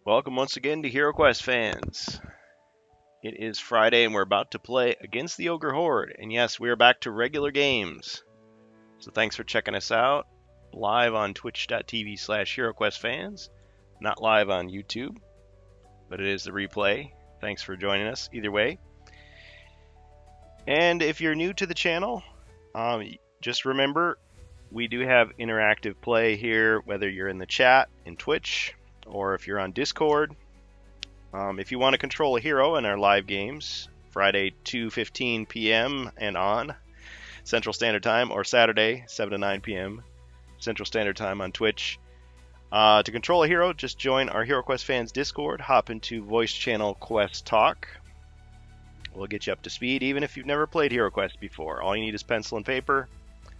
Welcome once again to HeroQuest fans. It is Friday and we're about to play against the Ogre Horde. And yes, we are back to regular games. So thanks for checking us out live on twitch.tv/HeroQuest Not live on YouTube, but it is the replay. Thanks for joining us either way. And if you're new to the channel, just remember we do have interactive play here, whether you're in the chat in Twitch or if you're on Discord. If you want to control a hero in our live games, Friday 2:15 p.m. and on Central Standard Time, or Saturday 7 to 9 p.m. Central Standard Time on Twitch. To control a hero, just join our HeroQuest fans Discord, hop into voice channel Quest Talk. We'll get you up to speed even if you've never played HeroQuest before. All you need is pencil and paper.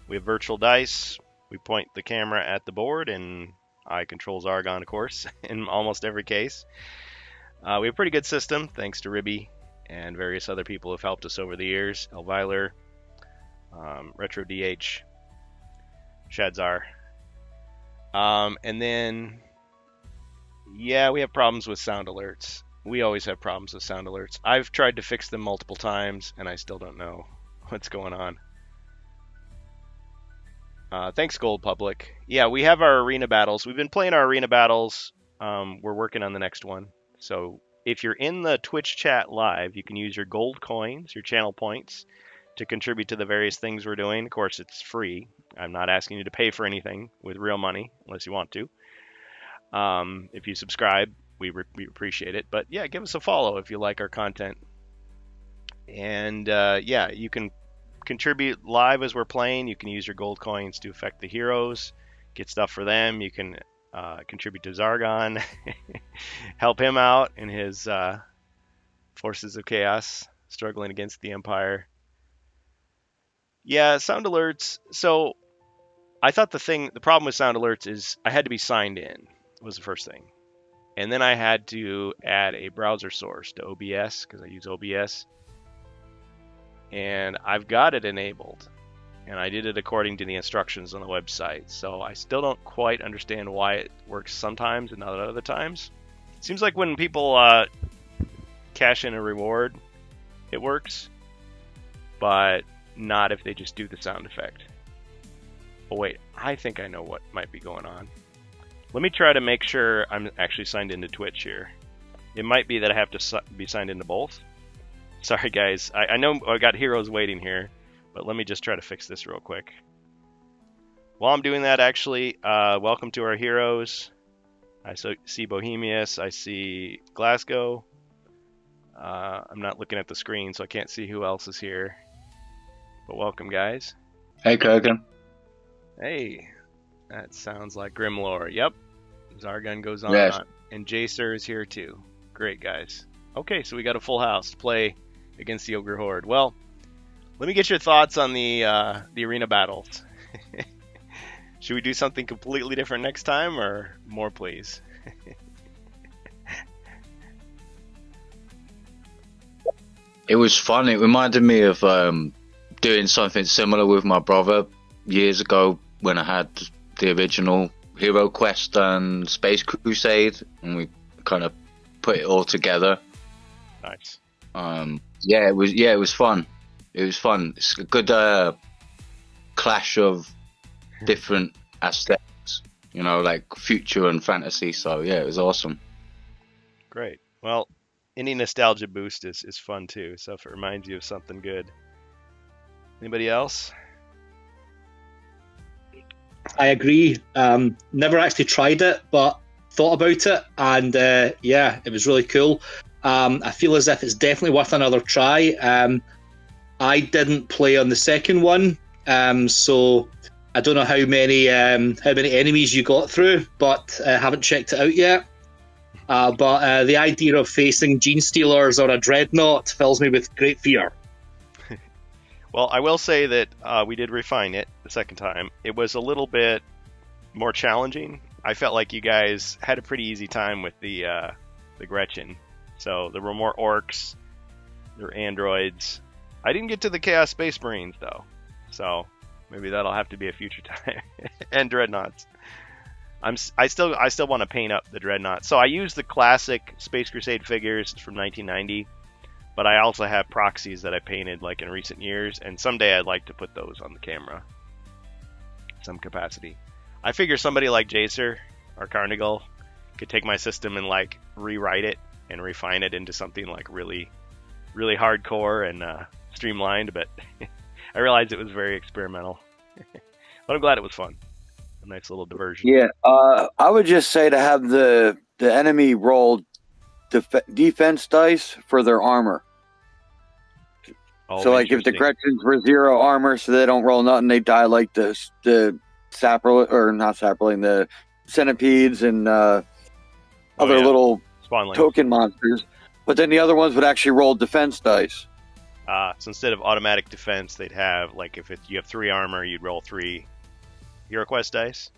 We have virtual dice. We point the camera at the board, and I control Zargon, of course, in almost every case. We have a pretty good system, thanks to Ribby and various other people who have helped us over the years. Elviler, Retro DH, Shadzar. And then, yeah, we have problems with sound alerts. We always have problems with sound alerts. I've tried to fix them multiple times, and I still don't know what's going on. Thanks, Gold Public. Yeah, we have our arena battles. We've been playing our arena battles. We're working on the next one. So if you're in the Twitch chat live, you can use your gold coins, your channel points, to contribute to the various things we're doing. Of course, it's free. I'm not asking you to pay for anything with real money, unless you want to. If you subscribe, we appreciate it. But yeah, give us a follow if you like our content. And yeah, you can contribute live as we're playing. You can use your gold coins to affect the heroes, get stuff for them. You can contribute to Zargon, help him out in his forces of chaos, struggling against the Empire. Yeah, sound alerts. So I thought the problem with sound alerts is I had to be signed in, was the first thing. And then I had to add a browser source to OBS, because I use OBS. And I've got it enabled. And I did it according to the instructions on the website. So I still don't quite understand why it works sometimes and not other times. It seems like when people cash in a reward, it works. But not if they just do the sound effect. Oh wait, I think I know what might be going on. Let me try to make sure I'm actually signed into Twitch here. It might be that I have to be signed into both. Sorry guys, I know I got heroes waiting here, but let me just try to fix this real quick. While I'm doing that, actually, welcome to our heroes. I see Bohemius, I see Glasgow. I'm not looking at the screen, so I can't see who else is here. But welcome, guys. Hey, Kurgan. Hey, that sounds like Grimlore. Yep, Zargon goes on. Yes. And Jacer is here too. Great, guys. Okay, so we got a full house to play against the Ogre Horde. Well, let me get your thoughts on the arena battles. Should we do something completely different next time, or more, please? It was fun. It reminded me of doing something similar with my brother years ago when I had the original Hero Quest and Space Crusade, and we kind of put it all together. Nice. Yeah, it was fun. It was fun. It's a good clash of different aesthetics, you know, like future and fantasy. So yeah, it was awesome. Great. Well, any nostalgia boost is fun too. So if it reminds you of something good. Anybody else? I agree. Never actually tried it, but thought about it, and yeah, it was really cool. I feel as if it's definitely worth another try. I didn't play on the second one, so I don't know how many enemies you got through, but I haven't checked it out yet. But the idea of facing Gene Stealers or a Dreadnought fills me with great fear. Well, I will say that we did refine it the second time. It was a little bit more challenging. I felt like you guys had a pretty easy time with the Gretchen. So there were more orcs, there were androids. I didn't get to the Chaos Space Marines though, so maybe that'll have to be a future time. And Dreadnoughts. I still want to paint up the Dreadnought. So I use the classic Space Crusade figures from 1990, but I also have proxies that I painted like in recent years, and someday I'd like to put those on the camera, some capacity. I figure somebody like Jacer or Carnigal could take my system and like rewrite it and refine it into something like really, really hardcore and streamlined. But I realized it was very experimental. But I'm glad it was fun. A nice little diversion. Yeah, I would just say to have the enemy roll defense dice for their armor. Oh, So like if the Gretchens were 0 armor, so they don't roll nothing, they die like the sapperling, or not sapperling, the centipedes and other little Spawnlings. token monsters. But then the other ones would actually roll defense dice. So instead of automatic defense, they'd have like if you have 3 armor, you'd roll 3 Hero Quest dice.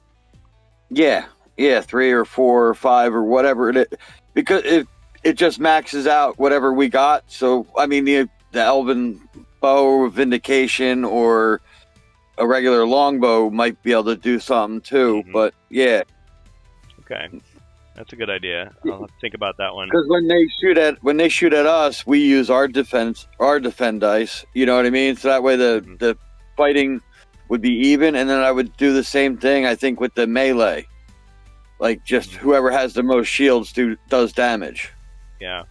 Yeah, 3 or 4 or 5 or whatever it is, because it just maxes out whatever we got. So I mean the Elven bow, Vindication, or a regular longbow might be able to do something too. Mm-hmm. But yeah. Okay, that's a good idea. I'll have to think about that one. Because when they shoot at us, we use our defend dice. You know what I mean? So that way the fighting would be even, and then I would do the same thing. I think with the melee, like just whoever has the most shields does damage. Yeah,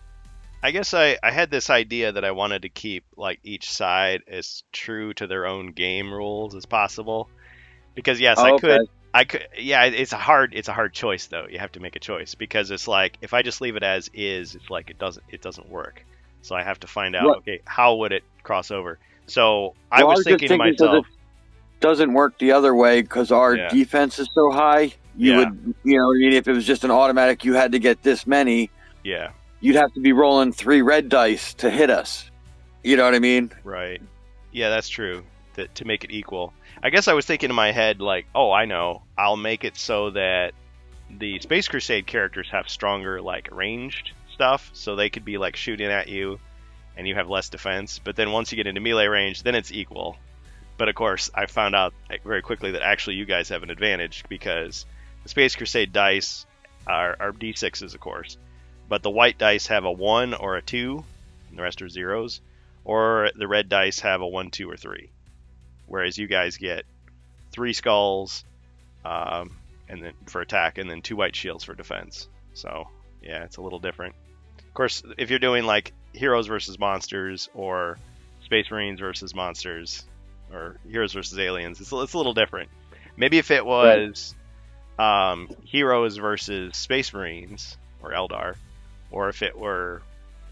I guess I had this idea that I wanted to keep like each side as true to their own game rules as possible. Because yes, I could. Yeah, it's a hard choice though. You have to make a choice because it's like if I just leave it as is, it's like it doesn't work. So I have to find out. Okay, how would it cross over? So I was thinking to myself, doesn't work the other way because our defense is so high. You would, if it was just an automatic, you had to get this many. Yeah, you'd have to be rolling 3 red dice to hit us. You know what I mean? Right. Yeah, that's true. To make it equal. I guess I was thinking in my head like, oh, I know. I'll make it so that the Space Crusade characters have stronger like ranged stuff, so they could be like shooting at you, and you have less defense. But then once you get into melee range, then it's equal. But of course, I found out very quickly that actually you guys have an advantage because the Space Crusade dice are D6s, of course. But the white dice have a 1 or a 2, and the rest are zeros. Or the red dice have a 1, 2, or 3. Whereas you guys get 3 skulls and then for attack, and then 2 white shields for defense. So, yeah, it's a little different. Of course, if you're doing like heroes versus monsters or Space Marines versus monsters, or heroes versus aliens, it's a little different. Maybe if it was heroes versus Space Marines or Eldar, or if it were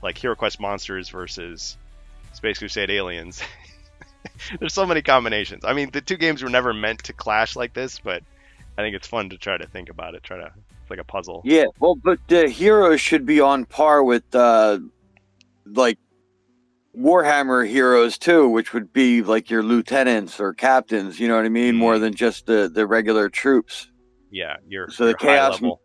like Hero Quest monsters versus Space Crusade aliens. There's so many combinations. I mean, the 2 games were never meant to clash like this, but I think it's fun to try to think about it. It's like a puzzle. Yeah, well, but the heroes should be on par with like Warhammer heroes too, which would be like your lieutenants or captains, you know what I mean? More than just the regular troops. Yeah, your the chaos high level.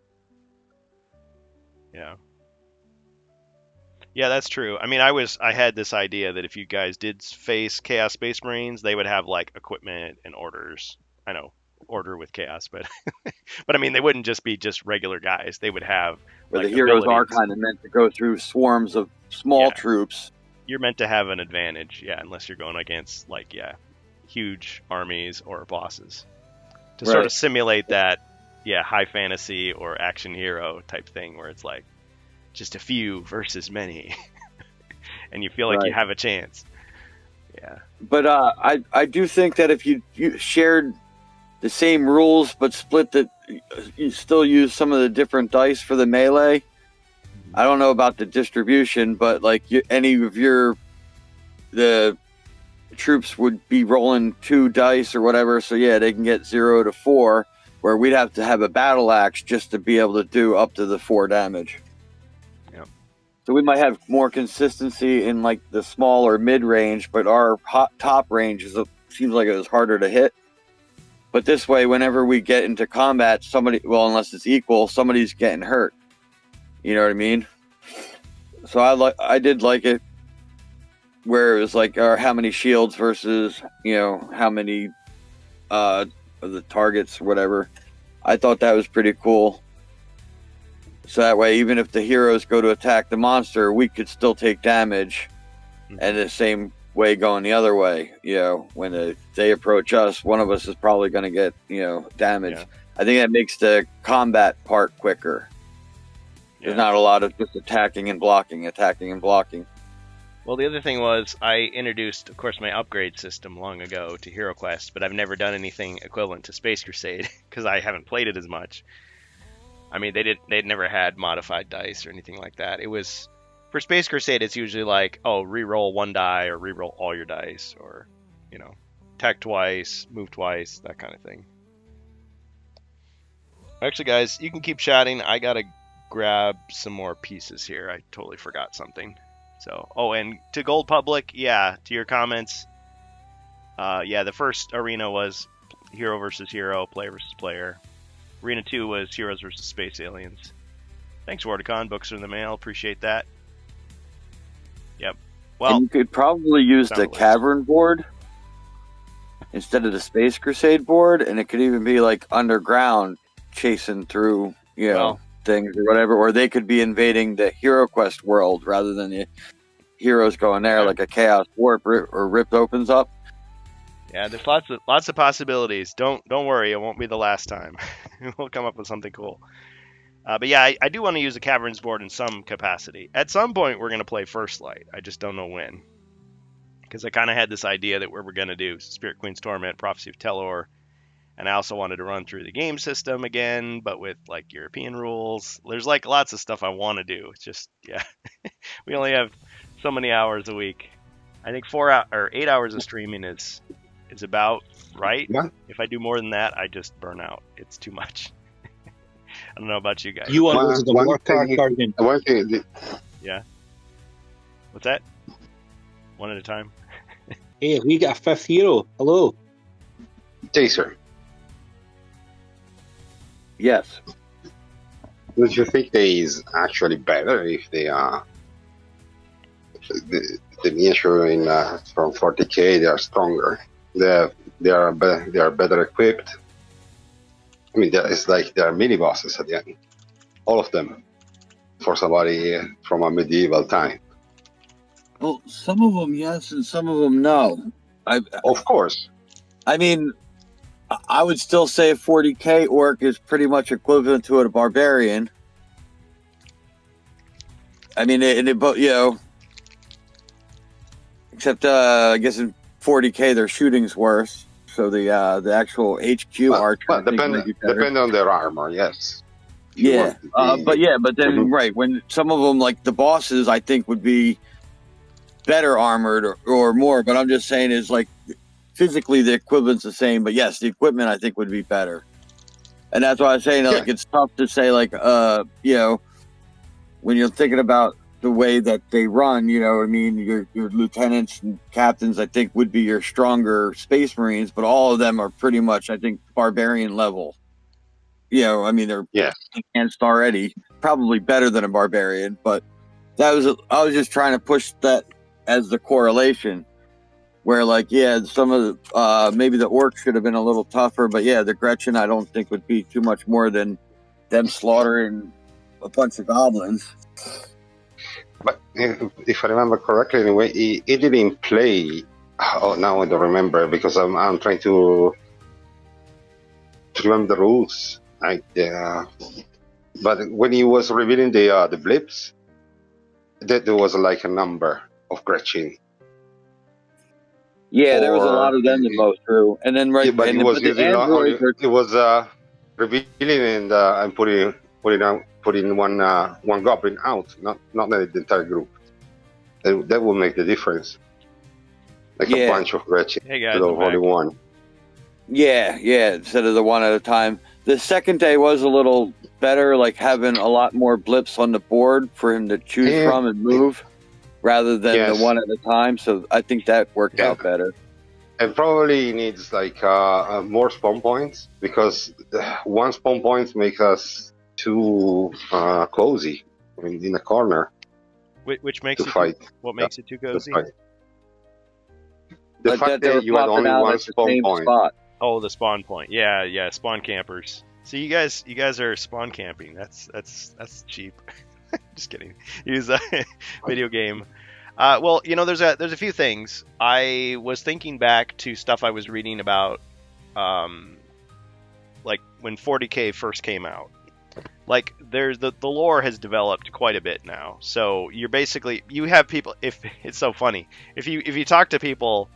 Yeah, that's true. I mean, I had this idea that if you guys did face Chaos Space Marines, they would have like equipment and orders. I know, order with chaos, but but I mean, they wouldn't just be regular guys. They would have where like, the heroes abilities. are kind of meant to go through swarms of small troops. You're meant to have an advantage, unless you're going against like huge armies or bosses to sort of simulate that high fantasy or action hero type thing where it's like just a few versus many and you feel like you have a chance. But I do think that if you shared the same rules but split you still use some of the different dice for the melee. I don't know about the distribution, but like any of the troops would be rolling 2 dice or whatever, so they can get 0 to 4, where we'd have to have a battle axe just to be able to do up to the 4 damage. So we might have more consistency in like the small or mid range, but our top range seems like it was harder to hit. But this way, whenever we get into combat, unless it's equal, somebody's getting hurt. You know what I mean? So I did like it where it was like how many shields versus how many of the targets or whatever. I thought that was pretty cool. So that way, even if the heroes go to attack the monster, we could still take damage. And the same way going the other way, when they approach us, one of us is probably going to get, damage. Yeah. I think that makes the combat part quicker. Yeah. There's not a lot of just attacking and blocking. Well, the other thing was I introduced, of course, my upgrade system long ago to HeroQuest, but I've never done anything equivalent to Space Crusade because I haven't played it as much. I mean, they'd never had modified dice or anything like that. It was, for Space Crusade, it's usually like, oh, re-roll one die or re-roll all your dice, or, attack twice, move twice, that kind of thing. Actually, guys, you can keep chatting. I gotta grab some more pieces here. I totally forgot something. So, and to Gold Public, to your comments, the first arena was hero versus hero, player versus player. Arena 2 was heroes versus space aliens. Thanks, Wardicon. Books are in the mail. Appreciate that. Yep. Well, and you could probably use the cavern board instead of the Space Crusade board, and it could even be like underground, chasing through, things or whatever, or they could be invading the HeroQuest world rather than the heroes going there like a Chaos Warp or Rift opens up. Yeah, there's lots of possibilities. Don't worry, it won't be the last time. We'll come up with something cool. But yeah, I do want to use a Caverns board in some capacity. At some point, we're going to play First Light. I just don't know when. Because I kind of had this idea that we were going to do Spirit Queen's Torment, Prophecy of Telor, and I also wanted to run through the game system again, but with like European rules. There's like lots of stuff I want to do. It's just, we only have so many hours a week. I think 8 hours of streaming is about right. Yeah. If I do more than that, I just burn out. It's too much. I don't know about you guys. You want to the war card guardian. One thing, Yeah. What's that? One at a time. Hey, we got a fifth hero. Hello. Chaser, Yes. don't you think they is actually better if they are the miniature in from 40k? They are stronger. They are better equipped. I mean, it's like they are mini bosses at the end, all of them, for somebody from a medieval time. Well, some of them yes, and some of them no. Of course. I mean, I would still say a 40k orc is pretty much equivalent to a barbarian. I mean, except I guess in 40k their shooting's worse, so the actual HQ archer. Well, depend on their armor, yes. Yeah, but then right when some of them like the bosses, I think would be better armored or more. But I'm just saying is like physically the equivalent's the same, but yes, the equipment I think would be better. And that's why I'm saying like it's tough to say like when you're thinking about the way that they run, I mean, your lieutenants and captains I think would be your stronger space marines, but all of them are pretty much I think barbarian level. I mean they're enhanced already, probably better than a barbarian, but I was just trying to push that as the correlation. Where like some of the maybe the orcs should have been a little tougher, but the Gretchen I don't think would be too much more than them slaughtering a bunch of goblins. But if I remember correctly, anyway, he didn't play. Oh, now I don't remember because I'm trying to remember the rules. But when he was revealing the blips, there was like a number of Gretchen. Yeah, there was a lot of them that go through, and then but it was revealing and putting one goblin out, not the entire group. That will make the difference. Like a bunch of Gretchen, hey guys, only one. Yeah, instead of the one at a time. The second day was a little better, like having a lot more blips on the board for him to choose from and move, rather than the one at a time. So I think that worked out better. And probably needs like more spawn points, because one spawn point makes us too cozy in a corner. Which makes it fight. What makes it too cozy? The fact that you had only one spawn point. Spot. Oh, the spawn point. Yeah, spawn campers. So you guys are spawn camping. That's cheap. Just kidding. Use a video game. Well, there's a few things. I was thinking back to stuff I was reading about, like when 40K first came out. Like there's the lore has developed quite a bit now. So you have people. If it's so funny, if you talk to people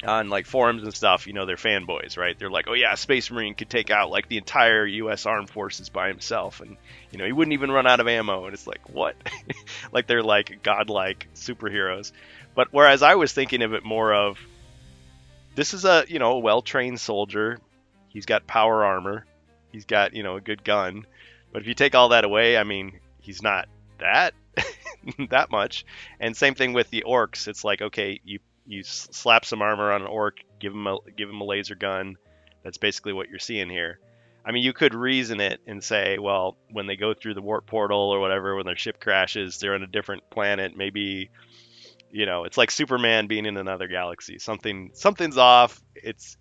on like forums and stuff, they're fanboys, right? They're like, oh yeah, Space Marine could take out like the entire U.S. Armed Forces by himself, and he wouldn't even run out of ammo. And it's like, what? Like they're like godlike superheroes. But whereas I was thinking of it more of, this is a well-trained soldier. He's got power armor. He's got a good gun. But if you take all that away, I mean, he's not that that much. And same thing with the orcs. It's like, okay, you slap some armor on an orc, give him a laser gun. That's basically what you're seeing here. I mean, you could reason it and say, well, when they go through the warp portal or whatever, when their ship crashes, they're on a different planet. Maybe, it's like Superman being in another galaxy. Something's off. It's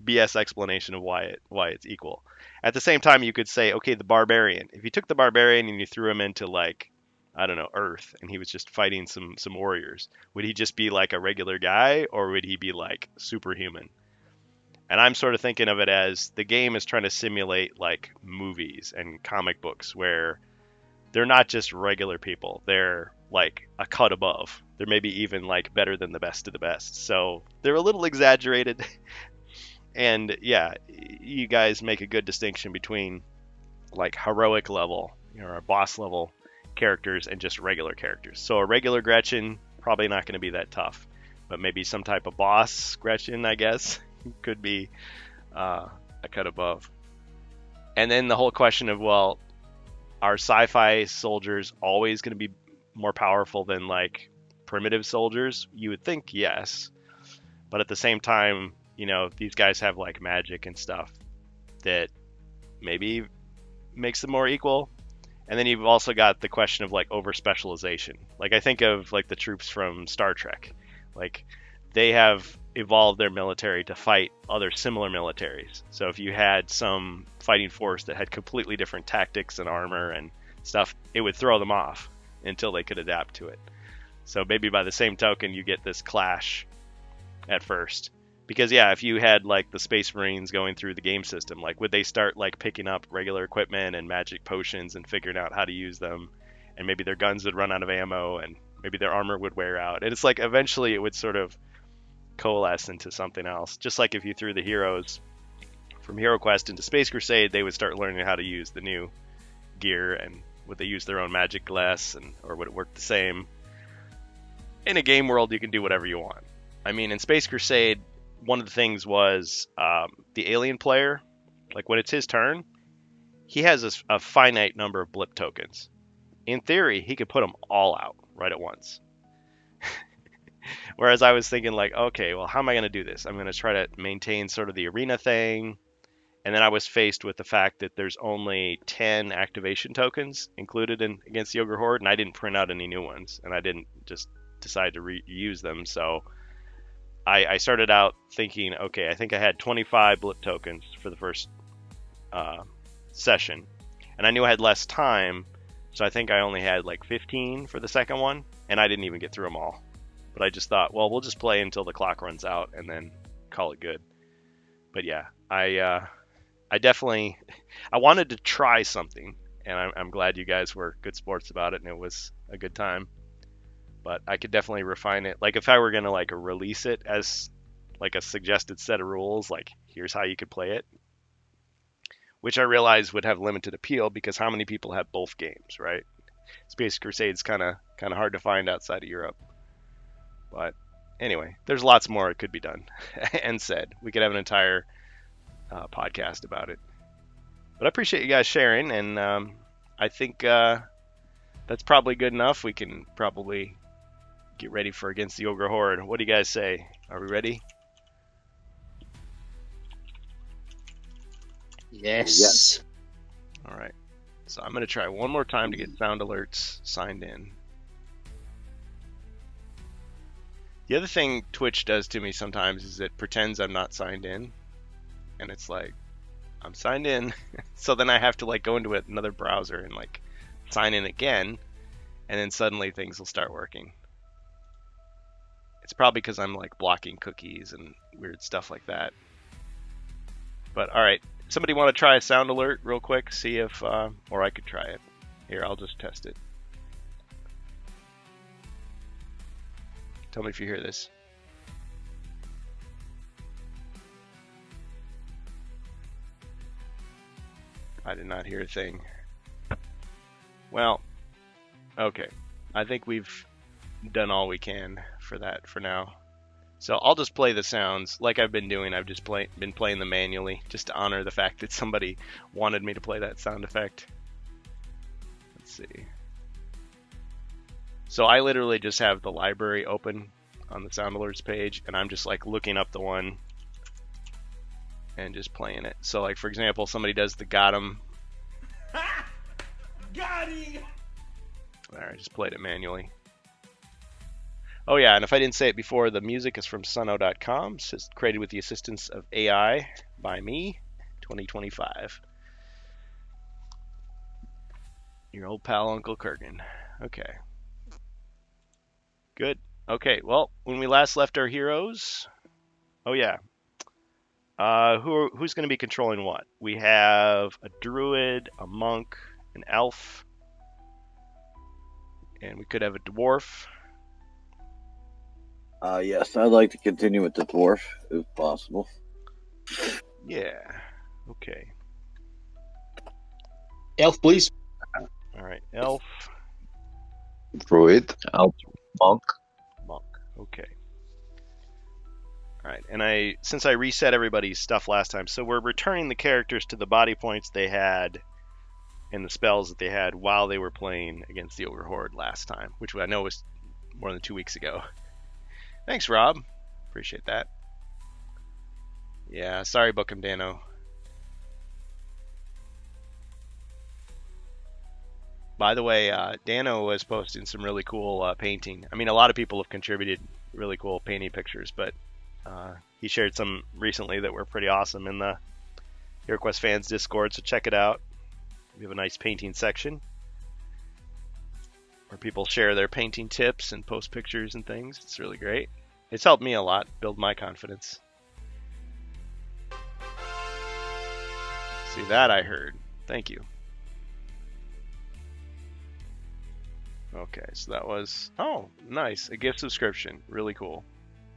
BS explanation of why it's equal. At the same time, you could say, okay, the barbarian. If you took the barbarian and you threw him into like, I don't know, Earth, and he was just fighting some warriors, would he just be like a regular guy, or would he be like superhuman? And I'm sort of thinking of it as the game is trying to simulate like movies and comic books where they're not just regular people. They're like a cut above. They're maybe even like better than the best of the best. So they're a little exaggerated. And yeah, you guys make a good distinction between like heroic level, or boss level characters and just regular characters. So a regular Gretchen, probably not going to be that tough, but maybe some type of boss Gretchen, I guess, could be a cut above. And then the whole question of, well, are sci-fi soldiers always going to be more powerful than like primitive soldiers? You would think yes, but at the same time, these guys have like magic and stuff that maybe makes them more equal. And then you've also got the question of like over specialization. Like I think of like the troops from Star Trek. Like they have evolved their military to fight other similar militaries. So if you had some fighting force that had completely different tactics and armor and stuff, it would throw them off until they could adapt to it. So maybe by the same token, you get this clash at first. Because yeah, if you had like the Space Marines going through the game system, like would they start like picking up regular equipment and magic potions and figuring out how to use them, and maybe their guns would run out of ammo and maybe their armor would wear out, and it's like eventually it would sort of coalesce into something else. Just like if you threw the heroes from Hero Quest into Space Crusade, they would start learning how to use the new gear, and would they use their own magic less, or would it work the same? In a game world, you can do whatever you want. I mean, in Space Crusade, one of the things was the alien player, like when it's his turn, he has a finite number of blip tokens. In theory, he could put them all out right at once. Whereas I was thinking like, okay, well, how am I going to do this? I'm going to try to maintain sort of the arena thing. And then I was faced with the fact that there's only 10 activation tokens included in against the Ogre Horde, and I didn't print out any new ones, and I didn't just decide to reuse them. So I started out thinking, okay, I think I had 25 blip tokens for the first session, and I knew I had less time, so I think I only had like 15 for the second one, and I didn't even get through them all. But I just thought, well, we'll just play until the clock runs out and then call it good. But yeah, I definitely, I wanted to try something, and I'm glad you guys were good sports about it, and it was a good time. But I could definitely refine it. Like if I were gonna like release it as like a suggested set of rules, like here's how you could play it, which I realize would have limited appeal because how many people have both games, right? Space Crusade's kind of hard to find outside of Europe. But anyway, there's lots more it could be done and said. We could have an entire podcast about it. But I appreciate you guys sharing, and I think that's probably good enough. We can probably get ready for Against the Ogre Horde. What do you guys say? Are we ready? Yes. All right. So I'm going to try one more time to get sound alerts signed in. The other thing Twitch does to me sometimes is it pretends I'm not signed in. And it's like, I'm signed in. So then I have to like go into another browser and like sign in again, and then suddenly things will start working. It's probably because I'm like blocking cookies and weird stuff like that. But all right, somebody want to try a sound alert real quick? See if, or I could try it. Here, I'll just test it. Tell me if you hear this. I did not hear a thing. Well, okay. I think we've done all we can for that for now. So I'll just play the sounds like I've been doing. I've just been playing them manually just to honor the fact that somebody wanted me to play that sound effect. Let's see. So I literally just have the library open on the sound alerts page, and I'm just like looking up the one and just playing it. So like for example, somebody does the got him. Got him! There, I just played it manually. Oh yeah, and if I didn't say it before, the music is from Suno.com, created with the assistance of AI by me, 2025. Your old pal, Uncle Kurgan. Okay. Good. Okay, well, when we last left our heroes... Oh yeah. Who's going to be controlling what? We have a druid, a monk, an elf, and we could have a dwarf. Yes, I'd like to continue with the dwarf, if possible. Yeah. Okay. Elf, please. All right. Elf, Druid. Monk. monk. Okay. All right. And since I reset everybody's stuff last time, so we're returning the characters to the body points they had and the spells that they had while they were playing against the Ogre Horde last time, which I know was more than 2 weeks ago. Thanks, Rob. Appreciate that. Yeah, sorry, Bookham Dano. By the way, Dano was posting some really cool painting. I mean, a lot of people have contributed really cool painting pictures, but he shared some recently that were pretty awesome in the HeroQuest fans Discord, so check it out. We have a nice painting section where people share their painting tips and post pictures and things. It's really great. It's helped me a lot build my confidence. See, that I heard. Thank you. Okay, so that was, oh, nice. A gift subscription. Really cool.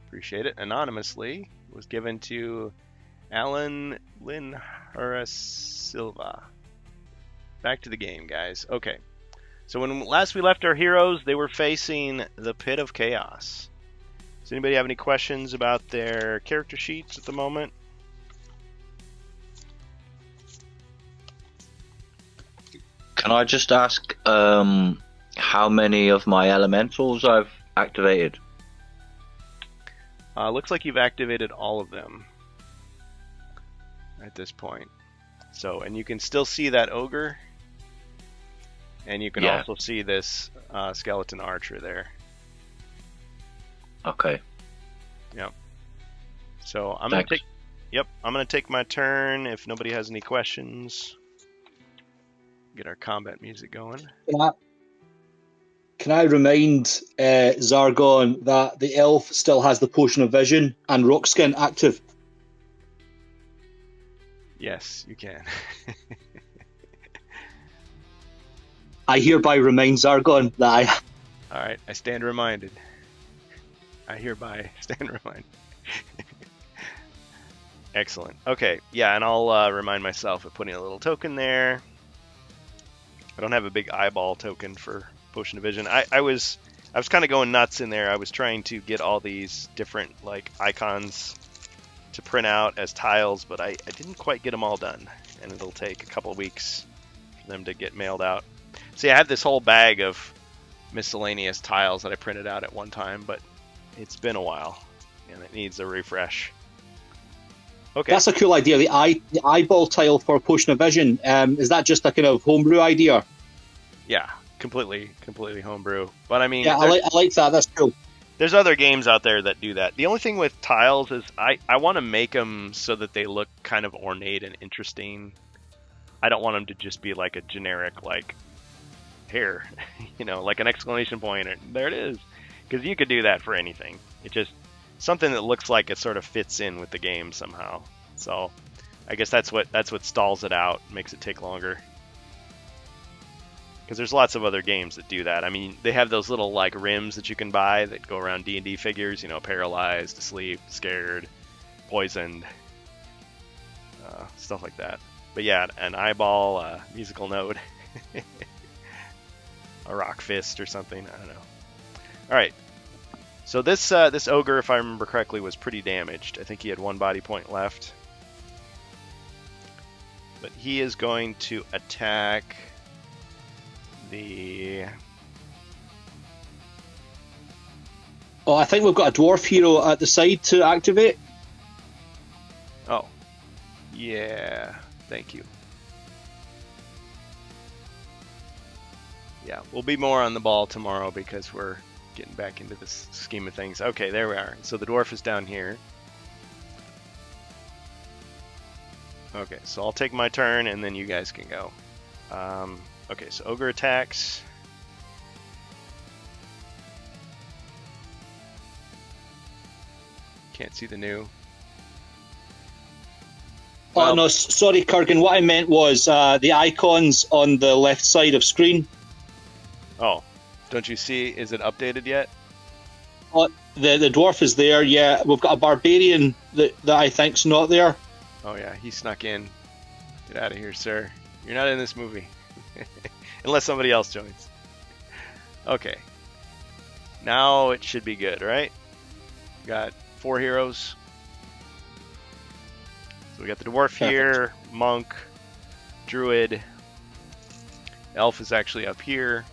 Appreciate it. Anonymously was given to Alan Linhara Silva. Back to the game, guys. Okay. So when last we left our heroes, they were facing the Pit of Chaos. Does anybody have any questions about their character sheets at the moment? Can I just ask how many of my elementals I've activated? Looks like you've activated all of them at this point. So, and you can still see that ogre, and you can also see this skeleton archer there. Okay. Yep. So I'm gonna take. Yep, I'm gonna take my turn. If nobody has any questions, get our combat music going. Can I remind Zargon that the elf still has the potion of vision and rock skin active? Yes, you can. I hereby remind Zargon that I... All right, I stand reminded. I hereby stand reminded. Excellent. Okay, yeah, and I'll remind myself of putting a little token there. I don't have a big eyeball token for Potion of Vision. I was kind of going nuts in there. I was trying to get all these different like icons to print out as tiles, but I didn't quite get them all done, and it'll take a couple of weeks for them to get mailed out. See, I had this whole bag of miscellaneous tiles that I printed out at one time, but it's been a while, and it needs a refresh. Okay. That's a cool idea. The eyeball tile for Potion of Vision. Is that just a kind of homebrew idea? Yeah, completely homebrew. But I mean, yeah, I like that. That's cool. There's other games out there that do that. The only thing with tiles is I want to make them so that they look kind of ornate and interesting. I don't want them to just be like a generic, like, here, like an exclamation point, or there it is. Because you could do that for anything. It just, something that looks like it sort of fits in with the game somehow. So I guess that's what stalls it out, makes it take longer. Because there's lots of other games that do that. I mean, they have those little like rims that you can buy that go around D&D figures. Paralyzed, asleep, scared, poisoned, stuff like that. But yeah, an eyeball, a musical note, a rock fist or something. I don't know. All right. So this ogre, if I remember correctly, was pretty damaged. I think he had 1 body point left. But he is going to attack the... Oh, I think we've got a dwarf hero at the side to activate. Oh. Yeah. Thank you. Yeah, we'll be more on the ball tomorrow because we're getting back into this scheme of things. Okay, there we are. So the dwarf is down here. Okay, so I'll take my turn and then you guys can go. Okay, so ogre attacks. Can't see the new. Oh, no, sorry, Kurgan. What I meant was the icons on the left side of screen. Oh, don't you see? Is it updated yet? Oh, the dwarf is there, yeah. We've got a barbarian that I think's not there. Oh, yeah, he snuck in. Get out of here, sir. You're not in this movie. Unless somebody else joins. Okay. Now it should be good, right? Got 4 heroes. So we got the dwarf here, monk, druid. Elf is actually up here.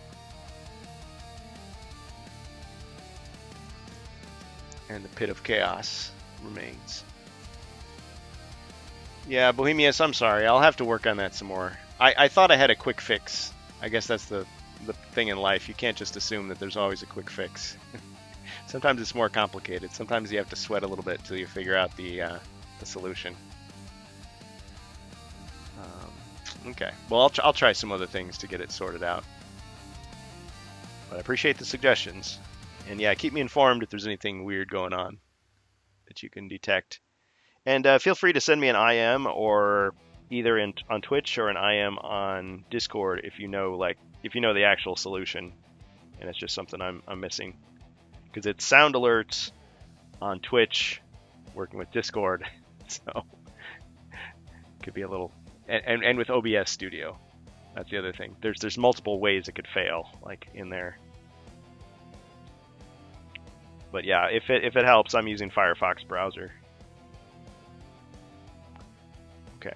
And the Pit of Chaos remains. Yeah, Bohemius, I'm sorry. I'll have to work on that some more. I thought I had a quick fix. I guess that's the thing in life. You can't just assume that there's always a quick fix. Sometimes it's more complicated. Sometimes you have to sweat a little bit until you figure out the solution. Okay. Well, I'll try some other things to get it sorted out. But I appreciate the suggestions. And yeah, keep me informed if there's anything weird going on that you can detect. And feel free to send me an IM or either on Twitch or an IM on Discord if you know the actual solution and it's just something I'm missing. Because it's sound alerts on Twitch, working with Discord, so it could be a little and with OBS Studio. That's the other thing. There's multiple ways it could fail, like in there. But yeah, if it helps, I'm using Firefox browser. Okay.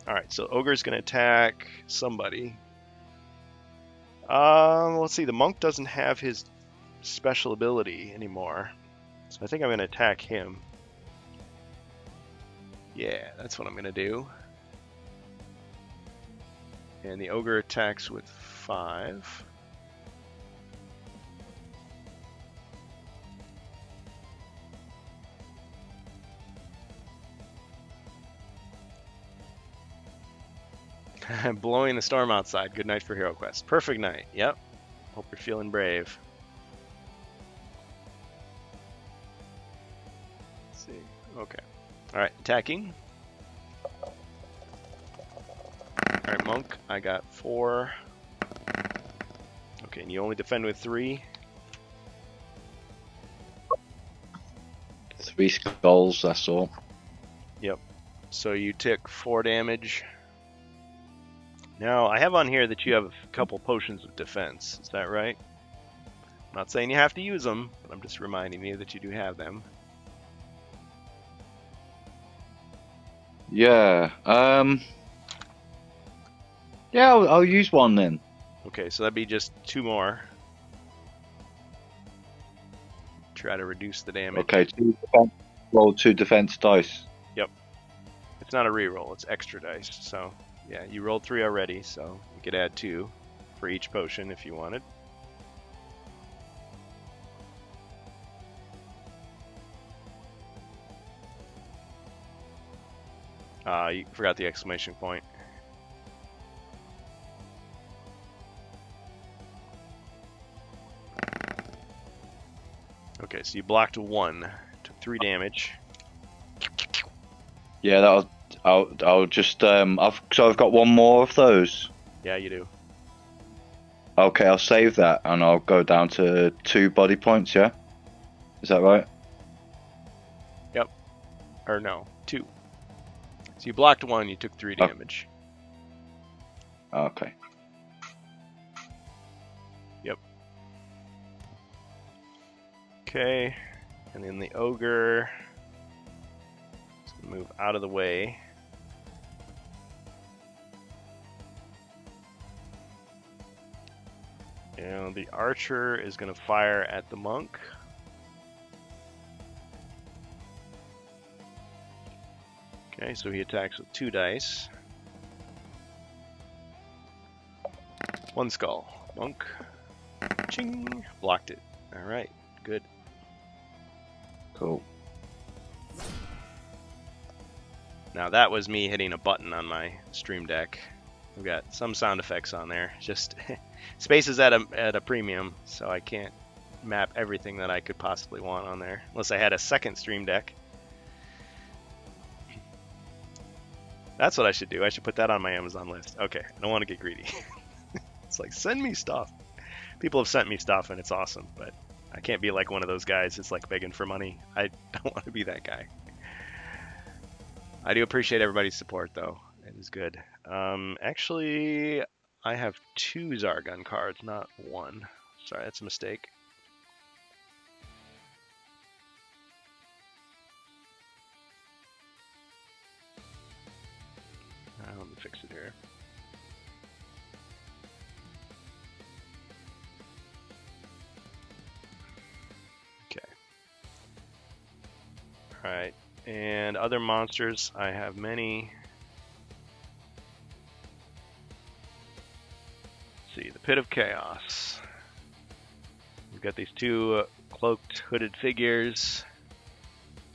All right, so ogre's gonna attack somebody. Let's see. The monk doesn't have his special ability anymore, so I think I'm gonna attack him. Yeah, that's what I'm gonna do. And the ogre attacks with 5. Blowing the storm outside. Good night for Hero Quest. Perfect night. Yep. Hope you're feeling brave. Let's see. Okay. Alright, attacking. Alright, monk. I got 4. Okay, and you only defend with 3. 3 skulls, that's all. Yep. So you took 4 damage. Now, I have on here that you have a couple potions of defense. Is that right? I'm not saying you have to use them, but I'm just reminding you that you do have them. Yeah. Yeah, I'll use one then. Okay, so that'd be just 2 more. Try to reduce the damage. Okay, 2 defense, roll 2 defense dice. Yep. It's not a reroll, it's extra dice. So, yeah, you rolled 3 already, so you could add 2 for each potion if you wanted. You forgot the exclamation point. Okay, so you blocked 1, took 3 damage. Yeah, I'll just I've got one more of those. Yeah, you do. Okay, I'll save that and I'll go down to 2 body points. Yeah, is that right? Or no, 2. So you blocked 1, you took 3 damage. Okay. Yep. Okay, and then the ogre is gonna move out of the way. And the archer is gonna fire at the monk. Okay, so he attacks with 2 dice. 1 skull. Monk. Ching! Blocked it. Alright, good. Cool. Now that was me hitting a button on my stream deck. We've got some sound effects on there. Just space is at a premium, so I can't map everything that I could possibly want on there. Unless I had a second stream deck. That's what I should do. I should put that on my Amazon list. Okay, I don't want to get greedy. It's like, send me stuff. People have sent me stuff and it's awesome, but I can't be like one of those guys that's like begging for money. I don't want to be that guy. I do appreciate everybody's support though. It was good. Actually, I have 2 Zargon cards, not 1. Sorry, that's a mistake. Let me fix it here. Okay. Alright, and other monsters, I have many. Let's see, the Pit of Chaos. We've got these 2 cloaked, hooded figures.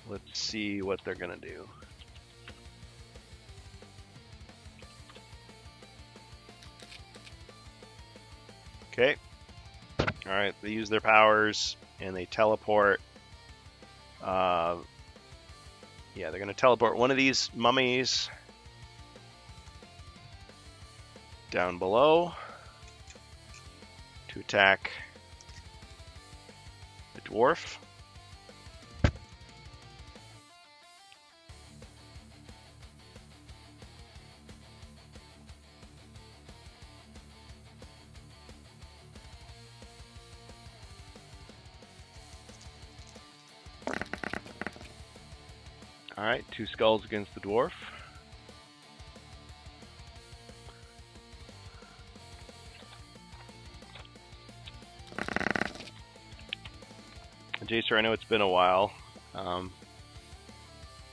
Let's see what they're gonna do. Okay. Alright, they use their powers and they teleport. Yeah, they're going to teleport one of these mummies down below to attack the dwarf. Alright, 2 skulls against the dwarf. Jacer, I know it's been a while.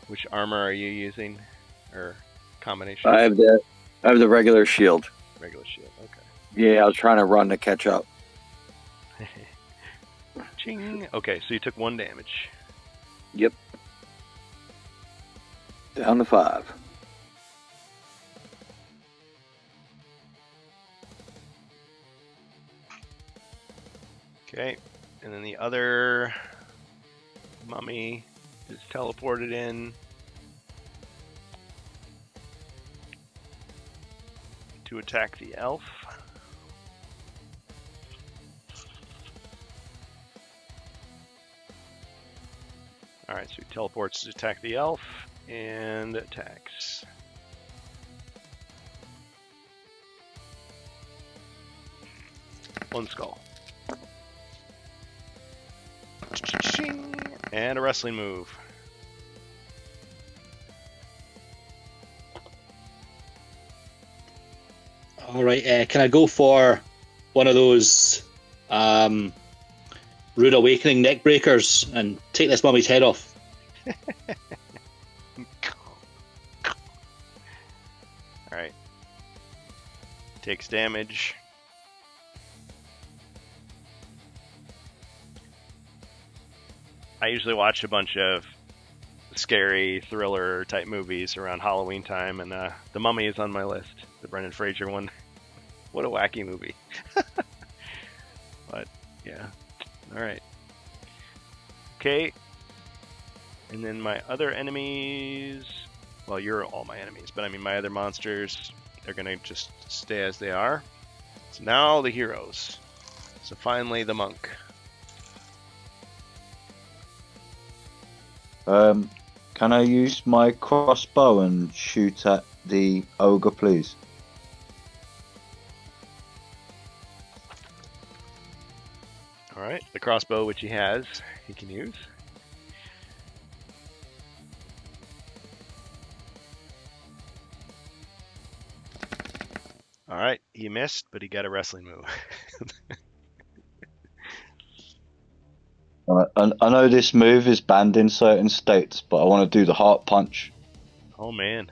Which armor are you using? Or combination? I have the regular shield. Regular shield, okay. Yeah, I was trying to run to catch up. Ching! Okay, so you took 1 damage. Yep. Down to 5. Okay, and then the other mummy is teleported in to attack the elf. Alright, so he teleports to attack the elf and attacks. One skull. And a wrestling move. All right, can I go for one of those Rude Awakening neck breakers and take this mummy's head off? Alright. Takes damage. I usually watch a bunch of scary thriller type movies around Halloween time, and The Mummy is on my list, the Brendan Fraser one. What a wacky movie. But yeah, all right. Okay, and then my other enemies. Well, you're all my enemies, but I mean my other monsters. They're gonna just stay as they are. So now the heroes. So finally the monk. Can I use my crossbow and shoot at the ogre, please? All right, the crossbow which he has, he can use. All right, he missed, but he got a wrestling move. I know this move is banned in certain states, but I want to do the heart punch. Oh man.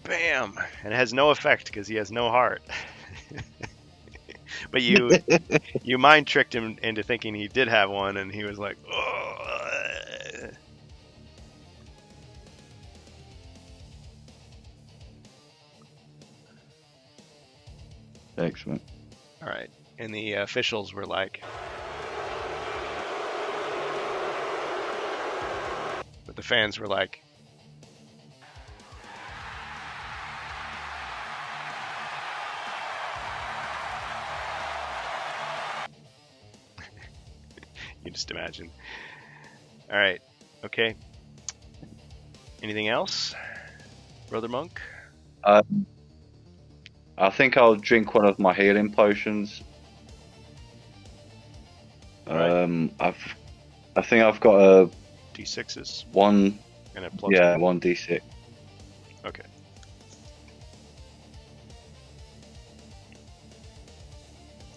Bam! And it has no effect because he has no heart. But you mind tricked him into thinking he did have one, and he was like, oh. Excellent. All right. And the officials were like, but the fans were like, you just imagine. All right. Okay. Anything else, Brother Monk? I think I'll drink one of my healing potions. Right. I think I've got a D6s one. and a plus. Yeah, 1d6. Okay.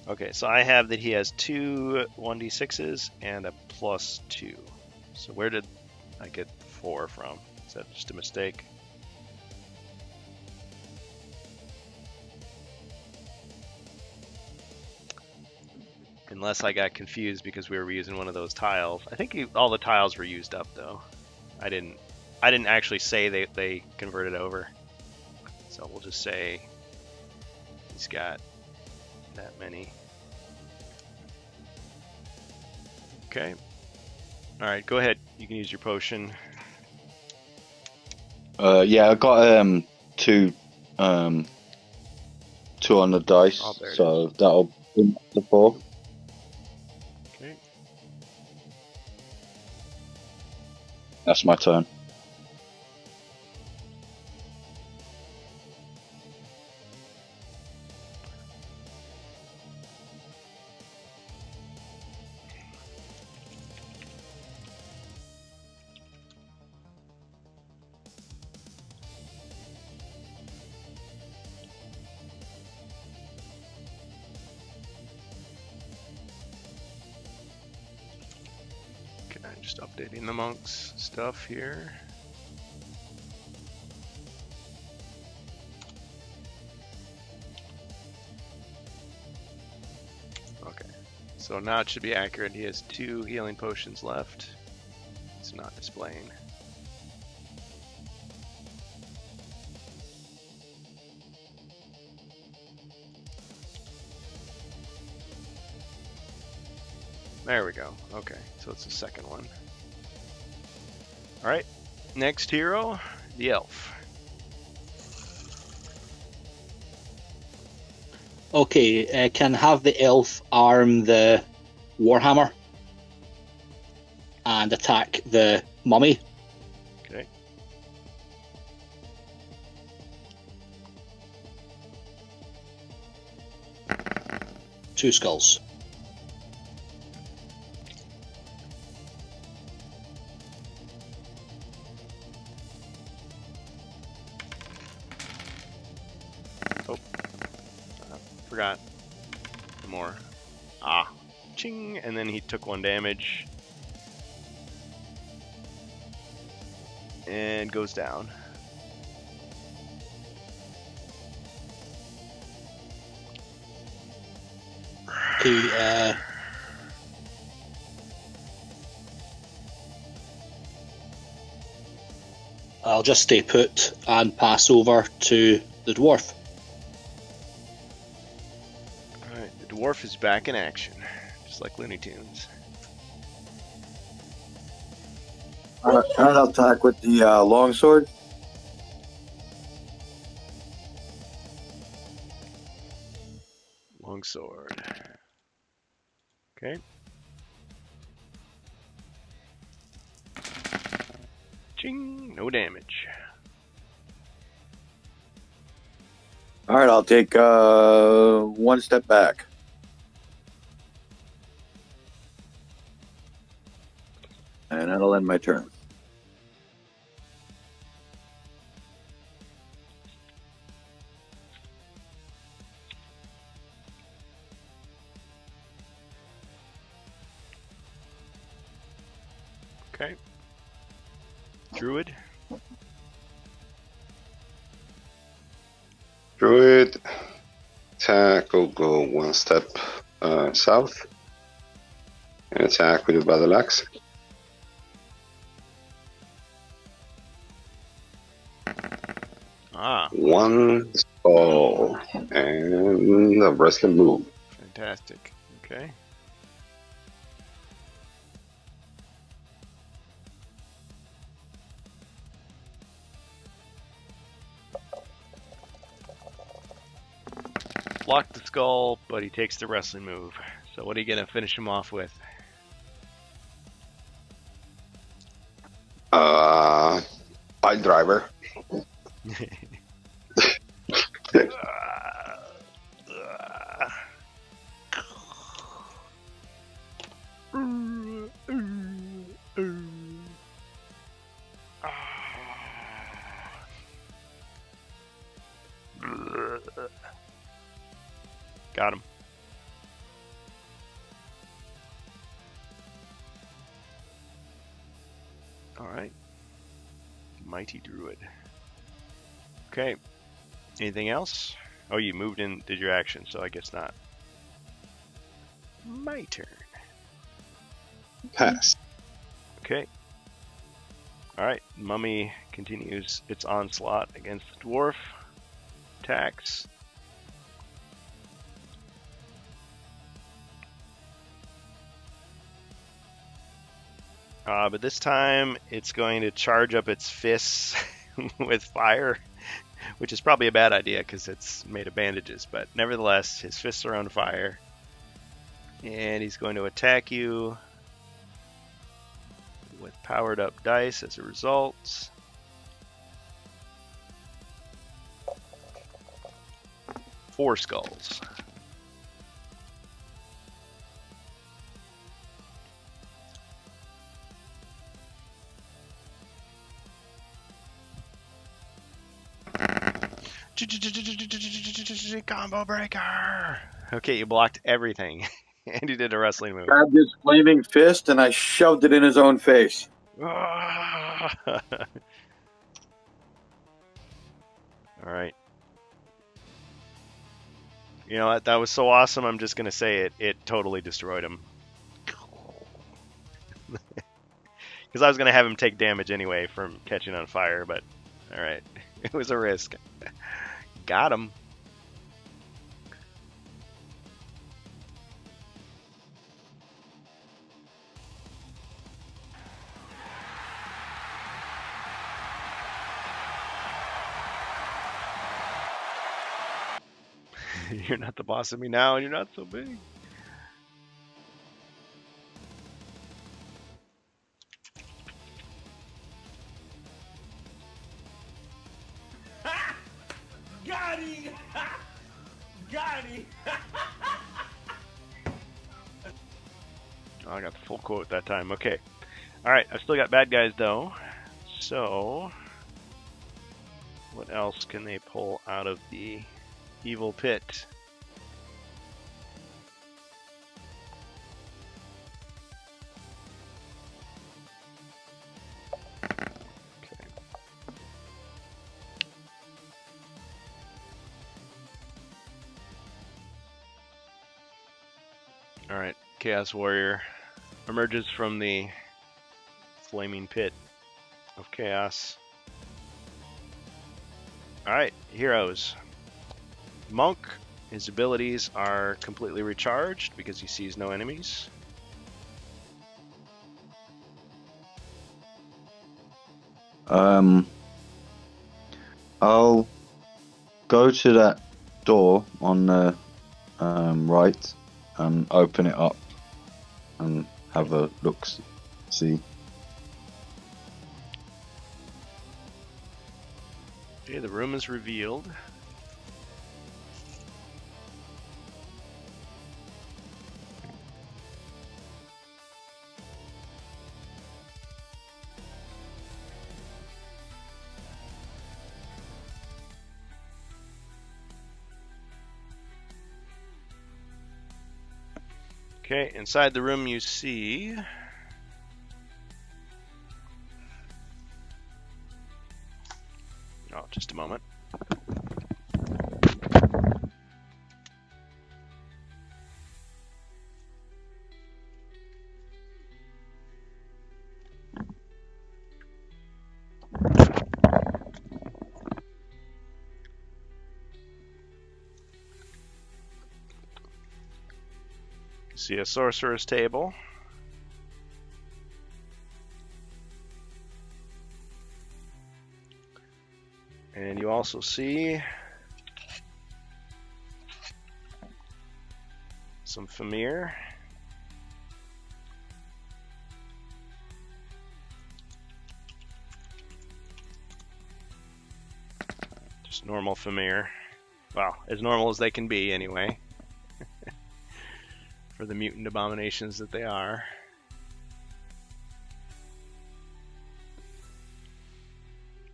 Okay, so I have that he has two 1d6s and a +2. So where did I get 4 from? Is that just a mistake? Unless I got confused because we were using one of those tiles. I think all the tiles were used up though. I didn't actually say they converted over. So we'll just say he's got that many. Okay. Alright, go ahead. You can use your potion. Yeah, I got two on the dice, Oh, there it so that'll bring up to 4. Okay. That's my turn. Okay, just updating the monk's stuff here. Okay, so now it should be accurate. He has 2 healing potions left. It's not displaying. There we go. Okay, so it's the second one. Alright, next hero, the elf. Okay, can have the elf arm the warhammer and attack the mummy. Okay. Two skulls. Forgot more. Ching, and then he took 1 damage and goes down. Okay, I'll just stay put and pass over to the dwarf. Alright, the dwarf is back in action, just like Looney Tunes. Alright, I'll attack with the longsword. Longsword. Okay. Ching! No damage. Alright, I'll take one step back. And that'll end my turn. Okay. Druid. Druid attack will go one step south and attack with the battle axe. Ah, One skull, and the rest can move. fantastic. Okay. Block the skull, but he takes the wrestling move. So what are you gonna finish him off with? Pile driver. Got him. Alright. Mighty Druid. Okay. Anything else? Oh, you moved in, did your action, so I guess not. My turn. Pass. Okay. Alright, Mummy continues its onslaught against the dwarf. Attacks. But this time it's going to charge up its fists with fire, which is probably a bad idea because it's made of bandages. But nevertheless, his fists are on fire. And he's going to attack you with powered up dice as a result. Four skulls. Combo breaker. Okay, you blocked everything. And he did a wrestling move. Grabbed his flaming fist and I shoved it in his own face. Alright. You know what? That was so awesome, I'm just going to say it. It totally destroyed him. Because I was going to have him take damage anyway from catching on fire, but alright. It was a risk. Got him. You're not the boss of me now, and you're not so big. Got him! Got him! Oh, I got the full quote that time. Okay. Alright, I've still got bad guys, though. So, what else can they pull out of the evil pit? Okay. Chaos Warrior emerges from the flaming pit of chaos. Alright, heroes. Monk, his abilities are completely recharged because he sees no enemies. I'll go to that door on the right and open it up and have a look, see. Okay, the room is revealed. Okay, inside the room you see just a moment. See a sorcerer's table. And you also see some Famir. Just normal Famir. Well, as normal as they can be anyway. For the mutant abominations that they are.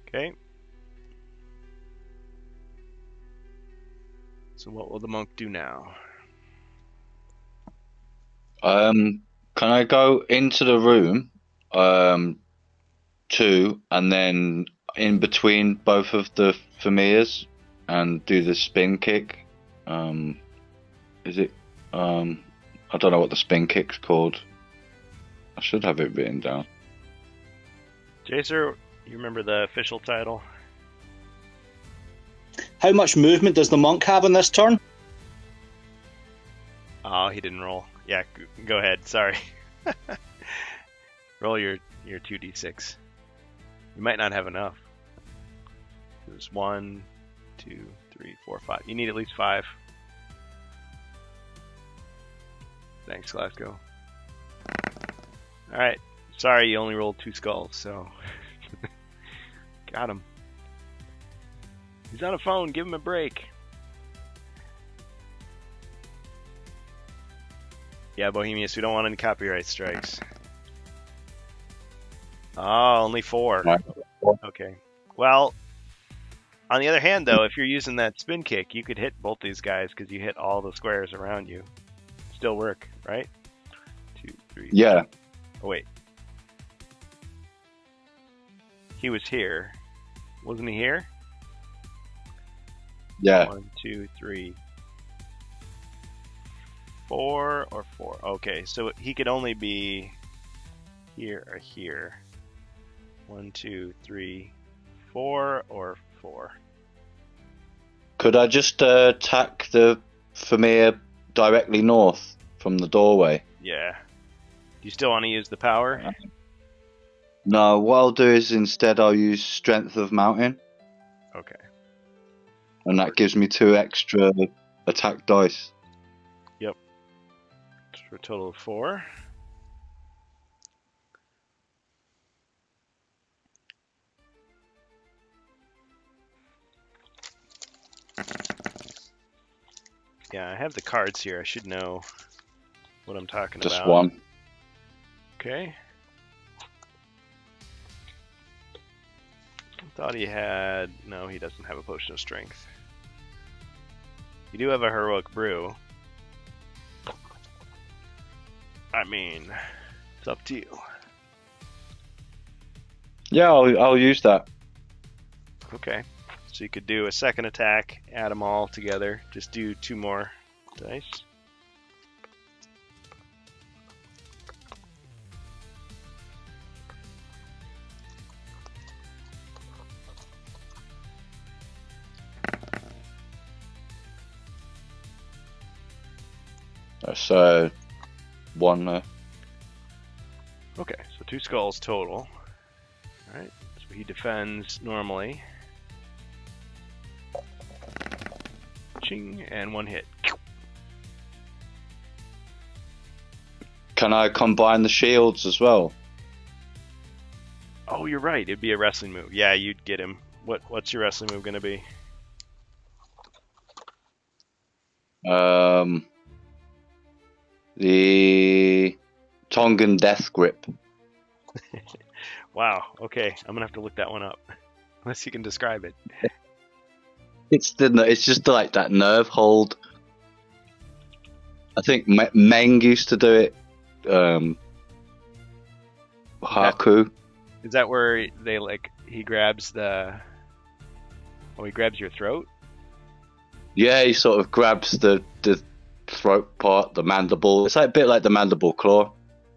Okay. So what will the monk do now? Can I go into the room, two, and then in between both of the Famirs and do the spin kick? Is it, I don't know what the spin kick's called. I should have it written down. Jacer, you remember the official title? How much movement does the monk have on this turn? Oh, he didn't roll. Yeah, go ahead. Sorry. Roll your 2d6. You might not have enough. There's 1, 2, 3, 4, 5. You need at least 5. Thanks, Glasgow. Alright. Sorry, you only rolled 2 skulls, so... Got him. He's on a phone. Give him a break. Yeah, Bohemius, we don't want any copyright strikes. Oh, only 4. Right. Okay. Well, on the other hand, though, if you're using that spin kick, you could hit both these guys because you hit all the squares around you. Still work, right? 2, 3. Yeah. Oh, wait. He was here. Wasn't he here? Yeah. 1, 2, 3, 4 or 4. Okay, so he could only be here or here. 1, 2, 3, 4 or 4. Could I just attack the Famir directly north from the doorway? Yeah. Do you still want to use the power? No, what I'll do is instead I'll use Strength of Mountain, Okay. and that gives me 2 extra attack dice. For a total of 4. Yeah, I have the cards here. I should know what I'm talking about. Just 1. Okay. Thought he had... No, he doesn't have a potion of strength. You do have a heroic brew. I mean, it's up to you. Yeah, I'll use that. Okay. So you could do a second attack, add them all together. Just do 2 more dice. So 1 there. Okay, so 2 skulls total. Alright, so he defends normally. Ching, and 1 hit. Can I combine the shields as well? Oh, you're right. It'd be a wrestling move. Yeah, you'd get him. What's your wrestling move gonna be? The Tongan Death Grip. Wow. Okay, I'm gonna have to look that one up. Unless you can describe it. It's just like that nerve hold. I think Meng used to do it. Haku. Is that where they he grabs he grabs your throat? Yeah, he sort of grabs the throat part, the mandible. It's like a bit like the mandible claw.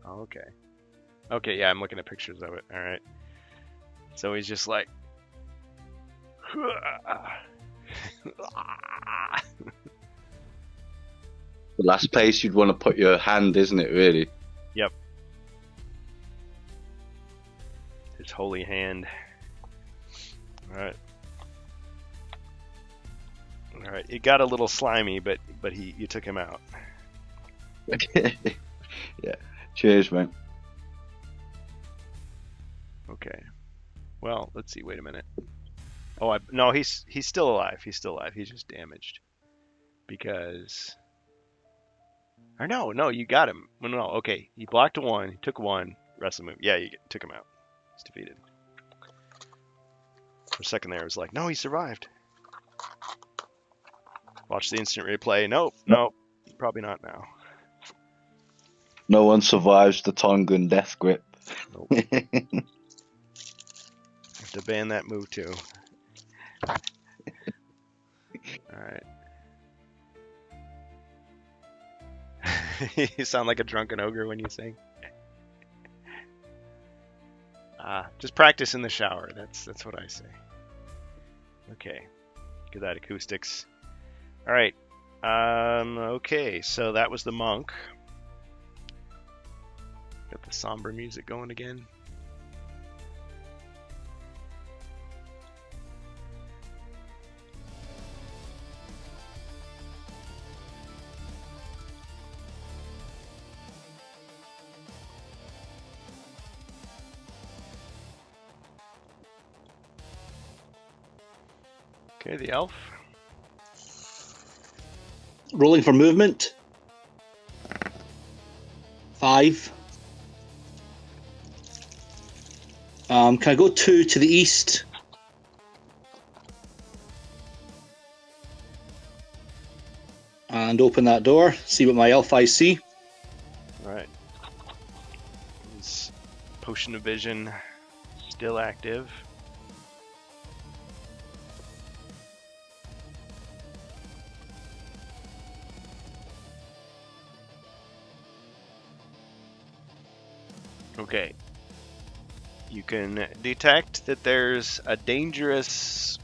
Oh, okay. Okay, yeah, I'm looking at pictures of it. All right. So he's just like. The last place you'd want to put your hand, isn't it? Really. Yep. His holy hand. All right. All right. It got a little slimy, but you took him out. Yeah. Cheers, man. Okay. Well, let's see. Wait a minute. Oh, no, he's still alive. He's still alive. He's just damaged. Because. Or no, you got him. No, okay. He blocked 1. He took 1. Wrestle move. Yeah, you took him out. He's defeated. For a second there, it was like, no, he survived. Watch the instant replay. Nope, probably not now. No one survives the Tongan Death Grip. Nope. Have to ban that move too. Alright. You sound like a drunken ogre when you sing. Just practice in the shower. That's what I say. Okay. Get that acoustics. Alright. Okay, so that was the monk. Got the somber music going again. Okay, the elf. Rolling for movement. 5. Can I go 2 to the east? And open that door. See what my elf eyes see. Alright. His potion of vision still active. Okay. You can detect that there's a dangerous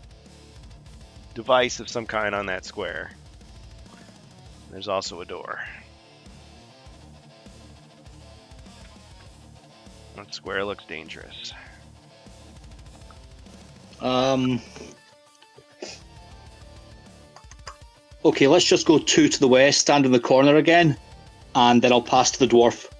device of some kind on that square. There's also a door. That square looks dangerous. Okay, let's just go 2 to the west, stand in the corner again, and then I'll pass to the dwarf.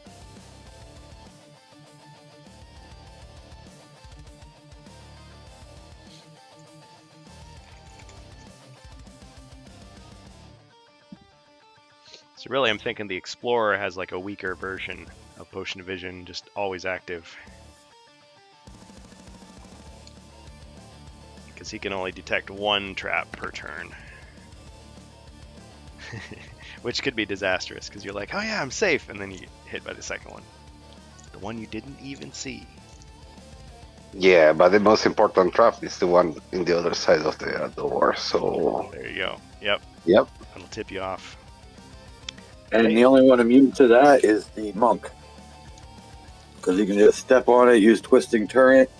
So really, I'm thinking the Explorer has like a weaker version of Potion of Vision, just always active. Because he can only detect 1 trap per turn. Which could be disastrous, because you're like, oh yeah, I'm safe, and then you get hit by the second one. The one you didn't even see. Yeah, but the most important trap is the one in the other side of the door, so... There you go. Yep. Yep. That'll tip you off. And Hey. the only one immune to that is the monk. Because you can just step on it, use Twisting Turret,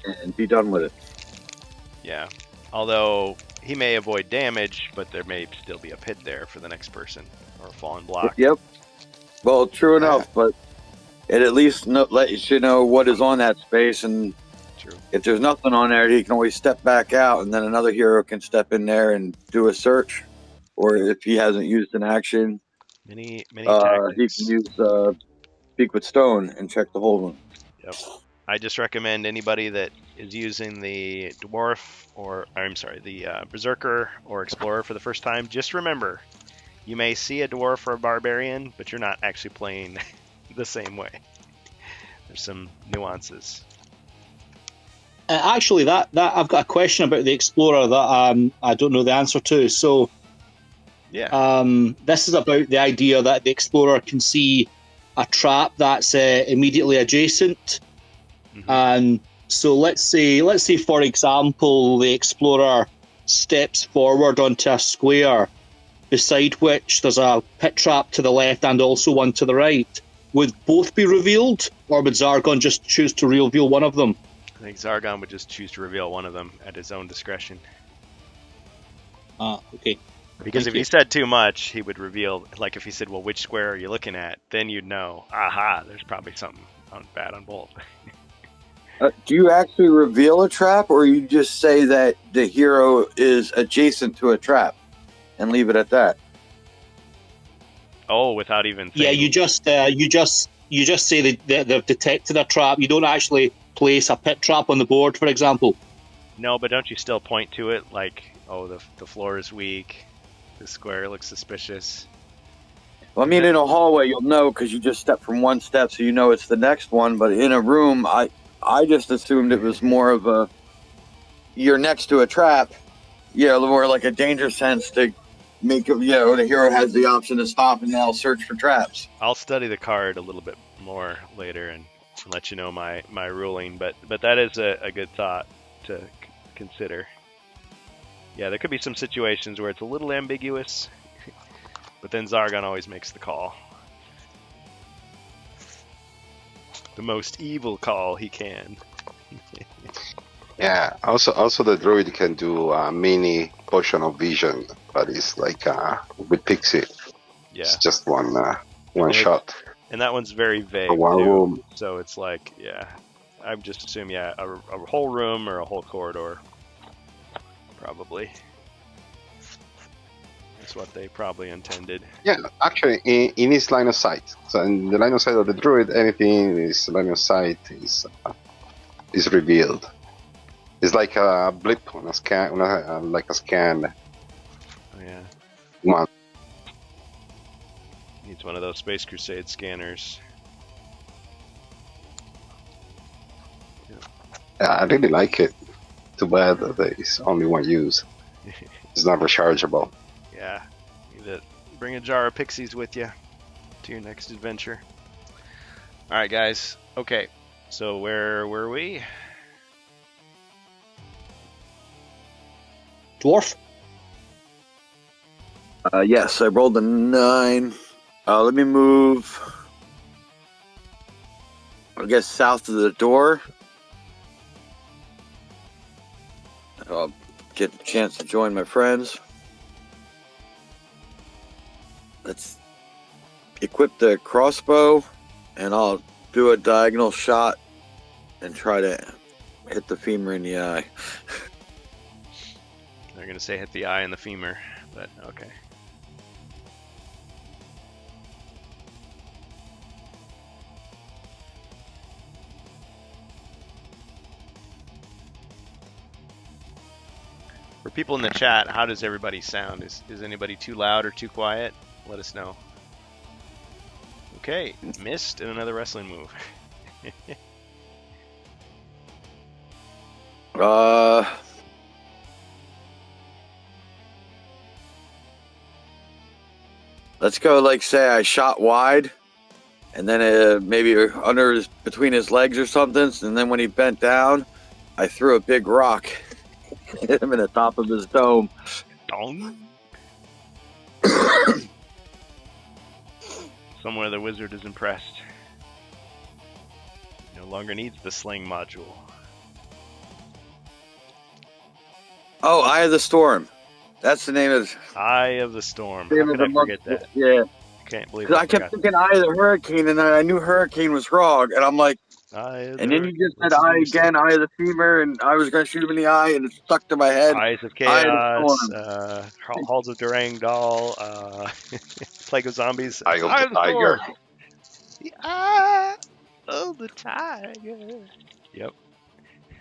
and be done with it. Yeah. Although he may avoid damage, but there may still be a pit there for the next person. or a fallen block. Yep. Well, true enough, but it at least lets you know what is on that space, and True. if there's nothing on there, he can always step back out, and then another hero can step in there and do a search. Or if he hasn't used an action, Many he tactics. can use Speak with Stone and check the whole one. Yep. I just recommend anybody that is using the dwarf the berserker or explorer for the first time. Just remember, you may see a dwarf or a barbarian, but you're not actually playing the same way. There's some nuances. Actually, that I've got a question about the explorer that I don't know the answer to. So, Yeah. this is about the idea that the explorer can see a trap that's immediately adjacent. Mm-hmm. And so let's say for example the explorer steps forward onto a square beside which there's a pit trap to the left and also one to the right. Would both be revealed, or would Zargon just choose to reveal one of them? I think Zargon would just choose to reveal one of them at his own discretion. Okay. Because Thank if you. he said too much, he would reveal, like if he said, well, which square are you looking at? Then you'd know, aha, there's probably something bad on both. Do you actually reveal a trap, or you just say that the hero is adjacent to a trap and leave it at that? Oh, without even thinking. Yeah, you just say they've detected a trap. You don't actually place a pit trap on the board, for example. No, but don't you still point to it like, oh, the floor is weak, the square looks suspicious. Well, I mean, in a hallway, you'll know because you just step from one step, so you know it's the next one. But in a room, I just assumed it was more of a, you're next to a trap, more like a danger sense to make, the hero has the option to stop and they'll search for traps. I'll study the card a little bit more later and let you know my ruling, but that is a good thought to consider. Yeah, there could be some situations where it's a little ambiguous, but then Zargon always makes the call. The most evil call he can. Yeah. Also, the druid can do a mini potion of vision, but it's like with Pixie. Yeah. It's just one And shot. And that one's very vague, For one too. room. So it's like, I just assume, a whole room or a whole corridor. Probably. That's what they probably intended. Yeah, actually, in his line of sight. So in the line of sight of the druid, anything in his line of sight is revealed. It's like a blip on a scan, like a scan. Oh, yeah. One. Needs one of those Space Crusade scanners. Yeah, I really like it. Too bad that there's only one use. It's not rechargeable. Yeah. Need to bring a jar of pixies with you to your next adventure. Alright, guys. Okay. So where were we? Dwarf? Yes, I rolled a 9. Let me move, I guess, south of the door. I'll get a chance to join my friends. Let's equip the crossbow, and I'll do a diagonal shot and try to hit the femur in the eye. They're going to say hit the eye and the femur, but okay. For people in the chat, how does everybody sound? Is anybody too loud or too quiet? Let us know. Okay, missed and another wrestling move. Let's go, like, say I shot wide, and then maybe between his legs or something, and then when he bent down, I threw a big rock, hit him in the top of his dome. Dong. Somewhere the wizard is impressed. No longer needs the sling module. Oh, Eye of the Storm. That's the name of Eye of the Storm. How name of could I the month. forget that? Yeah, I can't believe because I I kept forgot. thinking Eye of the Hurricane, and then I knew Hurricane was wrong, and I'm like, Eye of and the then you just said Let's Eye do again, some Eye of the Femur, and I was gonna shoot him in the eye, and it stuck to my head. Eyes of Eye of the Chaos, Storm. Halls of Durangdal, Plague of Zombies, Eye of Eye the of the Tiger. Storm. The Eye of the Tiger. Yep.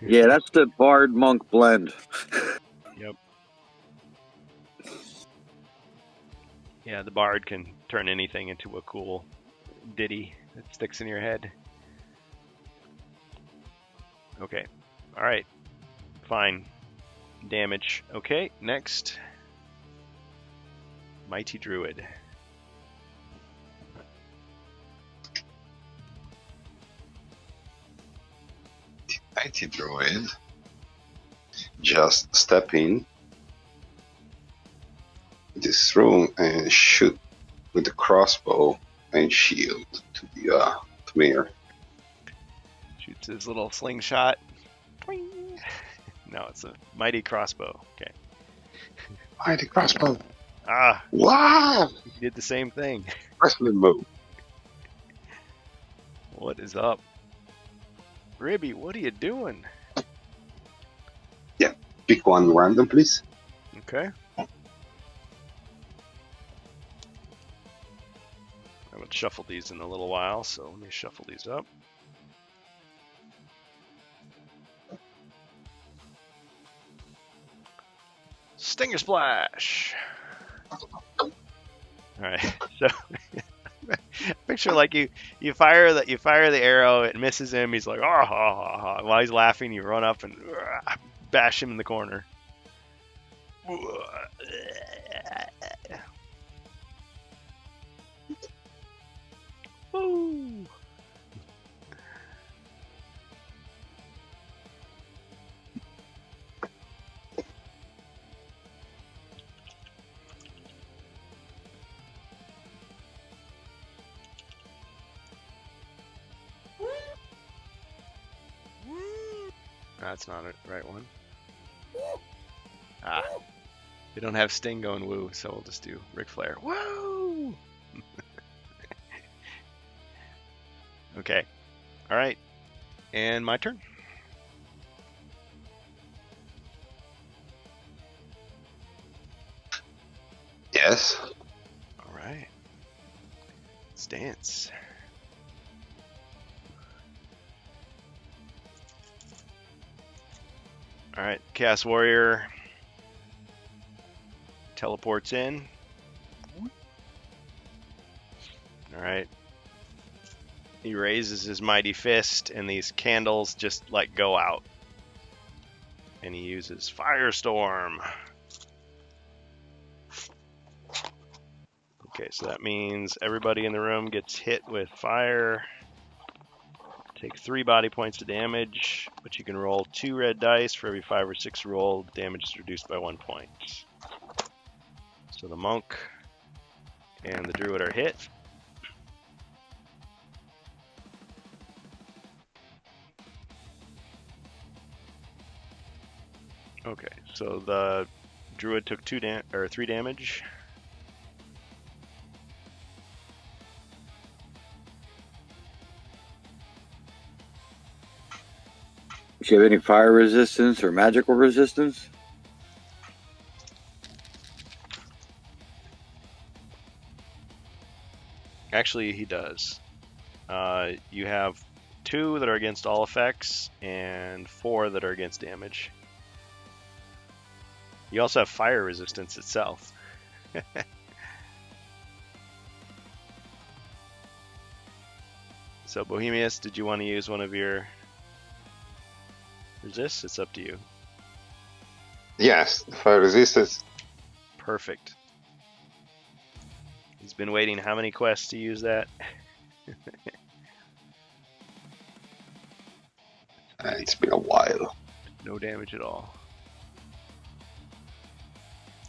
Yeah, that's the Bard Monk blend. Yep. Yeah, the Bard can turn anything into a cool ditty that sticks in your head. Okay. Alright. Fine. Damage. Okay, next. Mighty Druid. Mighty Druid. Just step in this room and shoot with the crossbow and shield to the Tmir. Shoots his little slingshot. Twing. No, it's a mighty crossbow. Okay. Mighty crossbow. Ah, Wow! he did the same thing. Wrestling move. What is up? Ribby, what are you doing? Pick one random, please. Okay. I haven't shuffled these in a little while, so let me shuffle these up. Stinger Splash! Alright, so picture like you fire the arrow, it misses him, he's like, oh, ha, ha, ha. While he's laughing, you run up and bash him in the corner. Woo! That's not the right one. Ah. They don't have Sting going woo, so we'll just do Ric Flair. Woo! Okay. Alright. And my turn. Yes. Alright. Let's dance. Alright, Chaos Warrior teleports in. Alright. He raises his mighty fist, and these candles just like go out. And he uses Firestorm. Okay, so that means everybody in the room gets hit with fire. Take 3 body points of damage, but you can roll 2 red dice for every 5 or 6 rolled. Damage is reduced by 1 point. So the monk and the druid are hit. Okay, so the druid took 3 damage. Do you have any fire resistance or magical resistance? Actually, he does. You have 2 that are against all effects and 4 that are against damage. You also have fire resistance itself. So, Bohemius, did you want to use one of your resists? It's up to you. Yes, fire resistance. Perfect. He's been waiting how many quests to use that? It's been a while. No damage at all.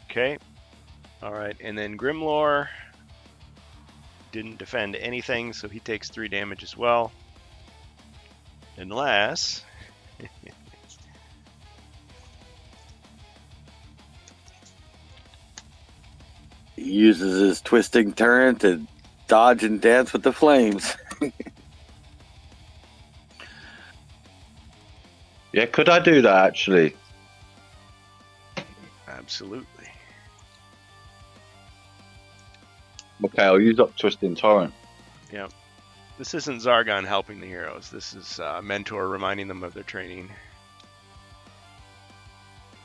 Okay. Alright, and then Grimlore didn't defend anything, so he takes 3 damage as well. Unless... He uses his twisting turn to dodge and dance with the flames. Yeah, could I do that actually? Absolutely. Okay, I'll use up Twisting Torrent. This isn't Zargon helping the heroes. This is Mentor reminding them of their training.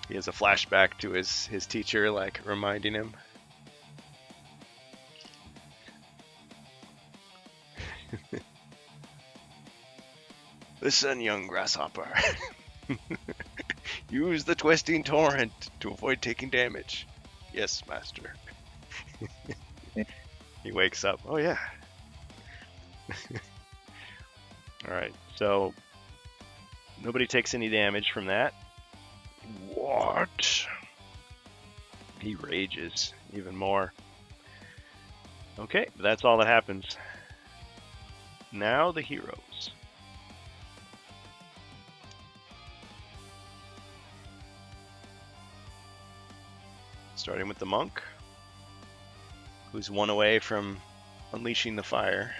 He has a flashback to his teacher, like, reminding him. Listen, young grasshopper. Use the Twisting Torrent to avoid taking damage. Yes, master. He wakes up. Oh, yeah. Alright, so nobody takes any damage from that. What? He rages even more. Okay, that's all that happens. Now the heroes. Starting with the monk, who's one away from unleashing the fire.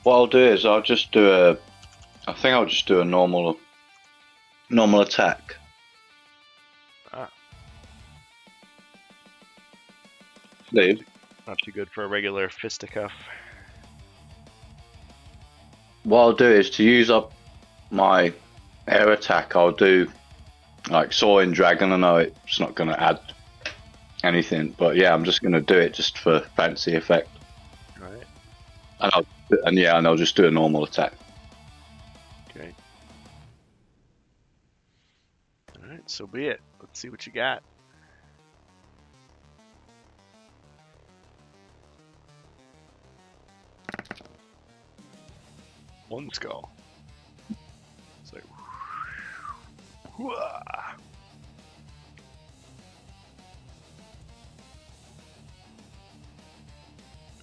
What I'll do is I think I'll just do a normal attack. Ah. Leave. Not too good for a regular fisticuff. What I'll do is to use up my air attack, I'll do like Soaring Dragon. I know it's not going to add anything, but yeah, I'm just going to do it just for fancy effect. Alright. And I'll just do a normal attack. Okay. Alright, so be it. Let's see what you got. One skull. It's like, whoa.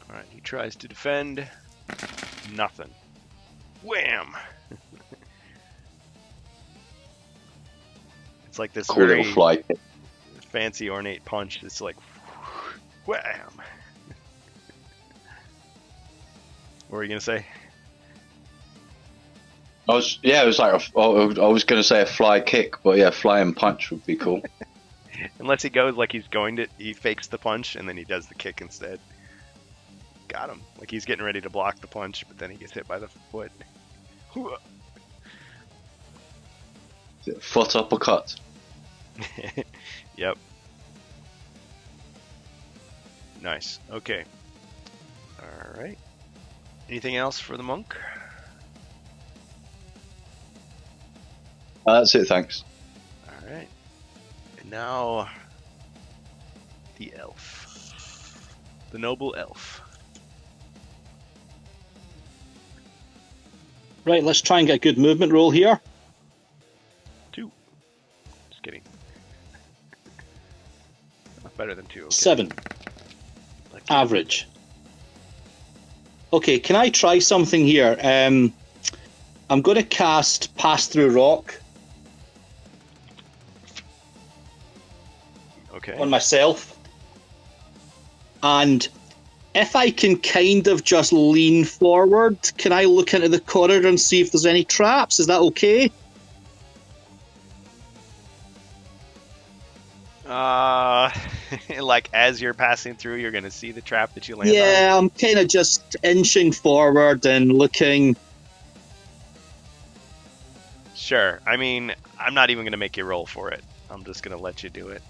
Alright, he tries to defend. Nothing. Wham! It's like this Cool little very fly kick. fancy, ornate punch. It's like, wham! What were you gonna say? It was like I was going to say a fly kick, but yeah, flying punch would be cool. Unless he goes like he's going to, he fakes the punch and then he does the kick instead. Got him. Like he's getting ready to block the punch, but then he gets hit by the foot. Foot uppercut. Yep. Nice. Okay. Alright. Anything else for the monk? That's it, thanks. Alright. And now the elf. The noble elf. Right, let's try and get a good movement roll here. 2. Just kidding. Not better than 2. Okay. 7. Like Average. Okay, can I try something here? I'm going to cast Pass Through Rock Okay. on myself. And if I can kind of just lean forward, can I look into the corridor and see if there's any traps? Is that okay? Like as you're passing through, you're gonna see the trap that you land on. Yeah, I'm kind of just inching forward and looking. Sure. I mean, I'm not even gonna make you roll for it. I'm just gonna let you do it.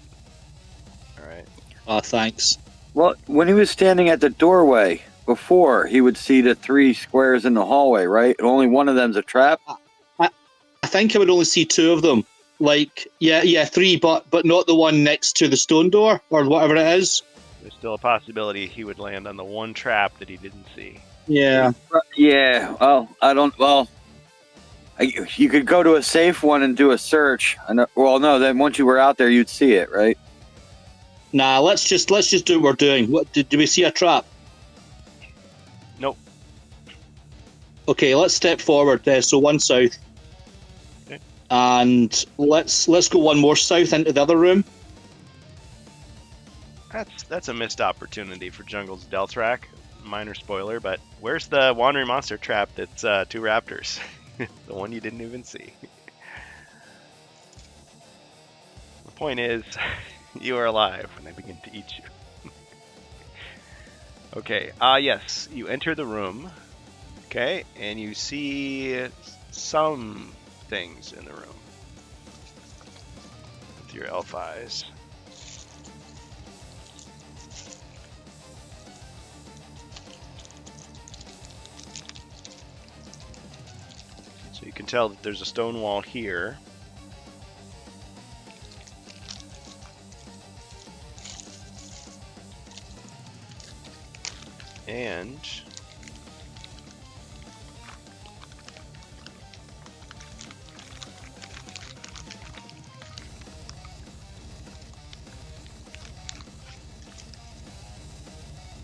All right. Oh, thanks. Well, when he was standing at the doorway before, he would see the 3 squares in the hallway, right? And only one of them's a trap. I think I would only see 2 of them. Like, yeah, 3, but not the one next to the stone door or whatever it is. There's still a possibility he would land on the one trap that he didn't see. Yeah. Yeah. Well, I don't. Well, you could go to a safe one and do a search. Well, no. Then once you were out there, you'd see it, right? Nah, let's just do what we're doing. What do we see a trap? Nope. Okay, let's step forward there. So 1 south. And let's go one more south into the other room. That's a missed opportunity for Jungle's Deltrack. Minor spoiler, but where's the wandering monster trap that's 2 raptors? The one you didn't even see. The point is, you are alive when I begin to eat you. Okay, yes, you enter the room, okay, and you see some things in the room with your elf eyes. So you can tell that there's a stone wall here. And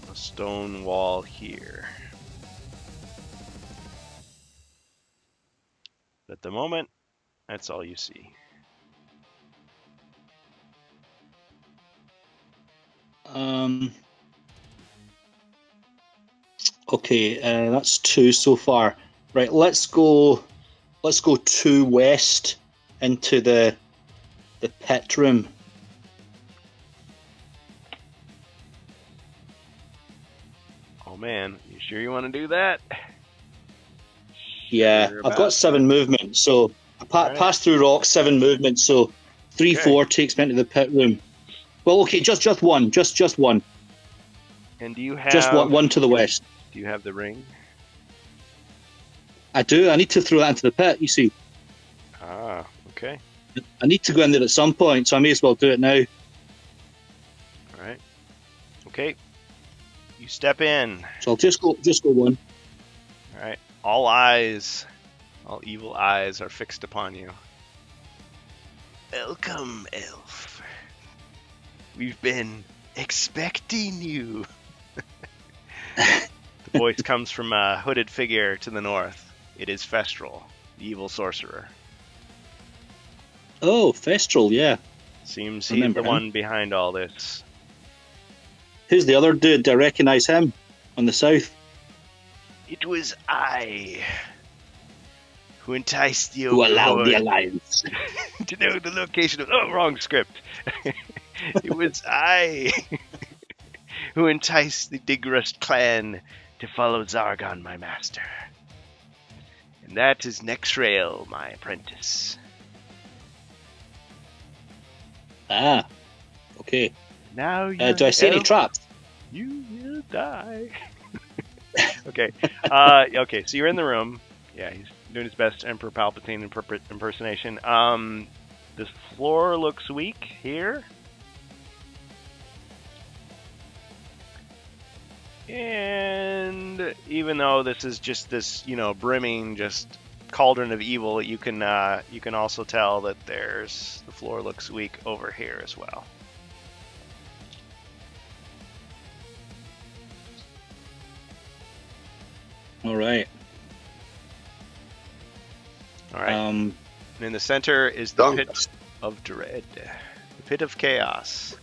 a stone wall here. At the moment, that's all you see. Okay, that's 2 so far. Right, let's go 2 west into the pit room. Oh man, you sure you want to do that? Yeah, Sure I've about got 7 movement, so Alright. pass through rocks, 7 movement, so 3, Okay. 4 takes me into the pit room. Well, okay, just one, just one, And do you have just one to the west. Do you have the ring? I do. I need to throw that into the pit. You see, Ah, okay. I need to go in there at some point, so I may as well do it now. All right. Okay. You step in. So I'll just go one. All right. All eyes, all evil eyes are fixed upon you. Welcome, elf. We've been expecting you. The voice comes from a hooded figure to the north. It is Festral, the evil sorcerer. Oh, Festral, yeah. Seems he's Remember the him. one behind all this. Who's the other dude? Do I recognise him on the south? It was I who enticed the Who allowed the Overlord alliance? to know the location of... Oh, wrong script. It was I who enticed the Digrust clan to follow Zargon, my master. And that is Nexrael, my apprentice. Ah, okay. Now you Do I see any traps? You will die. Okay. Okay, so you're in the room. Yeah, he's doing his best Emperor Palpatine impersonation. This floor looks weak here. And even though this is just this, brimming just cauldron of evil, you can also tell that the floor looks weak over here as well. All right. All right. Um, And in the center is the Dunk. Pit of Dread, the Pit of Chaos.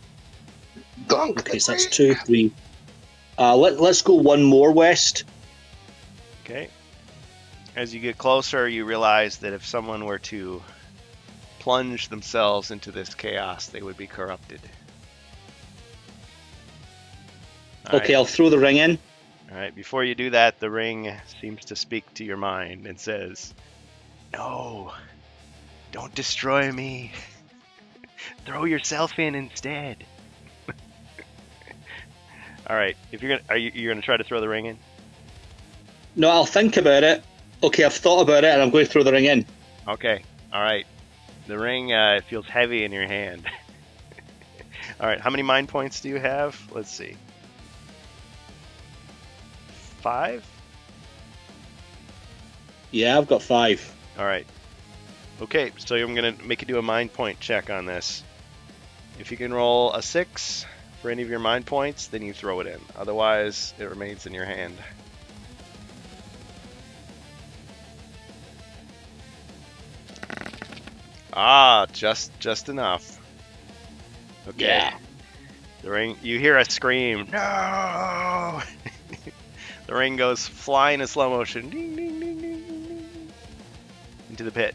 Dunk. okay, so that's 2, 3. Let's go one more west. Okay. As you get closer, you realize that if someone were to plunge themselves into this chaos, they would be corrupted. All Okay, right. I'll throw the ring in. All right. Before you do that, the ring seems to speak to your mind and says, "No, don't destroy me. Throw yourself in instead." All right. If you're gonna try to throw the ring in? No, I'll think about it. Okay, I've thought about it, and I'm going to throw the ring in. Okay. All right. The ring feels heavy in your hand. All right. How many mind points do you have? Let's see. 5? Yeah, I've got 5. All right. Okay. So I'm gonna make you do a mind point check on this. If you can roll a 6 for any of your mind points, then you throw it in. Otherwise, it remains in your hand. Ah, just enough. Okay. Yeah. The ring. You hear a scream. No! The ring goes flying in slow motion. Ding, ding, ding, ding, ding, ding, into the pit.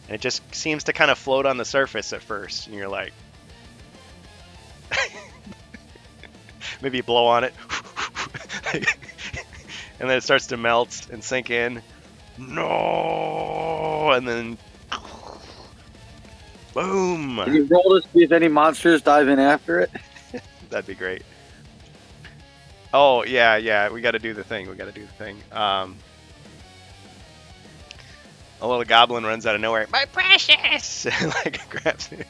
And it just seems to kind of float on the surface at first, and you're like, maybe you blow on it, and then it starts to melt and sink in. No, and then boom. Can you roll to see if any monsters dive in after it? That'd be great. Oh yeah, we got to do the thing. A little goblin runs out of nowhere. My precious! Like grabs it.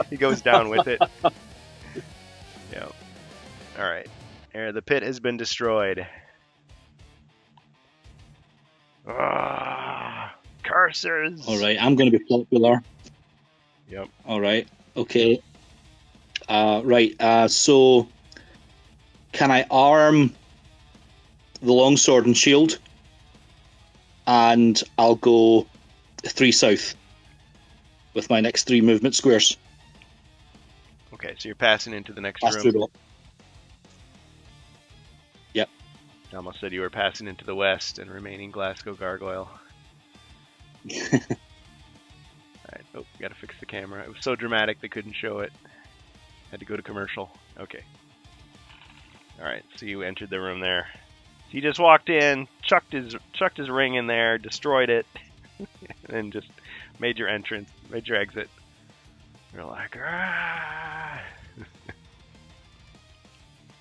He goes down with it. Yeah. All right. There, the pit has been destroyed. Ah, curses! All right, I'm going to be popular. Yep. All right. Okay. Right. So, can I arm the longsword and shield? And I'll go 3 south with my next 3 movement squares. Okay, so you're passing into the next Pass room. through the- Yep. I almost said you were passing into the west and remaining Glasgow Gargoyle. Alright, oh, gotta fix the camera. It was so dramatic they couldn't show it. Had to go to commercial. Okay. Alright, so you entered the room there. He just walked in, chucked his ring in there, destroyed it, and just made your entrance, made your exit. You're like, ah.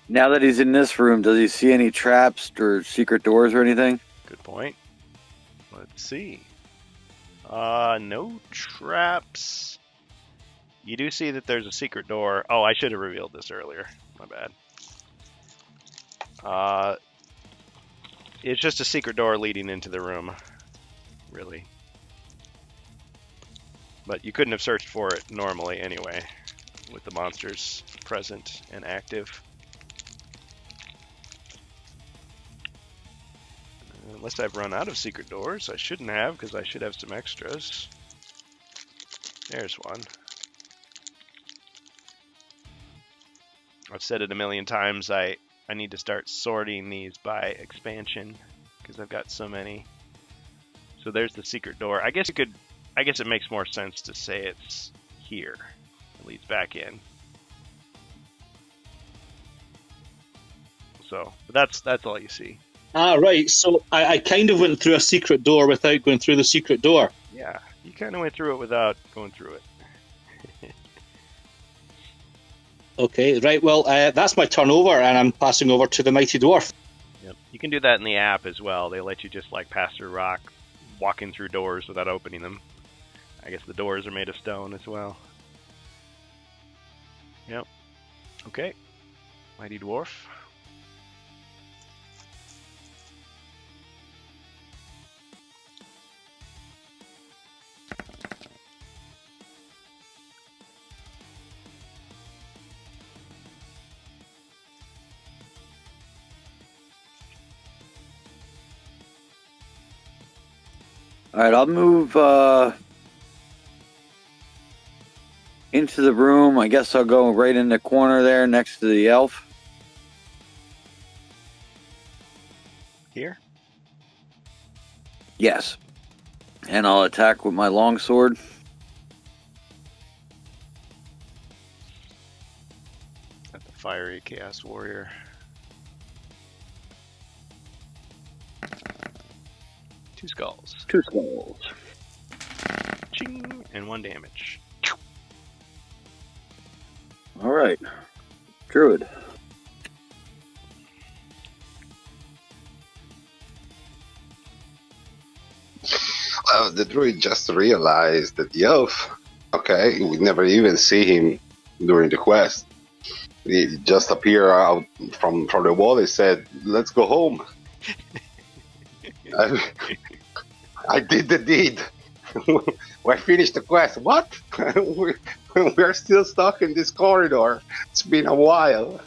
Now that he's in this room, does he see any traps or secret doors or anything? Good point. Let's see. No traps. You do see that there's a secret door. Oh, I should have revealed this earlier. My bad. It's just a secret door leading into the room, really. But you couldn't have searched for it normally anyway, with the monsters present and active. Unless I've run out of secret doors. I shouldn't have, because I should have some extras. There's one. I've said it a million times, I need to start sorting these by expansion, because I've got so many. So there's the secret door. I guess it makes more sense to say it's here. It leads back in. So, but that's all you see. Ah, right. So I kind of went through a secret door without going through the secret door. Yeah, you kind of went through it without going through it. Okay, right. Well, that's my turnover, and I'm passing over to the Mighty Dwarf. Yep. You can do that in the app as well. They let you just like pass through rock, walking through doors without opening them. I guess the doors are made of stone as well. Yep. Okay. Mighty Dwarf. All right, I'll move into the room. I guess I'll go right in the corner there next to the elf. Here? Yes. And I'll attack with my longsword. Got the fiery Chaos Warrior. Two skulls. 2 skulls. Ching! And 1 damage. All right. Druid. The druid just realized that the elf, okay, we never even see him during the quest. He just appeared out from the wall. He said, "Let's go home." I did the deed. We finished the quest. What? We're still stuck in this corridor. It's been a while.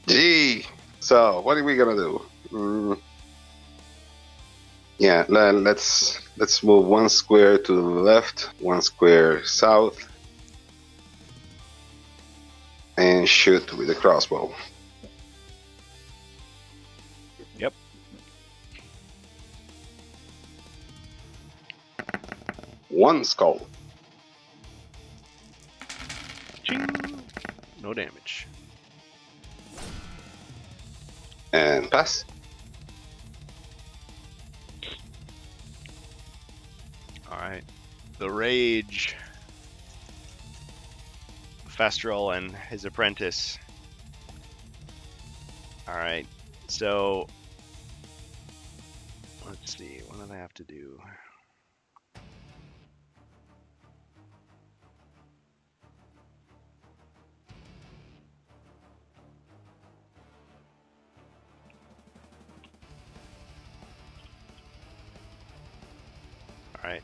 Gee. So, what are we gonna do? Yeah, let's move one square to the left, one square south, and shoot with the crossbow. Yep. One skull. Ching. No damage. And pass. Alright. The Rage. Festrel and his apprentice. Alright. So let's see. What do I have to do? Alright.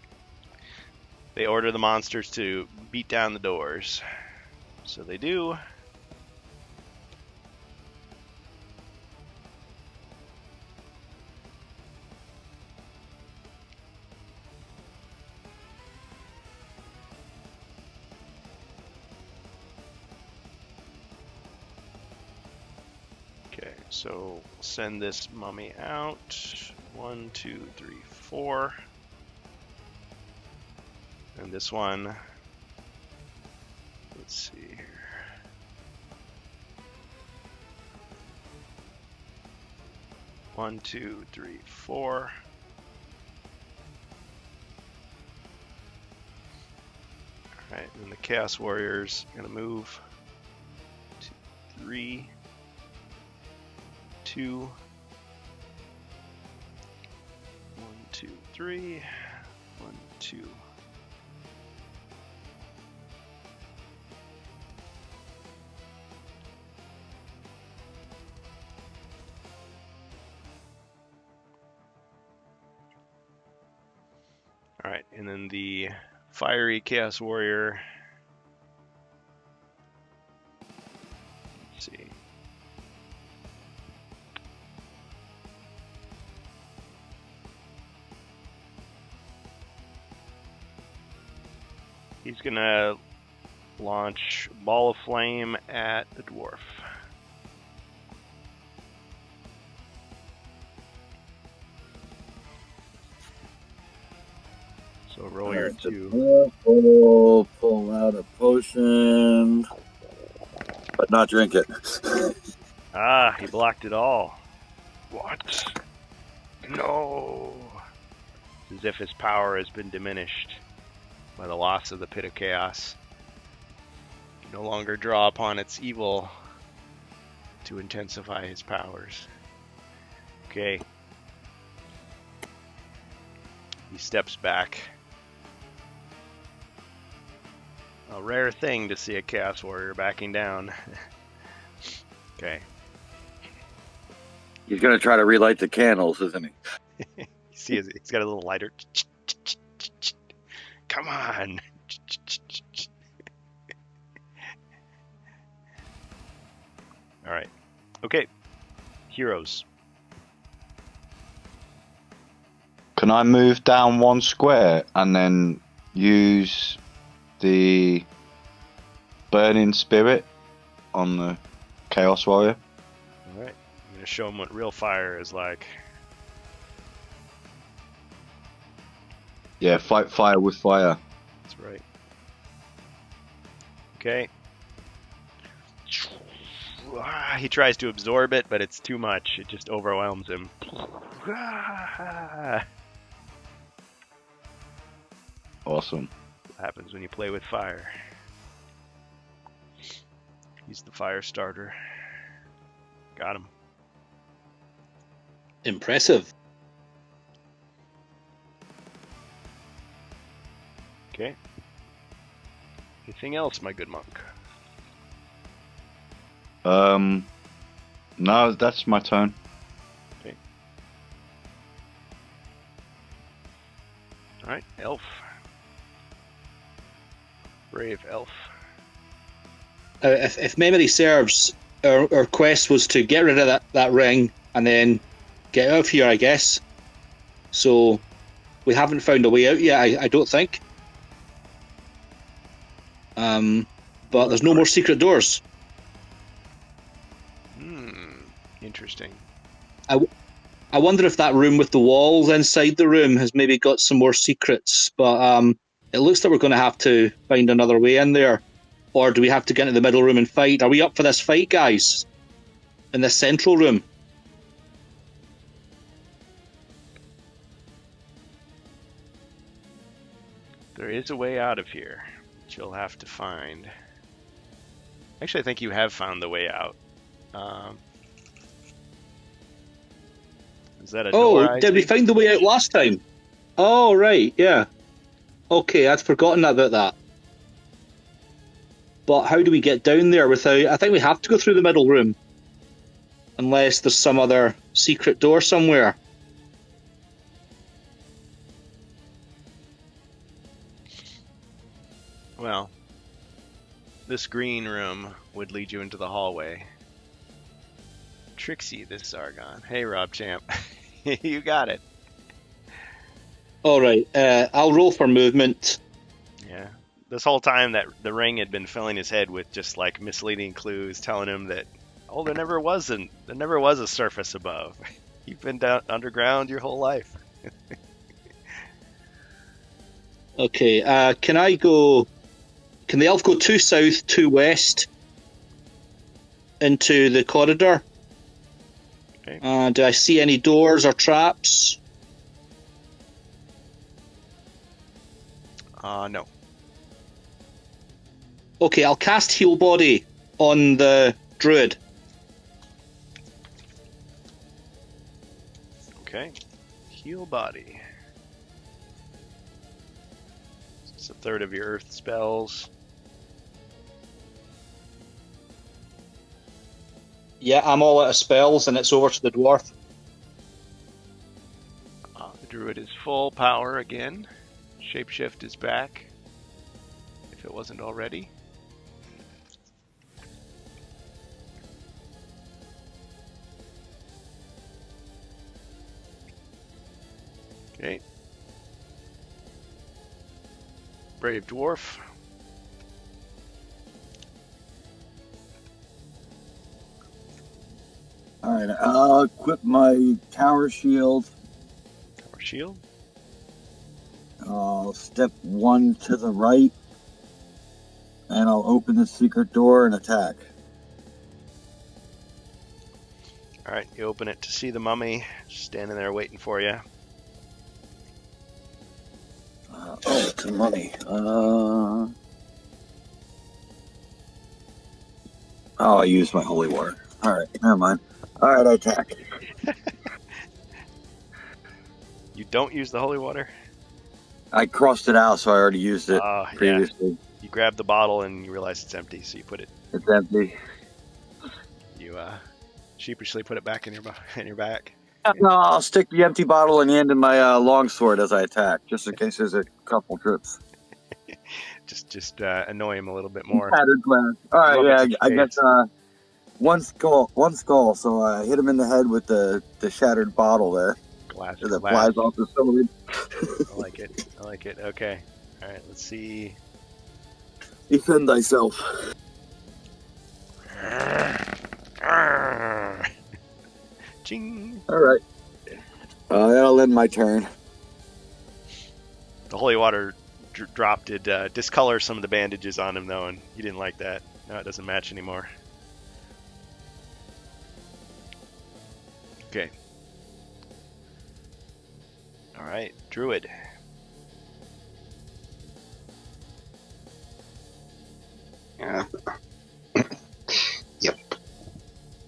They order the monsters to beat down the doors. So they do. Okay, so send this mummy out. 1, 2, 3, 4. And this one, let's see here. One, two, three, 4. Alright, and the Chaos Warriors are gonna move. 2, 3, 2. 1, 2, 3. 1, 2. Alright, and then the Fiery Chaos Warrior. Let's see. He's gonna launch Ball of Flame at the dwarf. So roll your 2. Pull out a potion, but not drink it. Ah, he blocked it all. What? No. As if his power has been diminished by the loss of the Pit of Chaos. No longer draw upon its evil to intensify his powers. Okay. He steps back. A rare thing to see a Chaos Warrior backing down. Okay. He's gonna try to relight the candles, isn't he? You see, he's got a little lighter. Come on. All right. Okay. Heroes. Can I move down one square and then use the Burning Spirit on the Chaos Warrior? All right. I'm going to show him what real fire is like. Yeah, fight fire with fire. That's right. Okay. He tries to absorb it, but it's too much. It just overwhelms him. Awesome. What happens when you play with fire? He's the fire starter. Got him. Impressive. Okay. Anything else, my good monk? No, that's my turn. Okay. All right, elf. Brave elf. If memory serves, our quest was to get rid of that ring and then get out of here, I guess. So we haven't found a way out yet, I don't think. But there's no more secret doors. Interesting. I wonder if that room with the walls inside the room has maybe got some more secrets, but it looks like we're going to have to find another way in there. Or do we have to get into the middle room and fight? Are we up for this fight, guys? In this central room? There is a way out of here, which you'll have to find. Actually, I think you have found the way out. Is that a door? Oh, did we find the way out last time? Oh, right, yeah. Okay, I'd forgotten about that. But how do we get down there without... I think we have to go through the middle room. Unless there's some other secret door somewhere. Well, this green room would lead you into the hallway. Trixie, this Sargon. Hey, Rob Champ. You got it. Alright, I'll roll for movement. Yeah. This whole time that the ring had been filling his head with just like misleading clues, telling him that, oh, there never was a surface above. You've been down underground your whole life. Okay, can the elf go 2 south, 2 west into the corridor? Okay. Do I see any doors or traps? No. Okay, I'll cast Heal Body on the druid. Okay. Heal body. It's a third of your earth spells. Yeah, I'm all out of spells, and it's over to the dwarf. The druid is full power again. Shapeshift is back, if it wasn't already. Okay. Brave dwarf. Alright, I'll equip my tower shield. Tower shield. I'll step 1 to the right. And I'll open the secret door and attack. Alright, you open it to see the mummy standing there waiting for you. Oh, it's a mummy. Oh, I used my holy water. Alright, never mind. Alright, I attack. You don't use the holy water? I crossed it out, so I already used it Yeah. previously. You grab the bottle and you realize it's empty, so you put it. It's empty. You sheepishly put it back in your back. No, I'll stick the empty bottle in the end of my longsword as I attack, just in case there's a couple trips. Just annoy him a little bit more. Shattered glass. All right, Love yeah, it. I guess one skull. So I hit him in the head with the shattered bottle there. Glass. That flies off the cylinder. I like it. Okay. All right. Let's see. Defend thyself. Ching. All right. That'll end my turn. The holy water drop did discolor some of the bandages on him, though, and he didn't like that. Now it doesn't match anymore. Okay. All right, druid. Yeah. Yep.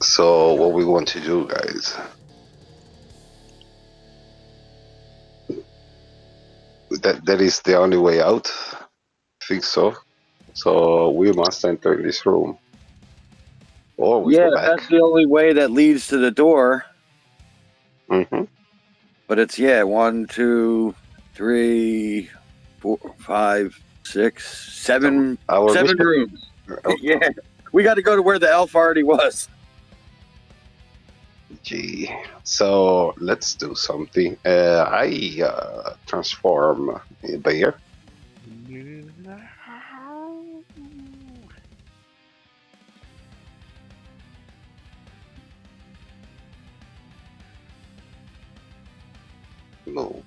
So what we want to do, guys? That is the only way out. I think so. So we must enter this room. Or we go back. That's the only way that leads to the door. Mm-hmm. But it's 1, 2, 3, 4, 5, 6, 7, Our 7 mission- rooms. Yeah, we got to go to where the elf already was. Gee. So let's do something. I transform a bear. Move.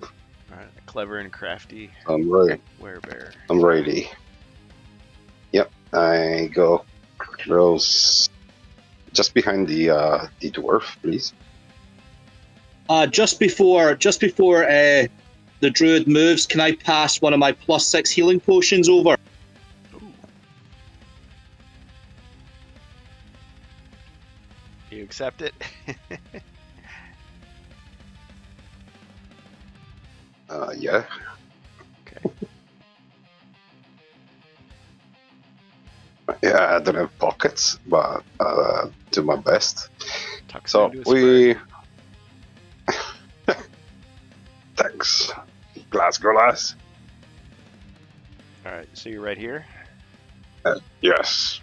Alright, clever and crafty I'm ready. werebear. I'm ready. Yep. I go close, just behind the dwarf, please. Just before the druid moves, can I pass one of my +6 healing potions over? Ooh. You accept it? Yeah. Okay. Yeah, I don't have pockets, but do my best. Tucks So into a spur. Thanks, Glasgow lass. Alright, so you're right here. Yes.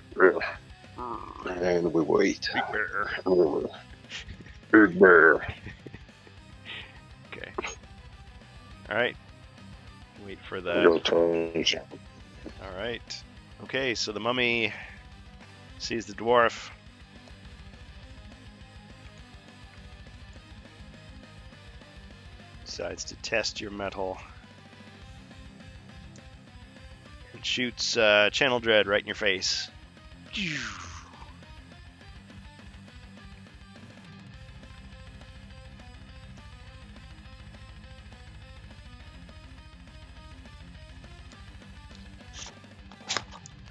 And we wait. Big bear. Big bear. Okay. Alright. Wait for the. Your turn. Alright. Okay, so the mummy sees the dwarf. Decides to test your metal. And shoots Channel Dread right in your face.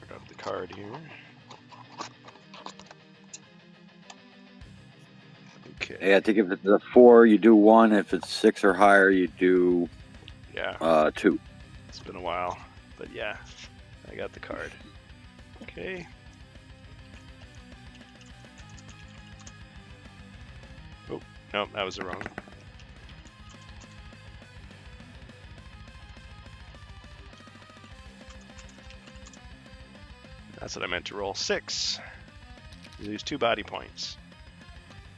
Put up the card here. Okay. Yeah, I think if it's a 4, you do 1. If it's 6 or higher, you do Yeah, 2. it's been a while. But yeah, I got the card. Okay. Oh, no, that was the wrong. That's what I meant to roll. 6. You lose 2 body points.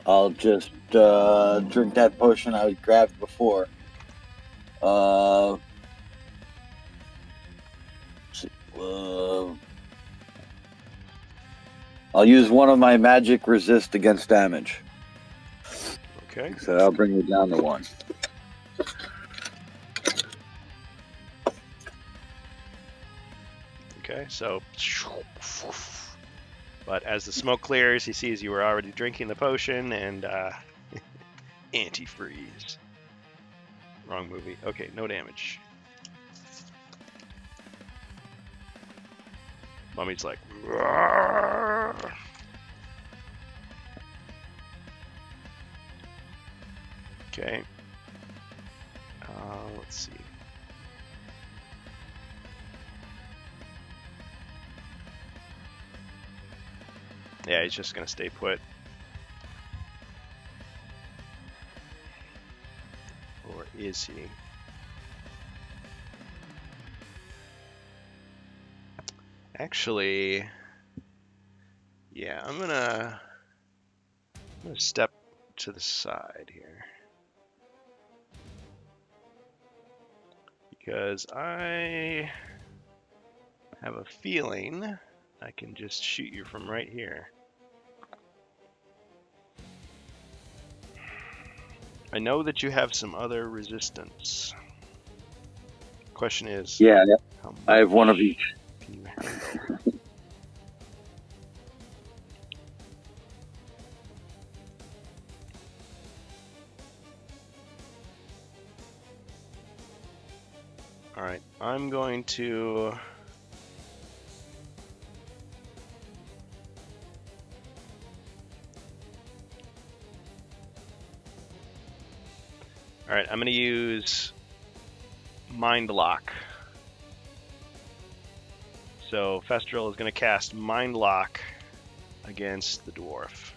I'll just drink that potion I grabbed before. I'll use one of my magic resist against damage. Okay. So that'll bring you down to 1. Okay, so. But as the smoke clears, he sees you were already drinking the potion and antifreeze. Wrong movie. Okay, no damage. Mummy's like. "Roar." Okay. Let's see. Yeah, he's just gonna stay put. Or is he? Actually, yeah, I'm gonna step to the side here. Because I have a feeling I can just shoot you from right here. I know that you have some other resistance. Question is, Yeah, how I have one of much each. can you handle? Alright, I'm going to... Alright, I'm going to use Mind Lock. So Festril is going to cast Mind Lock against the dwarf.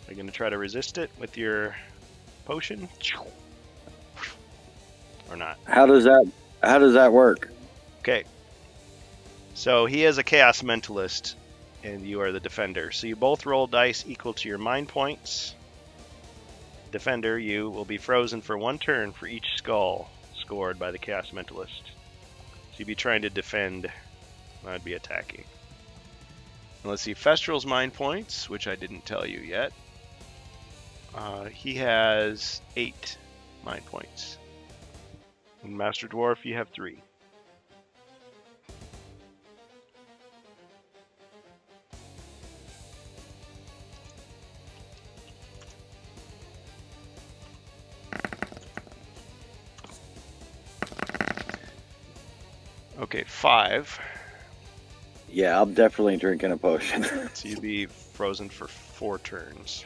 Are you going to try to resist it with your potion? Or not? How does that work? Okay. So he is a Chaos Mentalist, and you are the defender. So you both roll dice equal to your mind points. Defender, you will be frozen for 1 turn for each skull scored by the Chaos Mentalist. So you'd be trying to defend, I'd be attacking. And let's see, Festral's mind points, which I didn't tell you yet. He has 8 mind points. And Master Dwarf, you have 3. Okay, 5. Yeah, I'm definitely drinking a potion. So you'd be frozen for 4 turns.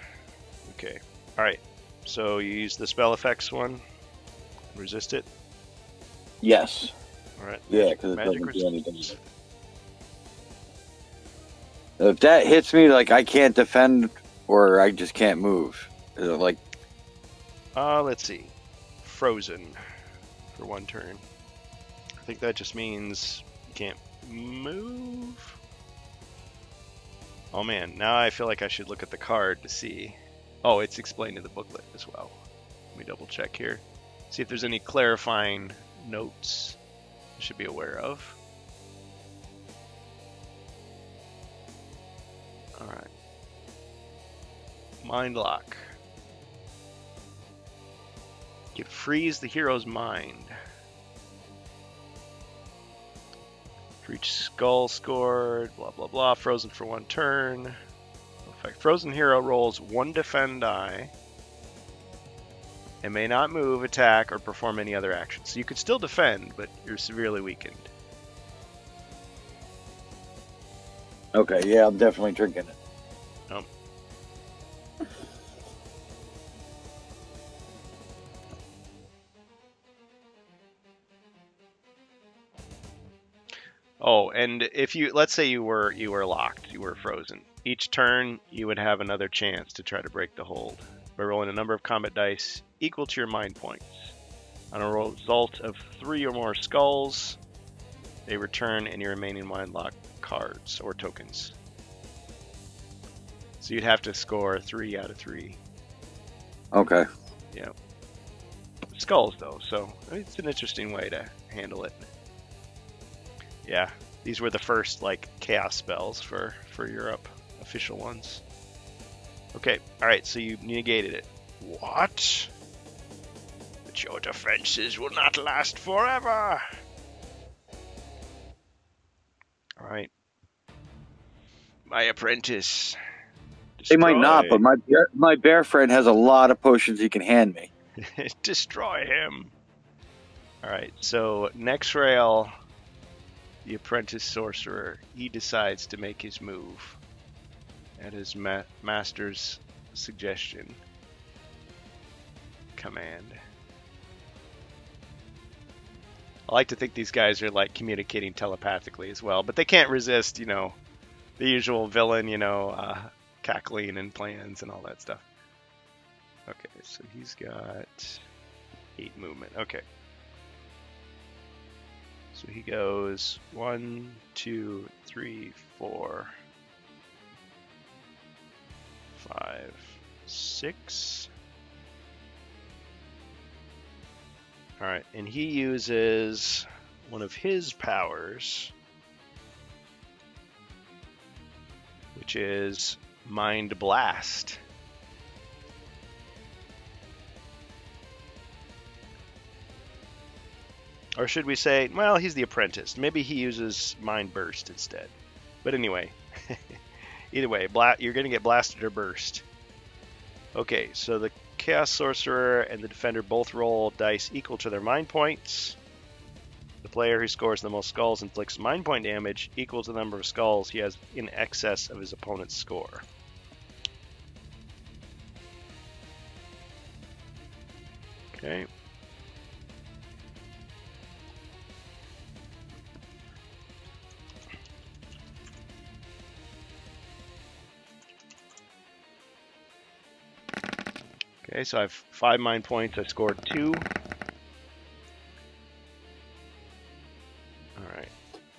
Okay. Alright. So you use the spell effects one. Resist it. Yes. Alright. Yeah, because it Magic doesn't do anything. resistance. If that hits me, like, I can't defend or I just can't move. Like, Let's see. Frozen for 1 turn. I think that just means you can't move. Oh man, now I feel like I should look at the card to see. Oh, it's explained in the booklet as well. Let me double check here. See if there's any clarifying notes I should be aware of. Alright. Mind lock. You can freeze the hero's mind. For each skull scored, blah blah blah, frozen for 1 turn. Effect. Frozen hero rolls 1 defend die and may not move, attack, or perform any other action. So you could still defend, but you're severely weakened. okay, yeah, I'm definitely drinking it. Oh, and if you, let's say you were locked, you were frozen. Each turn, you would have another chance to try to break the hold by rolling a number of combat dice equal to your mind points. On a result of 3 or more skulls, they return any remaining mind lock cards or tokens. So you'd have to score 3 out of 3. Okay. Skulls, though, so it's an interesting way to handle it. Yeah, these were the first, like, chaos spells for Europe, official ones. Okay, alright, so you negated it. What? But your defenses will not last forever! Alright. My apprentice. They might not, Destroy- but my bear friend has a lot of potions he can hand me. Destroy him! Alright, so next rail, the apprentice sorcerer, he decides to make his move at his master's suggestion. Command. I like to think these guys are like communicating telepathically as well, but they can't resist, the usual villain, cackling and plans and all that stuff. Okay, so he's got 8 movement. Okay. So he goes 1, 2, 3, 4, 5, 6. Alright, and he uses one of his powers, which is Mind Blast. Or should we say, well, he's the apprentice. Maybe he uses Mind Burst instead. But anyway, either way, you're going to get blasted or burst. Okay, so the Chaos Sorcerer and the Defender both roll dice equal to their mind points. The player who scores the most skulls inflicts mind point damage equal to the number of skulls he has in excess of his opponent's score. Okay. Okay, so I have 5 mind points. I scored 2. Alright.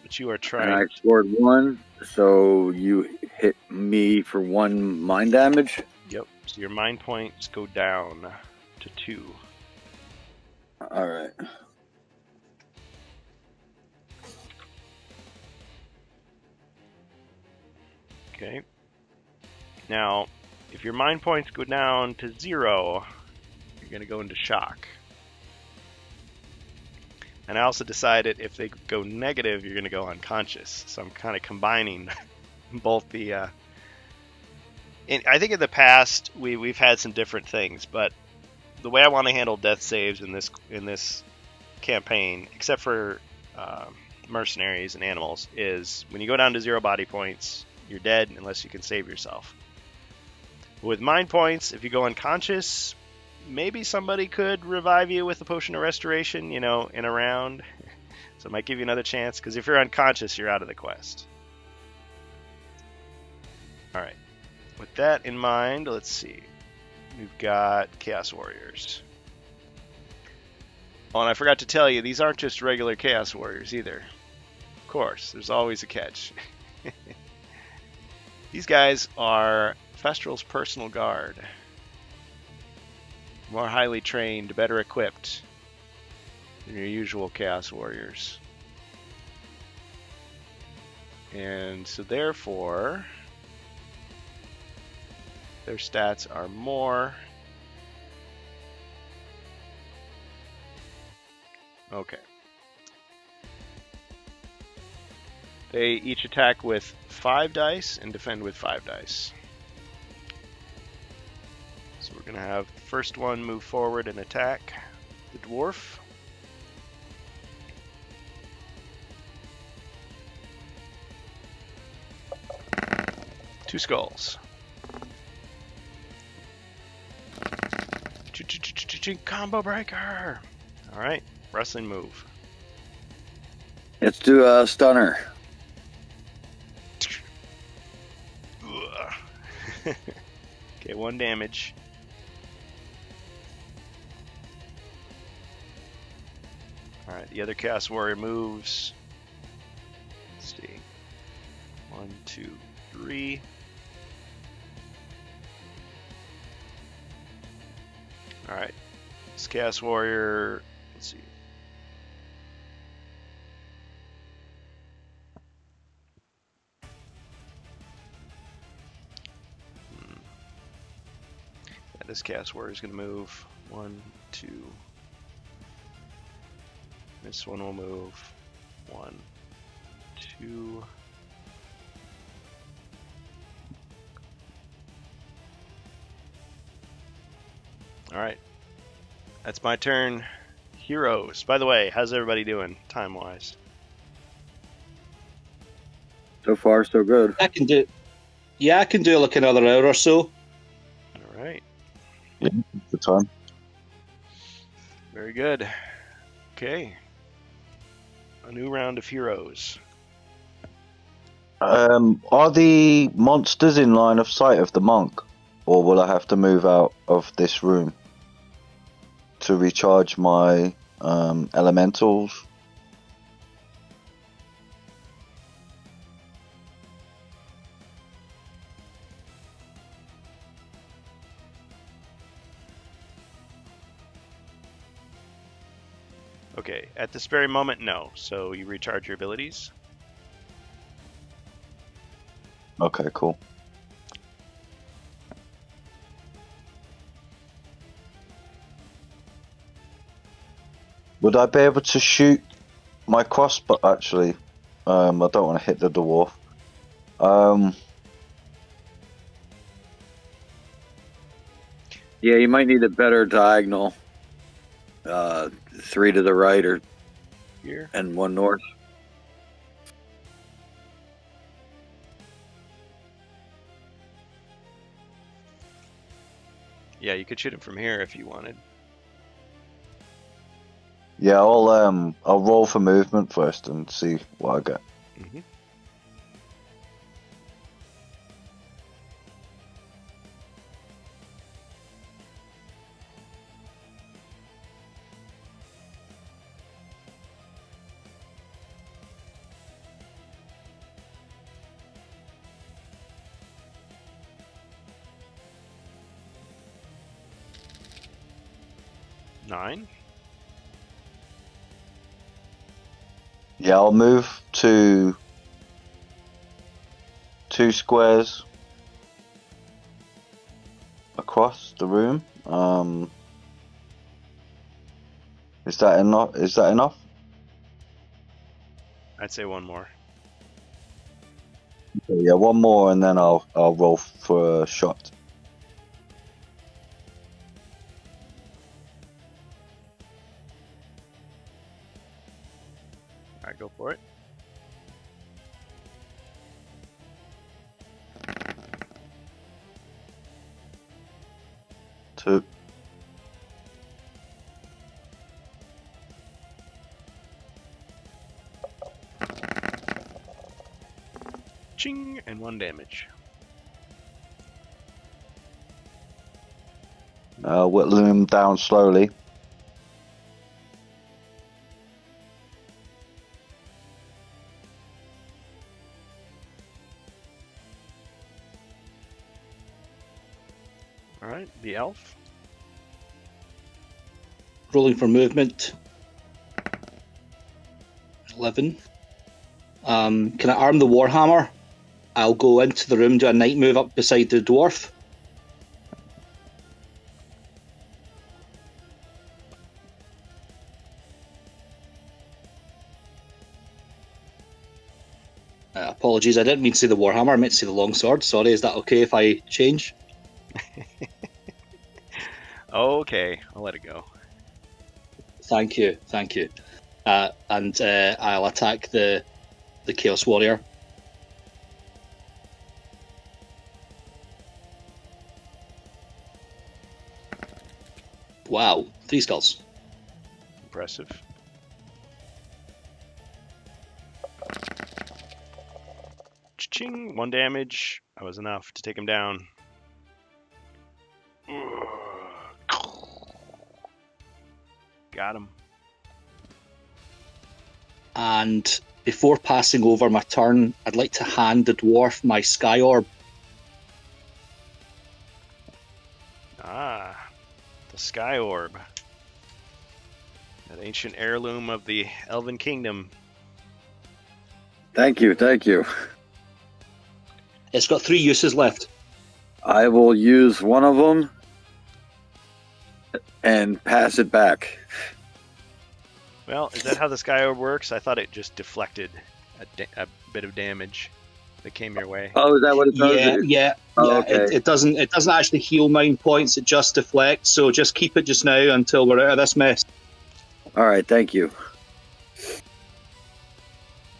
But you are And trying. I scored 1, so you hit me for 1 mind damage. Yep. So your mind points go down to 2. All right. Okay. Now, if your mind points go down to 0, you're going to go into shock. And I also decided if they go negative, you're going to go unconscious. So I'm kind of combining both the. I think in the past we've had some different things, but the way I want to handle death saves in this campaign, except for mercenaries and animals, is when you go down to 0 body points, you're dead unless you can save yourself. With mind points, if you go unconscious, maybe somebody could revive you with a potion of restoration, in a round. So it might give you another chance, because if you're unconscious, you're out of the quest. Alright. With that in mind, let's see. We've got Chaos Warriors. Oh, and I forgot to tell you, these aren't just regular Chaos Warriors either. Of course, there's always a catch. These guys are Festral's personal guard. More highly trained, better equipped than your usual Chaos Warriors. And so therefore, their stats are more. Okay. They each attack with 5 dice and defend with 5 dice. So we're going to have the first one move forward and attack the dwarf. Two skulls. Combo breaker! Alright, wrestling move. Let's do a stunner. Okay, 1 damage. Alright, the other Chaos Warrior moves. Let's see. 1, 2, 3. Alright. This Chaos Warrior, let's see. Yeah, this Chaos Warrior is going to move. 1, 2. This one will move. 1, 2. Alright. That's my turn. Heroes. By the way, how's everybody doing time-wise? So far, so good. I can do like another hour or so. Alright. Yeah, the time. Very good. Okay. A new round of heroes. Are the monsters in line of sight of the monk, or will I have to move out of this room to recharge my elementals? Okay, at this very moment, no. So you recharge your abilities. Okay, cool. Would I be able to shoot my crossbow? Actually, I don't want to hit the dwarf. Yeah, you might need a better diagonal. 3 to the right Here. and 1 north. Yeah, you could shoot him from here if you wanted. Yeah, I'll roll for movement first and see what I get. Mm-hmm. 9. Yeah, I'll move to 2 squares across the room. Is that enough? Is that enough? I'd say one more. Yeah, one more, and then I'll roll for a shot. All right, go for it. Two. Ching, and 1 damage. Whittling him down slowly. All right, the elf. Rolling for movement. 11. Can I arm the Warhammer? I'll go into the room, do a night move up beside the dwarf. Apologies, I didn't mean to say the Warhammer, I meant to say the longsword. Sorry, is that okay if I change? Okay, I'll let it go. Thank you. And I'll attack the Chaos Warrior. Wow, 3 skulls. Impressive. Ching, 1 damage. That was enough to take him down. Got him. And before passing over my turn, I'd like to hand the dwarf my Sky Orb. Ah, the Sky Orb. That ancient heirloom of the Elven Kingdom. Thank you, thank you. It's got 3 uses left. I will use one of them and pass it back. Well, is that how the Sky Orb works? I thought it just deflected a bit of damage that came your way. Oh, is that what it does? Yeah. Oh, okay. It doesn't actually heal mind points. It just deflects. So just keep it just now until we're out of this mess. All right, thank you.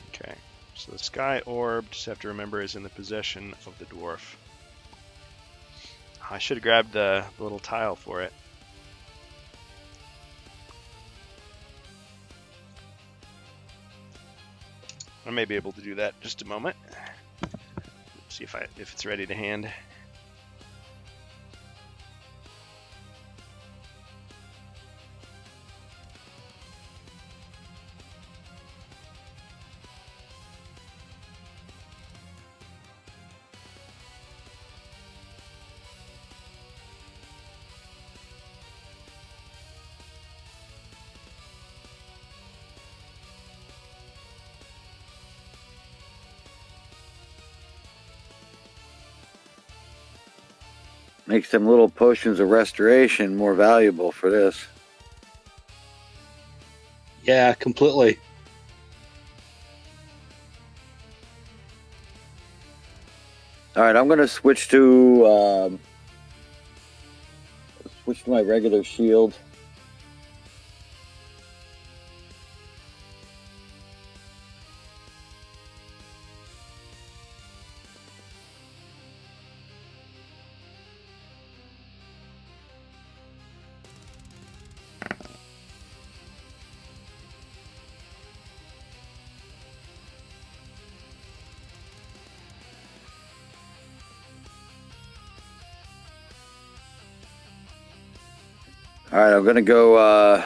Okay, so the Sky Orb, just have to remember, is in the possession of the dwarf. I should have grabbed the little tile for it. I may be able to do that in just a moment. See if it's ready to hand. Makes them little potions of restoration more valuable for this. Yeah, completely. All right, I'm going to switch to my regular shield. All right, I'm going to go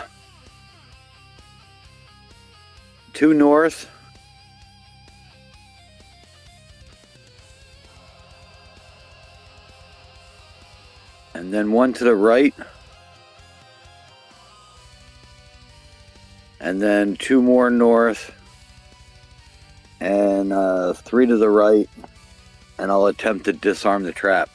2 north. And then 1 to the right. and then 2 more north, and 3 to the right, and I'll attempt to disarm the trap.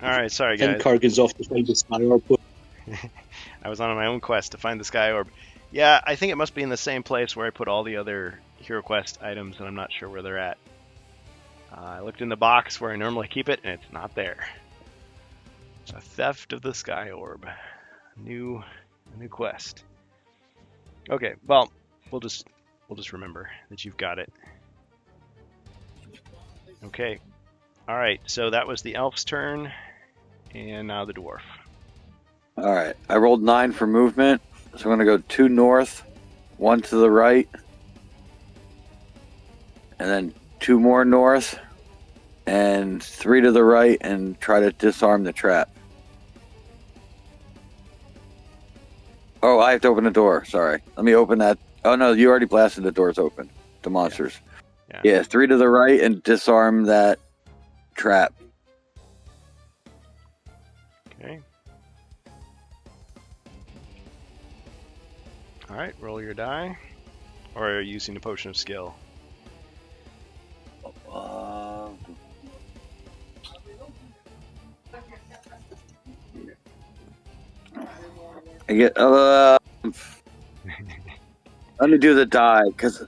All right, sorry I think guys. Kurgan's off to find the Sky Orb. I was on my own quest to find the Sky Orb. Yeah, I think it must be in the same place where I put all the other Hero Quest items, and I'm not sure where they're at. I looked in the box where I normally keep it, and it's not there. It's a theft of the Sky Orb. A new quest. Okay, well, we'll just remember that you've got it. Okay. All right, so that was the elf's turn, and now the dwarf. All right, I rolled 9 for movement, so I'm going to go 2 north, 1 to the right, and then 2 more north, and 3 to the right, and try to disarm the trap. Oh, I have to open the door. Sorry. Let me open that. Oh, no, you already blasted the doors open. The monsters. Yeah, 3 to the right and disarm that trap. Okay. All right, roll your die. Or are you using a potion of skill? I get. Let me do the die because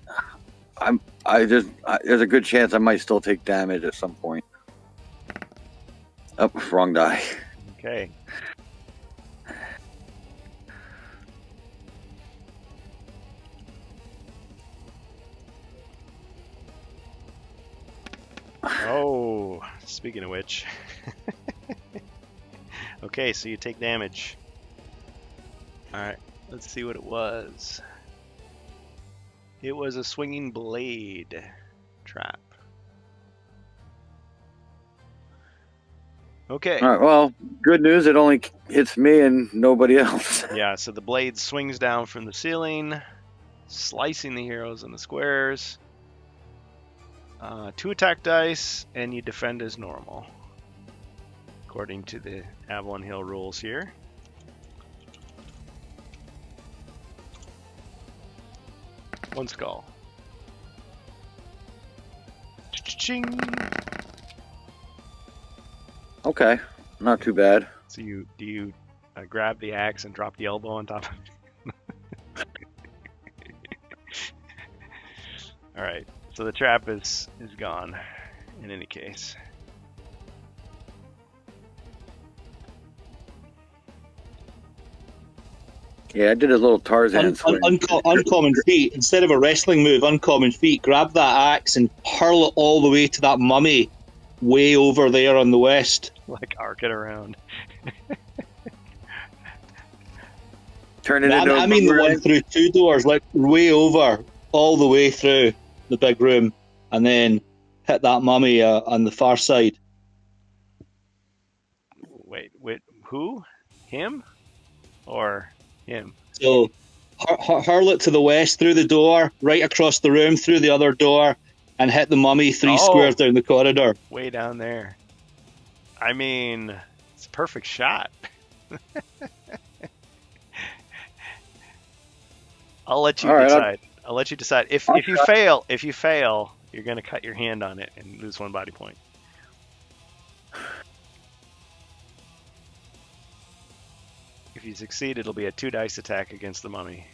there's a good chance I might still take damage at some point. Oh, wrong die. Okay. Oh, speaking of which. Okay, so you take damage. Alright, let's see what it was. It was a swinging blade trap. Okay. All right. Well, good news. It only hits me and nobody else. Yeah, so the blade swings down from the ceiling, slicing the heroes in the squares. 2 attack dice, and you defend as normal, according to the Avalon Hill rules here. One skull. Ching. Okay, not too bad. So do you grab the axe and drop the elbow on top of it? All right. So the trap is gone. In any case. Yeah, I did a little Tarzan swing. Uncommon feat. Instead of a wrestling move, uncommon feat. Grab that axe and hurl it all the way to that mummy way over there on the west. Like arc it around. Turn it into I mean the one through 2 doors, like way over, all the way through the big room, and then hit that mummy on the far side. Wait, who? Him? Or him? So hurl it to the west through the door, right across the room through the other door, and hit the mummy 3 squares down the corridor. Way down there. I mean, it's a perfect shot. I'll let you decide. I'll let you decide. If you fail, you're gonna cut your hand on it and lose 1 body point. If you succeed, it'll be a 2 dice attack against the mummy.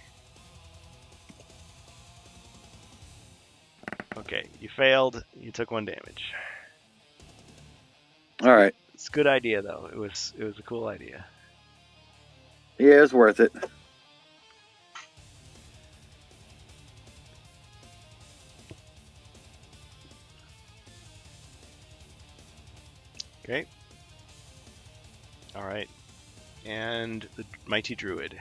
Okay, you failed. You took 1 damage. All right. It's a good idea, though. It was a cool idea. Yeah, it's worth it. Okay. All right. And the Mighty Druid.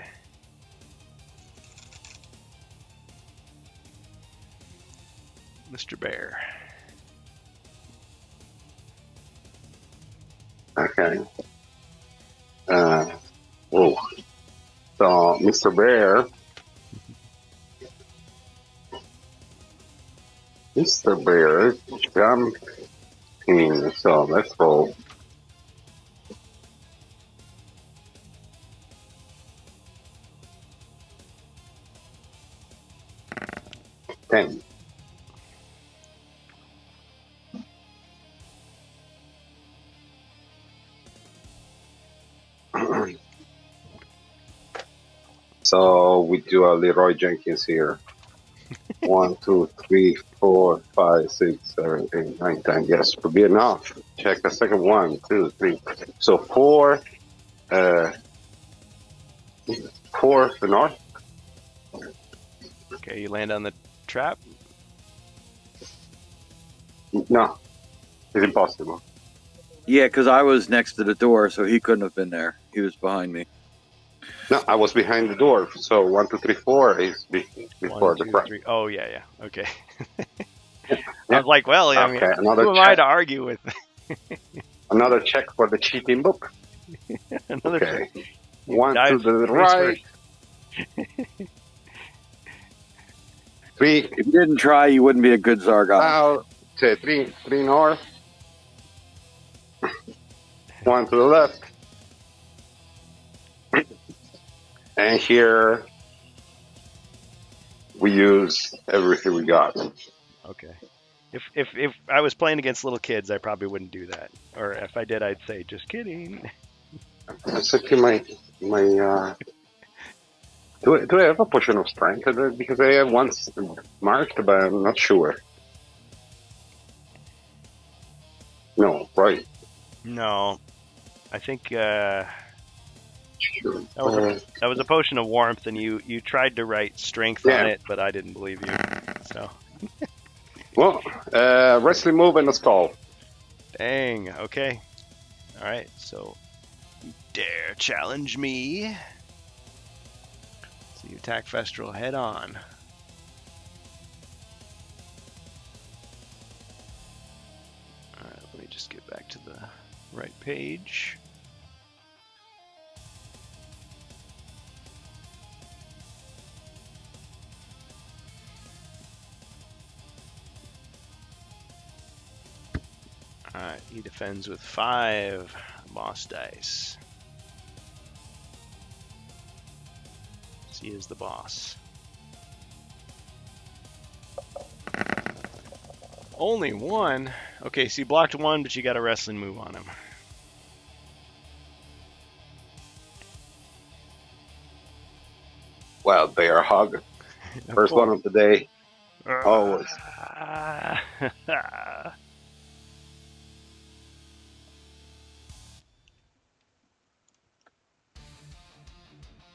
Mr. Bear. Okay. Whoa. So, Mr. Bear. Mr. Bear jumping. So, let's roll. 10. So we do a Leroy Jenkins here. 1, 2, 3, 4, 5, 6, 7, 8, 9, 10. Yes, would be enough. Check the second 1, 2, 3. So 4, 4 to the north. Okay, you land on the trap. No, it's impossible. Yeah, because I was next to the door, so he couldn't have been there. He was behind me. No, I was behind the door. So 1, 2, 3, 4 is before 1, the 2, trap. 3. Oh yeah, yeah. Okay. I was like, well, I mean, Okay, another who am I check. to argue with? Another check for the cheating book. Another Okay. check. 1 to Dive the face right. 3 If you didn't try, you wouldn't be a good Zargon. out. 3 north. 1 to the left. And here we use everything we got. Okay. If I was playing against little kids, I probably wouldn't do that. Or if I did, I'd say, just kidding. Let's look at my do I have a potion of strength? Because I have one marked, but I'm not sure. No, right. No, I think Sure. that was a potion of warmth, and you tried to write strength Yeah. on it, but I didn't believe you. So Well, wrestling move and a skull. dang. Okay. All right. So you dare challenge me? So you attack Festral head on. All right. Let me just get back to the right page. Alright, he defends with 5 boss dice. He is the boss. Only 1? Okay, so you blocked 1, but you got a wrestling move on him. Well, bear hug. First one of the day. Always.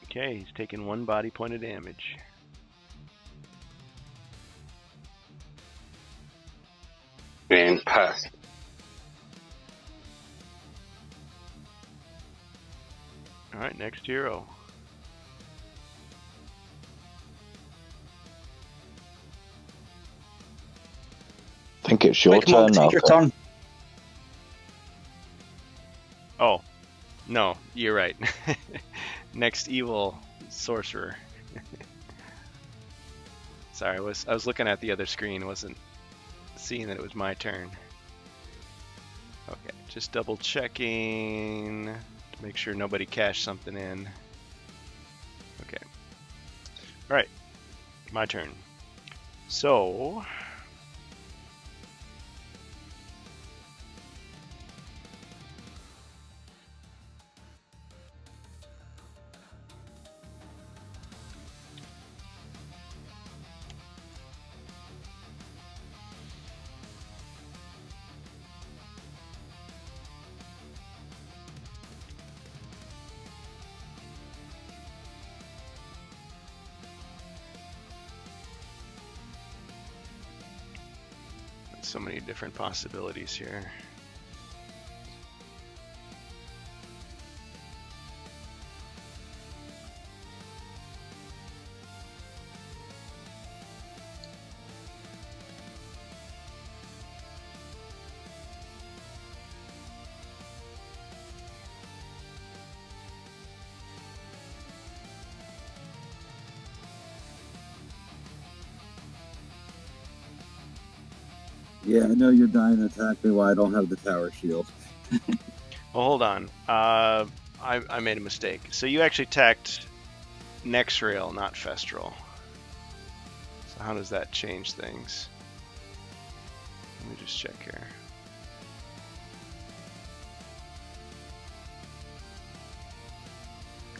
Okay, he's taking 1 body point of damage. And pass. Alright, next hero. I think it's your Quick, Mog, turn now. take your Phil. turn. Oh, no, you're right. Next evil sorcerer. Sorry, I was looking at the other screen, wasn't seeing that it was my turn. Okay, just double checking to make sure nobody cashed something in. Okay. Alright, my turn. So so many different possibilities here. Yeah, I know you're dying to attack me while I don't have the tower shield. Well, hold on. I made a mistake. So you actually attacked Nexrail, not Festral. So how does that change things? Let me just check here.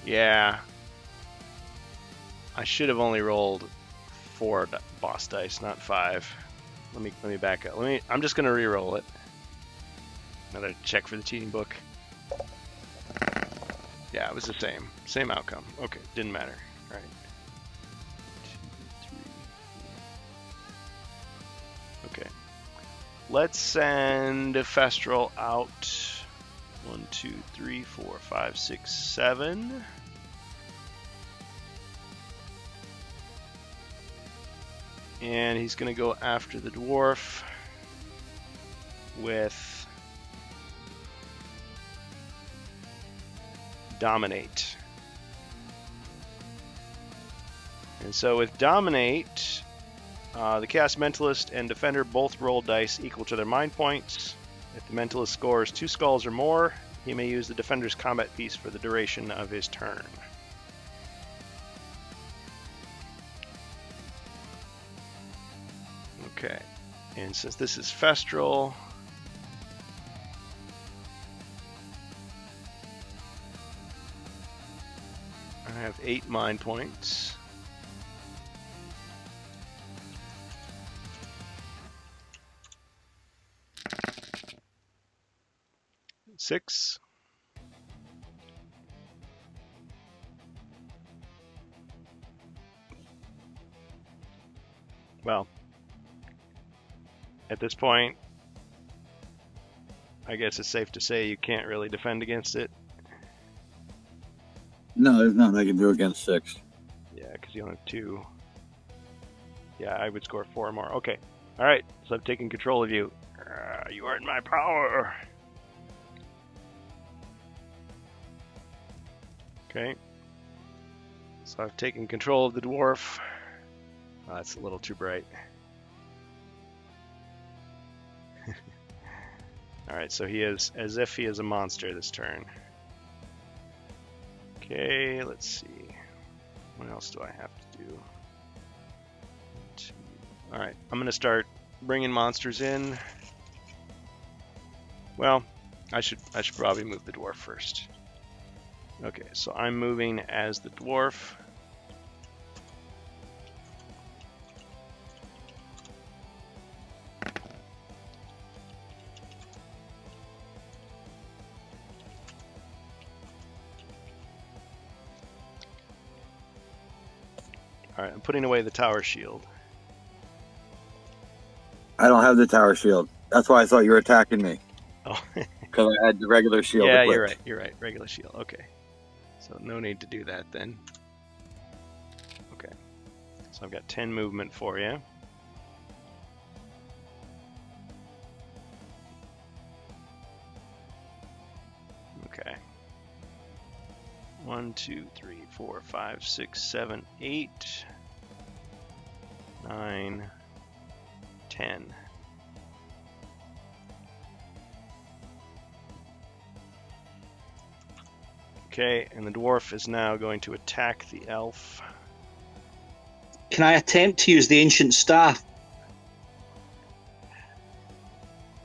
Yeah. I should have only rolled 4 boss dice, not 5. Let me back up. I'm just gonna re-roll it. Another check for the cheating book. Yeah, it was the same outcome. Okay, didn't matter. All right. 2, 3, 4. Okay. Let's send Festral out. 1, 2, 3, 4, 5, 6, 7. And he's going to go after the dwarf with Dominate. And so with Dominate, the Chaos Mentalist and Defender both roll dice equal to their mind points. If the Mentalist scores 2 skulls or more, he may use the Defender's combat piece for the duration of his turn. Okay, and since this is Festral, I have 8 mind points. Six. Well, at this point, I guess it's safe to say you can't really defend against it. No, there's nothing I can do against 6. Yeah, because you only have 2. Yeah, I would score 4 more. Okay. All right. So I've taken control of you. You are in my power. Okay. So I've taken control of the dwarf. Oh, that's a little too bright. Alright, so he is as if he is a monster this turn. Okay, let's see. What else do I have to do? Alright, I'm going to start bringing monsters in. Well, I should probably move the dwarf first. Okay, so I'm moving as the dwarf. Alright, I'm putting away the tower shield. I don't have the tower shield. That's why I thought you were attacking me. Oh, Because I had the regular shield. yeah, equipped. you're right. Regular shield. Okay. So no need to do that then. Okay. So I've got 10 movement for you. Okay. 1, 2, 3, 4, 5, 6, 7, 8, 9, 10. Okay, and the dwarf is now going to attack the elf. Can I attempt to use the ancient staff?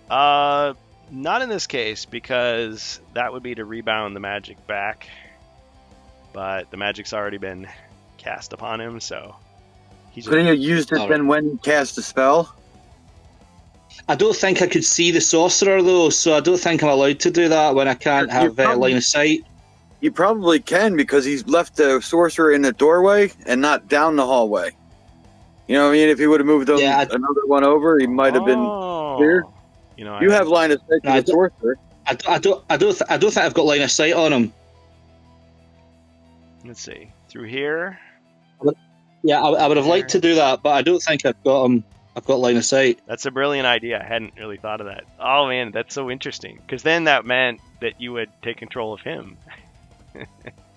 Not in this case, because that would be to rebound the magic back. But the magic's already been cast upon him, so he's Couldn't you have used it Alright. then when you cast a spell? I don't think I could see the sorcerer though, so I don't think I'm allowed to do that when I can't You have probably- line of sight. You probably can because he's left the sorcerer in the doorway and not down the hallway. You know what I mean? If he would have moved Yeah, another one over, he might have been clear. You know, You have line of sight to No, I the sorcerer. I don't think I've got line of sight on him. Let's see. Through here. Yeah, I would have liked to do that, but I don't think I've got him. I've got line of sight. That's a brilliant idea. I hadn't really thought of that. Oh man, that's so interesting. Because then that meant that you would take control of him.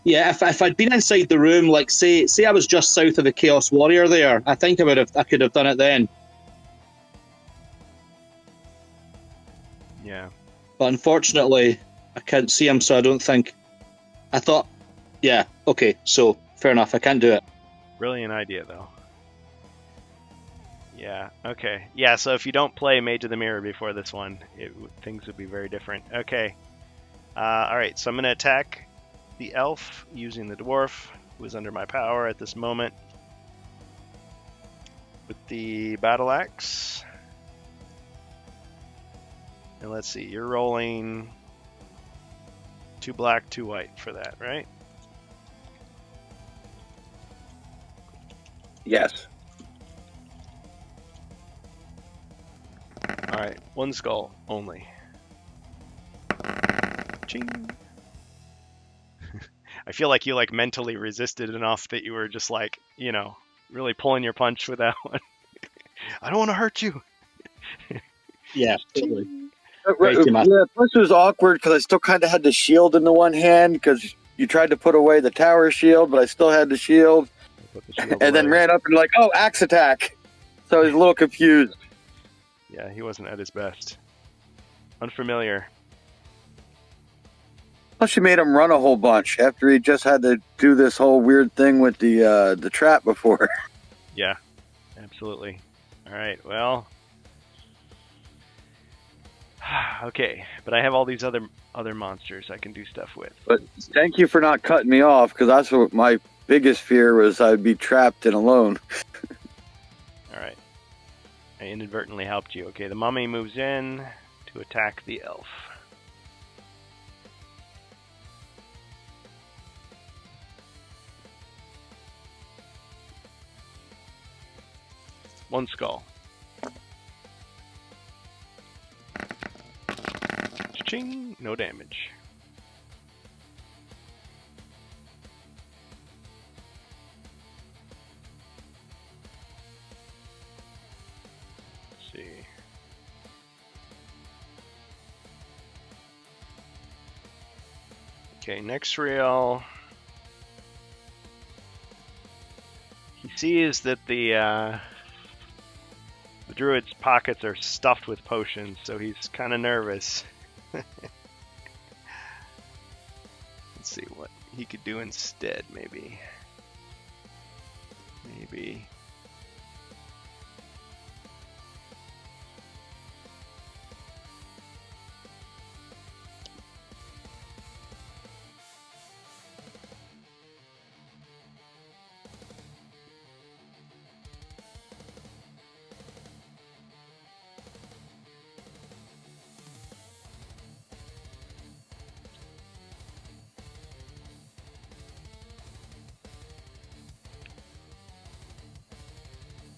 Yeah, if I'd been inside the room, like say I was just south of the Chaos Warrior there, I think I could have done it then. Yeah. But unfortunately, I can't see him, so I don't think. I thought, yeah, okay, so fair enough. I can't do it. Brilliant idea, though. Yeah. Okay. Yeah. So if you don't play Mage of the Mirror before this one, things would be very different. Okay. All right. So I'm gonna attack the elf using the dwarf, who is under my power at this moment, with the battle axe. And let's see. You're rolling 2 black, 2 white for that, right? Yes. All right. 1 skull only. Ching. I feel like you like mentally resisted enough that you were just like, really pulling your punch with that one. I don't want to hurt you. Yeah, totally. Yeah, plus it was awkward because I still kind of had the shield in the one hand because you tried to put away the tower shield, but I still had the shield. Put the shield And then away. ran up and like, oh, axe attack. So I was a little confused. Yeah, he wasn't at his best. Unfamiliar. Plus, she made him run a whole bunch after he just had to do this whole weird thing with the trap before. Yeah, absolutely. All right, well. Okay, but I have all these other monsters I can do stuff with. But thank you for not cutting me off because that's what my biggest fear was. I'd be trapped and alone. All right. I inadvertently helped you. Okay, the mummy moves in to attack the elf. One skull. Ching! No damage. Let's see. Okay, next rail. He sees that the druid's pockets are stuffed with potions, so he's kind of nervous. Let's see what he could do instead, maybe.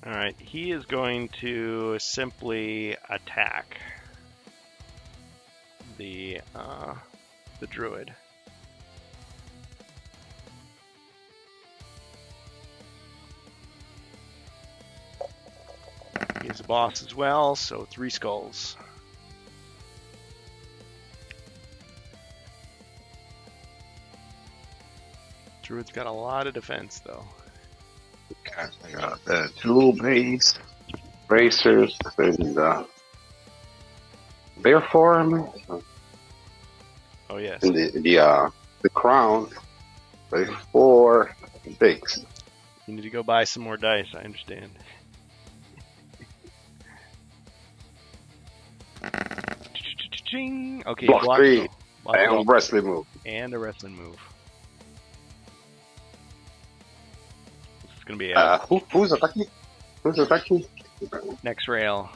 Alright, he is going to simply attack the druid. He's a boss as well, so 3 skulls. Druid's got a lot of defense, though. I got the 2 bracers in the bear form. Oh yes. And the crown. 4 bigs. You need to go buy some more dice, I understand. Okay, Block 3. Block And wrestling move. and a wrestling move. This is gonna be Who's attacking? Who's attacking? next rail.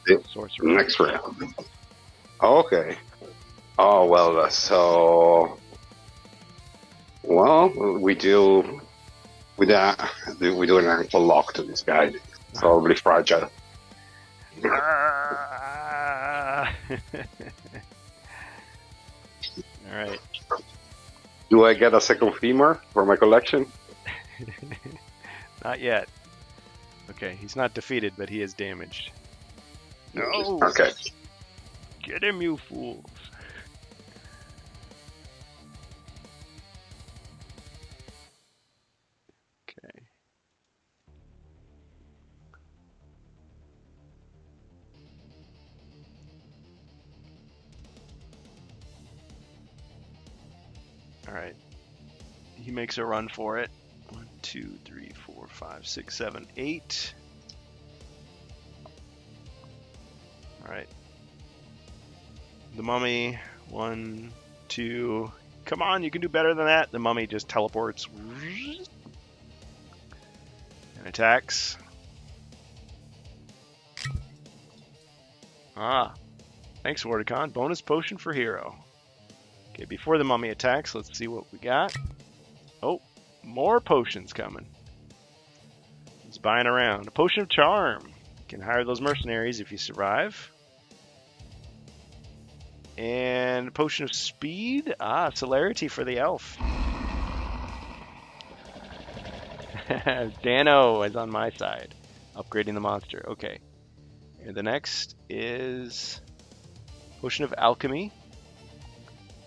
Yep. Sorcerer. Next round. Okay. Oh well, so we do an ankle lock to this guy. It's probably fragile. All right. Do I get a second femur for my collection? Not yet. Okay, he's not defeated, but he is damaged. No! Okay. Get him, you fools! Okay. Alright. He makes a run for it. 1, 2, 3, 4, 5, 6, 7, 8. Alright. The mummy. 1, 2. Come on, you can do better than that. The mummy just teleports. And attacks. Ah. Thanks, Wardicon. Bonus potion for hero. Okay, before the mummy attacks, let's see what we got. Oh, more potions coming. It's buying around. A potion of charm. You can hire those mercenaries if you survive. And a potion of speed. Ah, celerity for the elf. Dano is on my side. Upgrading the monster. Okay. And the next is potion of alchemy.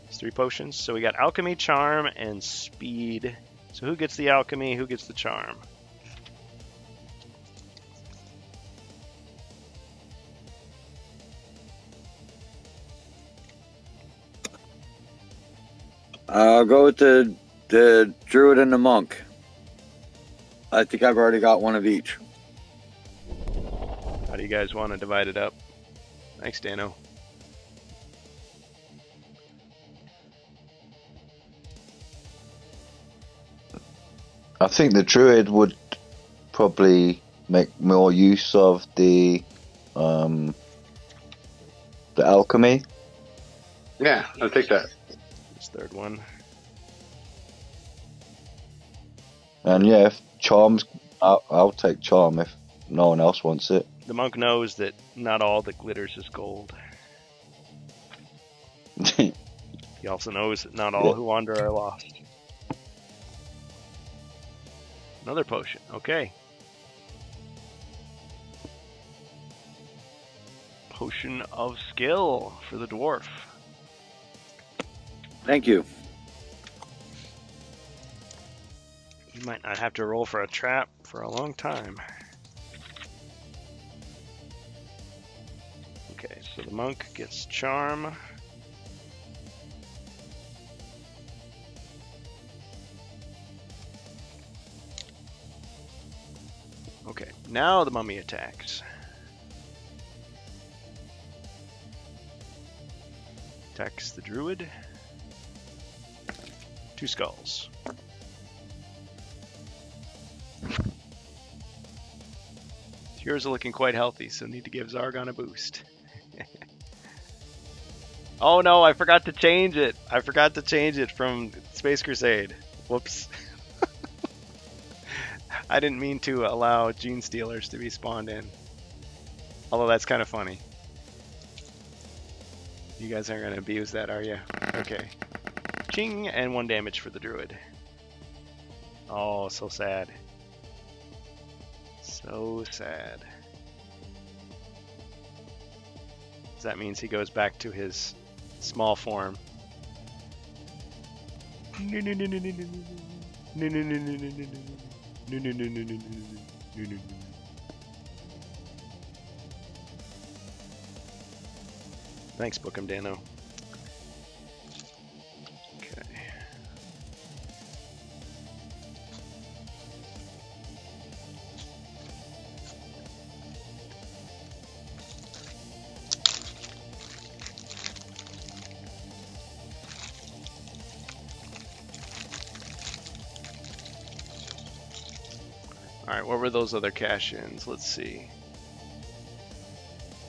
It's 3 potions. So we got alchemy, charm, and speed. So who gets the alchemy? Who gets the charm? I'll go with the druid and the monk. I think I've already got one of each. How do you guys want to divide it up? Thanks, Dano. I think the druid would probably make more use of the alchemy. Yeah, I'll take that. This third one. And yeah, if charms, I'll take charm if no one else wants it. The monk knows that not all that glitters is gold. He also knows that not all who wander are lost. Another potion. Okay. Potion of skill for the dwarf. Thank you. You might not have to roll for a trap for a long time. Okay, so the monk gets charm. Okay, now the mummy attacks. Attacks the druid. 2 skulls. Yours are looking quite healthy, so need to give Zargon a boost. Oh no, I forgot to change it. I forgot to change it from Space Crusade. Whoops. I didn't mean to allow Gene Stealers to be spawned in. Although that's kind of funny. You guys aren't going to abuse that, are you? Okay. Ching, and 1 damage for the druid. Oh, so sad. So sad. That means he goes back to his small form. Thanks, Bookham Dano. Okay. Alright, what were those other cash-ins? Let's see.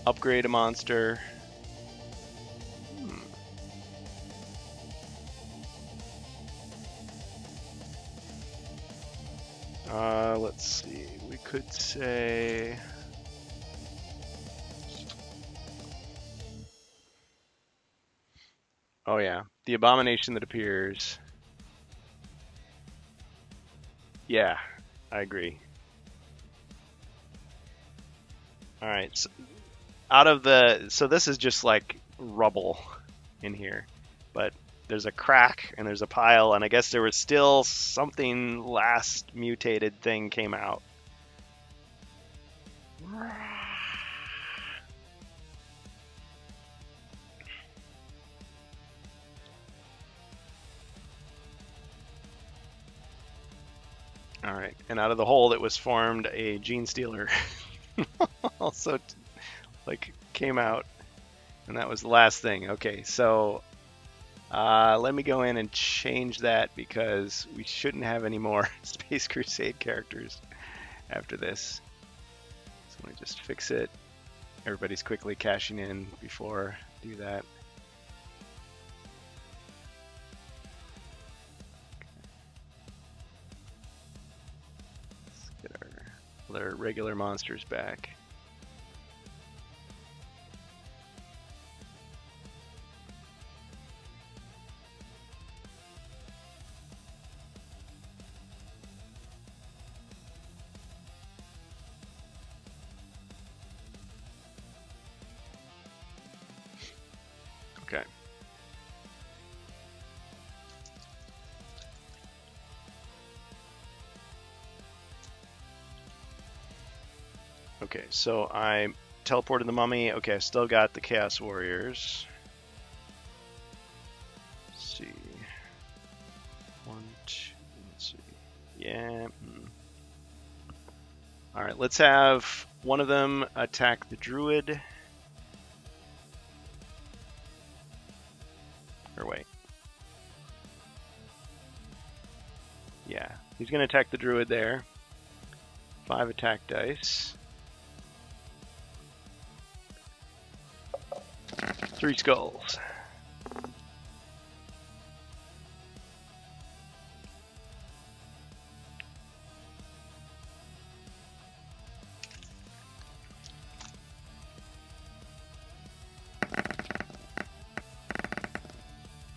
Upgrade a monster. Let's see. We could say... Oh yeah, the abomination that appears. Yeah, I agree. Alright, so out of the... So this is just like rubble in here. But there's a crack and there's a pile, and I guess there was still something last mutated thing came out. All right, and out of the hole that was formed, a Gene Stealer also came out, and that was the last thing. Okay, so let me go in and change that because we shouldn't have any more Space Crusade characters after this. So let me just fix it. Everybody's quickly cashing in before I do that. Let's get our regular monsters back. Okay. Okay, so I teleported the mummy. Okay, I still got the Chaos Warriors. Let's see. 1, 2, let's see. Yeah. Alright, let's have one of them attack the Druid. Or wait. Yeah, he's going to attack the Druid there. 5 attack dice. 3 skulls.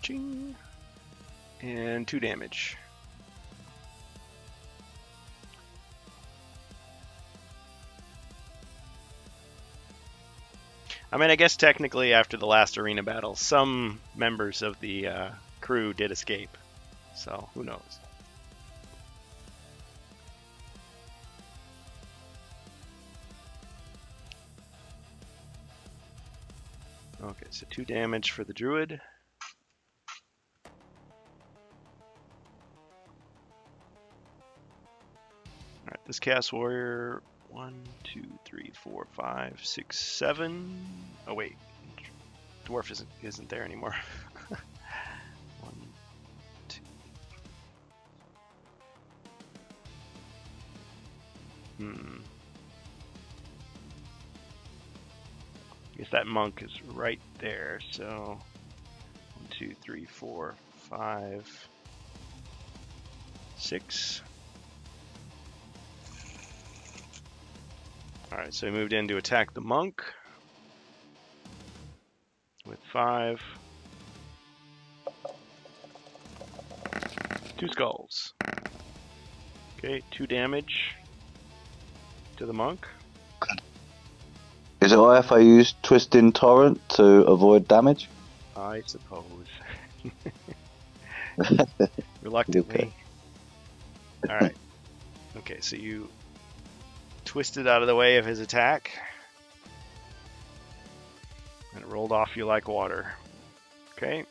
Ching. And 2 damage. I mean, I guess technically after the last arena battle, some members of the crew did escape. So, who knows? Okay, so 2 damage for the Druid. Alright, this Chaos Warrior... 1, 2, 3, 4, 5, 6, 7. Oh wait, Dwarf isn't there anymore. 1, 2. I guess that monk is right there. So 1, 2, 3, 4, 5, 6. Alright, so he moved in to attack the monk with 5. 2 skulls. Okay, 2 damage to the monk. Is it alright if I use Twisting Torrent to avoid damage? I suppose. Reluctantly. Alright. Okay, so you twisted out of the way of his attack. And it rolled off you like water. Okay.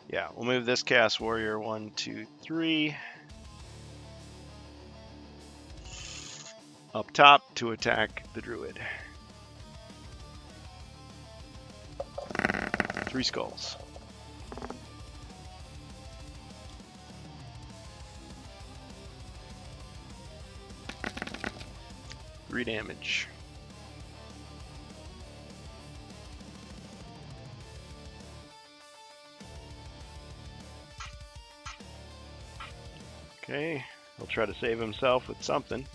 Yeah, we'll move this Chaos Warrior 1, 2, 3 up top to attack the Druid. 3 skulls. Three damage. Okay, he'll try to save himself with something.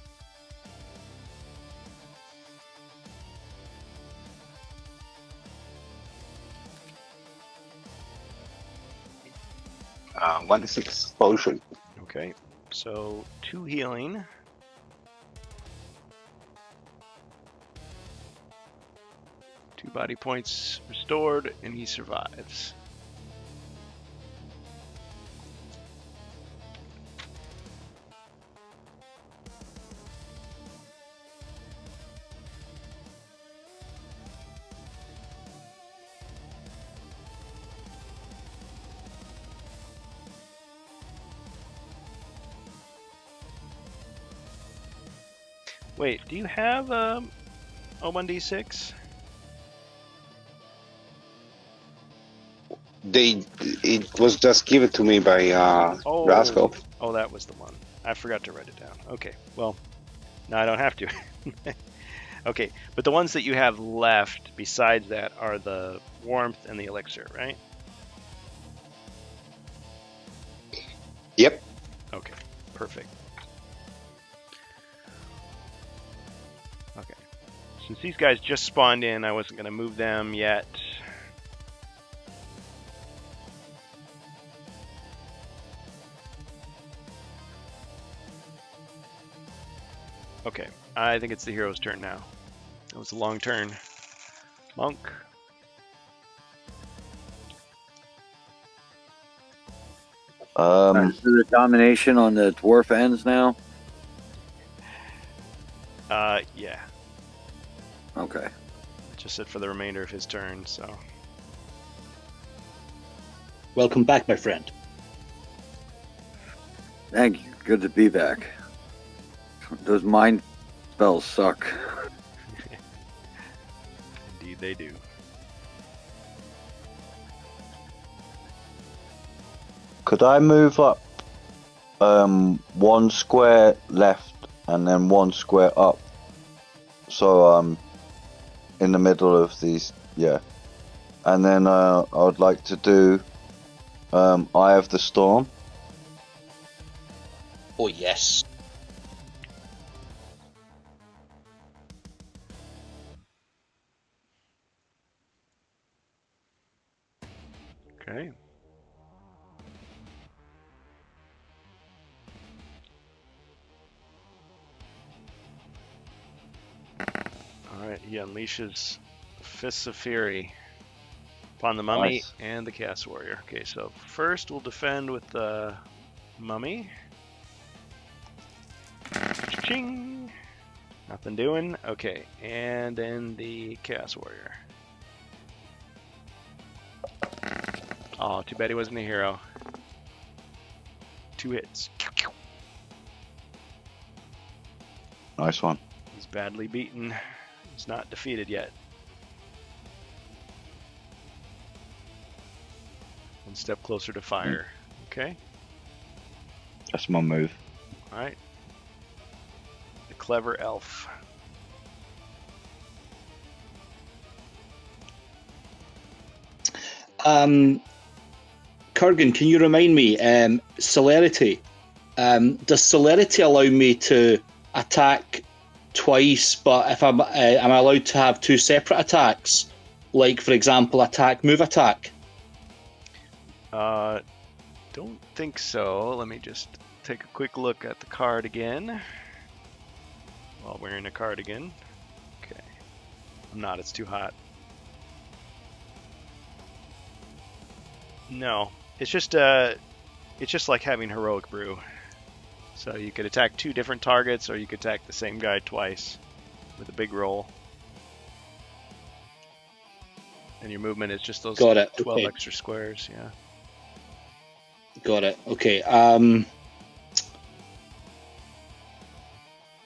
1d6 potion. Okay, so 2 healing. Two body points restored, and he survives. Wait, do you have a 1d6? It was just given to me by Rascal. Oh, that was the one. I forgot to write it down. Okay, well, now I don't have to. Okay, but the ones that you have left besides that are the warmth and the elixir, right? Yep. Okay, perfect. Okay, since these guys just spawned in, I wasn't going to move them yet. Okay, I think it's the hero's turn now. That was a long turn. Monk. So the domination on the dwarf ends now. Yeah. Okay. Just said for the remainder of his turn, so. Welcome back, my friend. Thank you. Good to be back. Those mind spells suck. Indeed they do. Could I move up 1 square left and then 1 square up? So I'm in the middle of these, yeah. And then I would like to do Eye of the Storm. Oh, yes. Okay. Alright, he unleashes Fists of Fury upon the mummy Nice. and the Chaos Warrior. Okay, so first we'll defend with the mummy. Ching! Nothing doing. Okay, and then the Chaos Warrior. Oh, too bad he wasn't a hero. 2 hits. Nice one. He's badly beaten. He's not defeated yet. 1 step closer to fire. Okay. That's my move. Alright. The clever elf. Kurgan, can you remind me, celerity? Does celerity allow me to attack twice, but if am I allowed to have 2 separate attacks? Like, for example, attack, move, attack? Don't think so. Let me just take a quick look at the card again. While wearing a cardigan. Okay. I'm not, it's too hot. No. It's just like having Heroic Brew. So you could attack 2 different targets, or you could attack the same guy twice with a big roll. And your movement is just those Got it. 12 Okay. extra squares, yeah. Got it. Okay.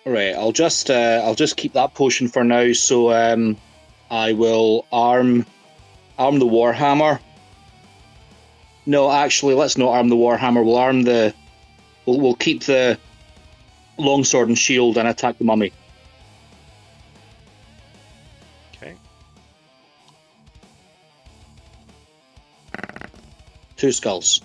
Right. I'll just keep that potion for now. So I will arm the Warhammer. No, actually, let's not arm the Warhammer. We'll arm the. We'll keep the longsword and shield and attack the mummy. Okay. 2 skulls.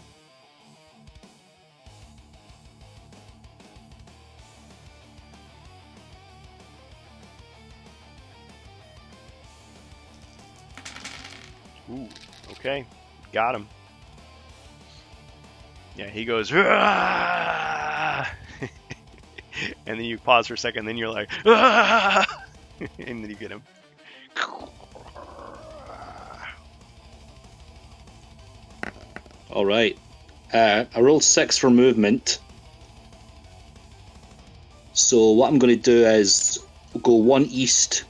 Ooh, okay. Got him. Yeah, he goes, "Ah!" And then you pause for a second, then you're like, "Ah!" And then you get him. All right. I rolled 6 for movement. So what I'm going to do is go 1 east,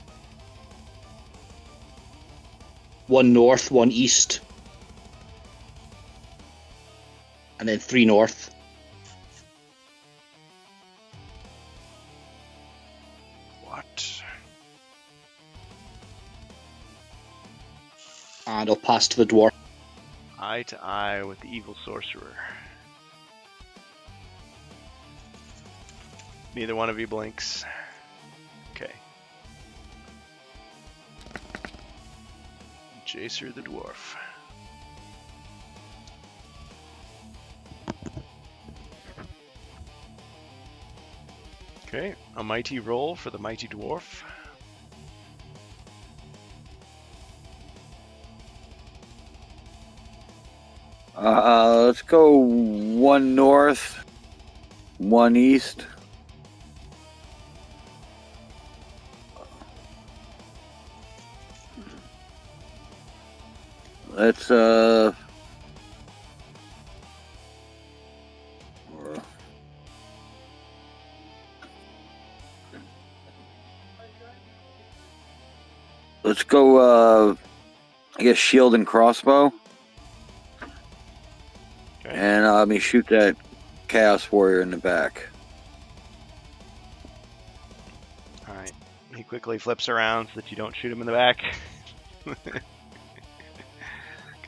1 north, 1 east, and then 3 north. What? And I'll pass to the dwarf. Eye to eye with the evil sorcerer. Neither one of you blinks. Okay. Jacer the dwarf. Okay, a mighty roll for the mighty dwarf. Let's go 1 north, 1 east. Let's let's go I guess shield and crossbow. Okay. And let me shoot that chaos warrior in the back. Alright. He quickly flips around so that you don't shoot him in the back. Because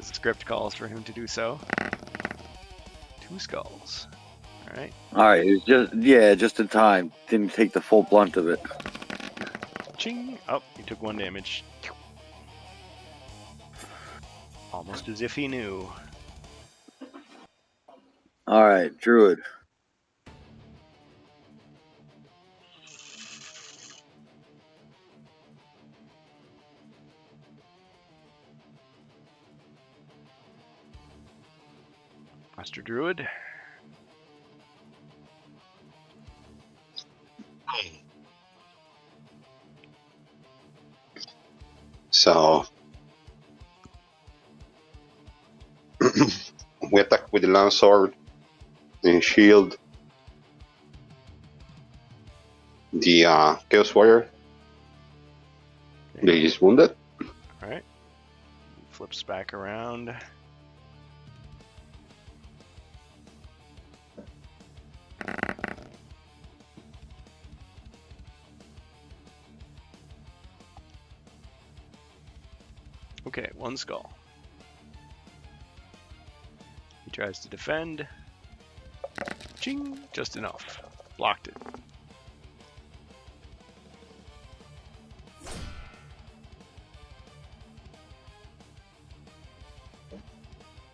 the script calls for him to do so. 2 skulls. Alright. Alright, it was just in time. Didn't take the full blunt of it. Ching! Oh, he took 1 damage. Almost as if he knew. Alright, druid. Master Druid. So we attack with the Landsword and shield the Chaos Warrior. He is wounded. Alright. Flips back around. Okay, 1 skull. He tries to defend. Ching! Just enough. Blocked it.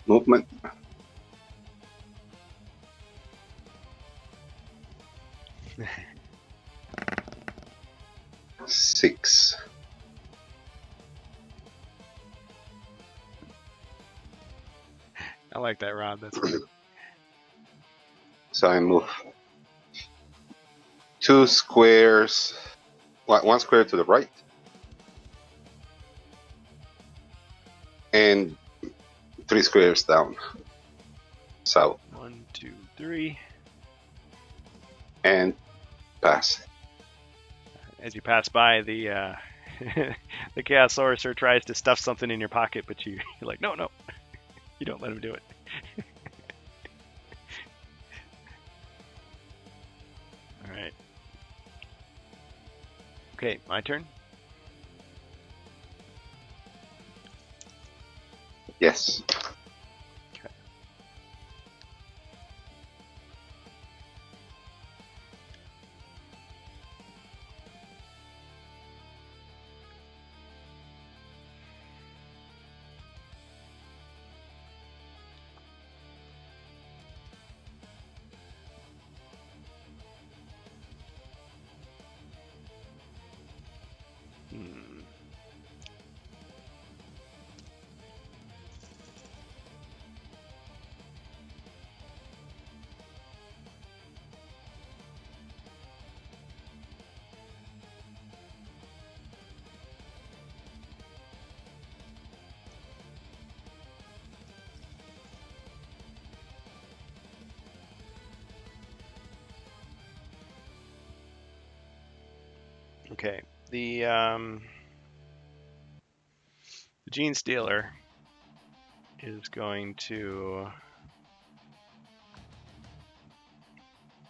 Movement. Six. I like that, Rob. That's good. So I move 2 squares, 1 square to the right, and 3 squares down, south, 1, 2, 3. and pass. As you pass by, the the Chaos Sorcerer tries to stuff something in your pocket, but you're like, no, no. You don't let him do it. Alright. Okay, my turn. Yes. Okay. The Gene Stealer is going to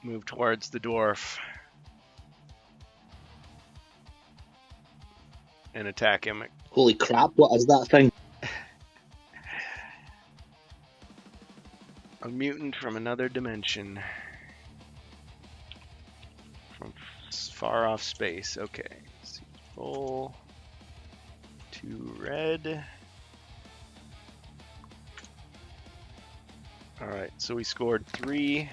move towards the dwarf and attack him. Holy crap! What is that thing? A mutant from another dimension. From far off space. Okay. Let's see. Full 2 red. Alright, so we scored 3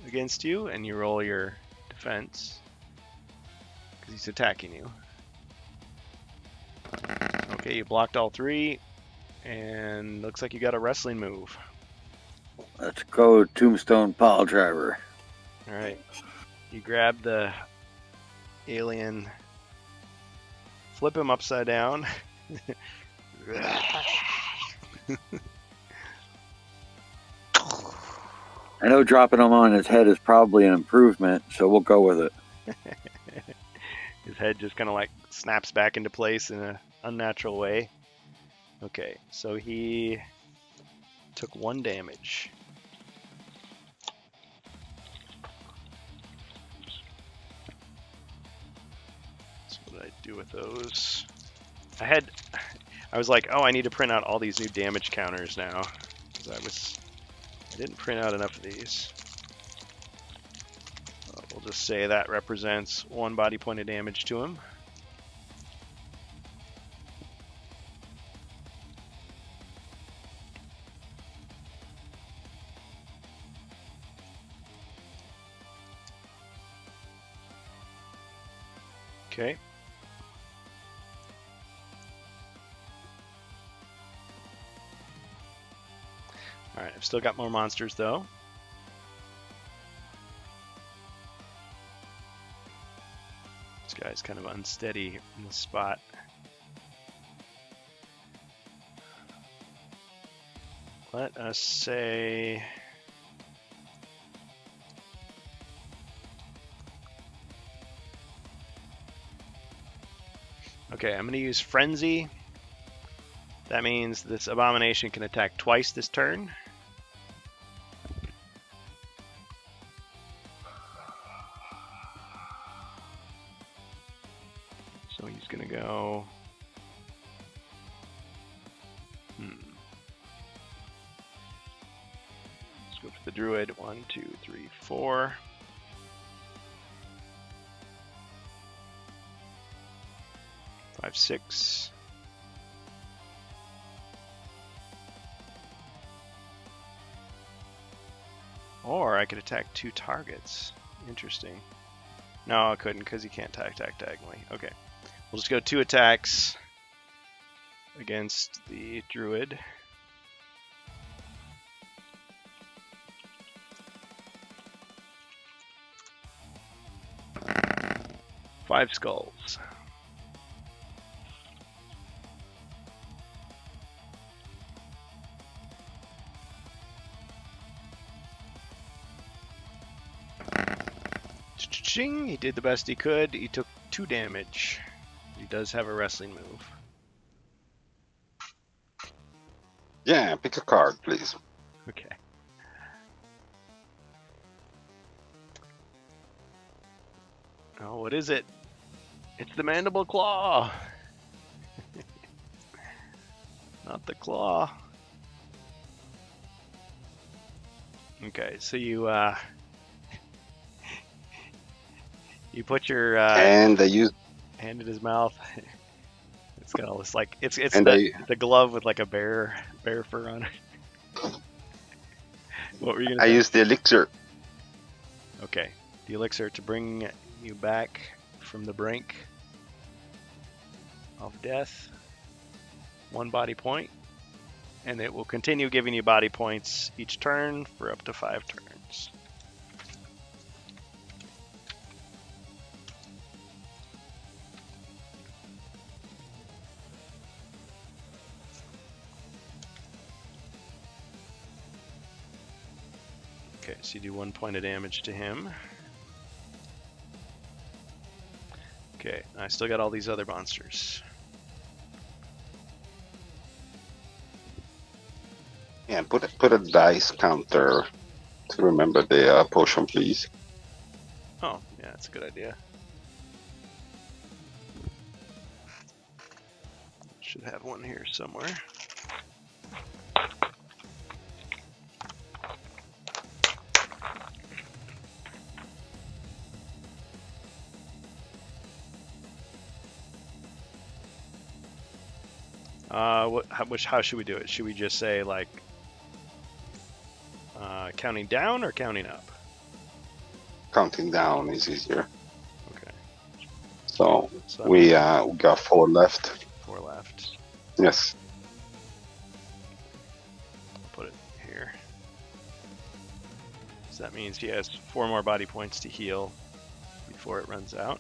against you, and you roll your defense. Because he's attacking you. Okay, you blocked all 3, and looks like you got a wrestling move. Let's go, Tombstone Pile Driver. Alright. You grab the alien, flip him upside down. I know dropping him on his head is probably an improvement, so we'll go with it. His head just kind of like snaps back into place in an unnatural way. Okay, so he took 1 damage. So what did I do with those? I was like, oh, I need to print out all these new damage counters now, because I didn't print out enough of these. We'll just say that represents 1 body point of damage to him. Okay. Alright, I've still got more monsters though. This guy's kind of unsteady in the spot. Let us say... Okay, I'm going to use Frenzy. That means this abomination can attack twice this turn. So he's going to go... Let's go for the Druid. 1, 2, 3, 4. 5, 6. Or I could attack 2 targets. Interesting. No, I couldn't because he can't attack diagonally. Okay. We'll just go 2 attacks against the Druid. Five skulls. Ching! He did the best he could. He took 2 damage. He does have a wrestling move. Yeah, pick a card, please. Okay. Oh, what is it? It's the Mandible Claw! Not the claw. Okay, so you you put your and they use hand in his mouth. It's got all this like it's And the glove with like a bear fur on it. What were you gonna I say? use the elixir. Okay, the elixir to bring you back from the brink of death. 1 body point, and it will continue giving you body points each turn for up to 5 turns. Okay, so you do 1 point of damage to him. Okay, I still got all these other monsters. Yeah, put a dice counter to remember the potion, please. Oh, yeah, that's a good idea. Should have one here somewhere. How should we do it? Should we just say like counting down or counting up? Counting down is easier. Okay. So So we got 4 left. 4 left. Yes. I'll put it here. So that means he has 4 more body points to heal before it runs out.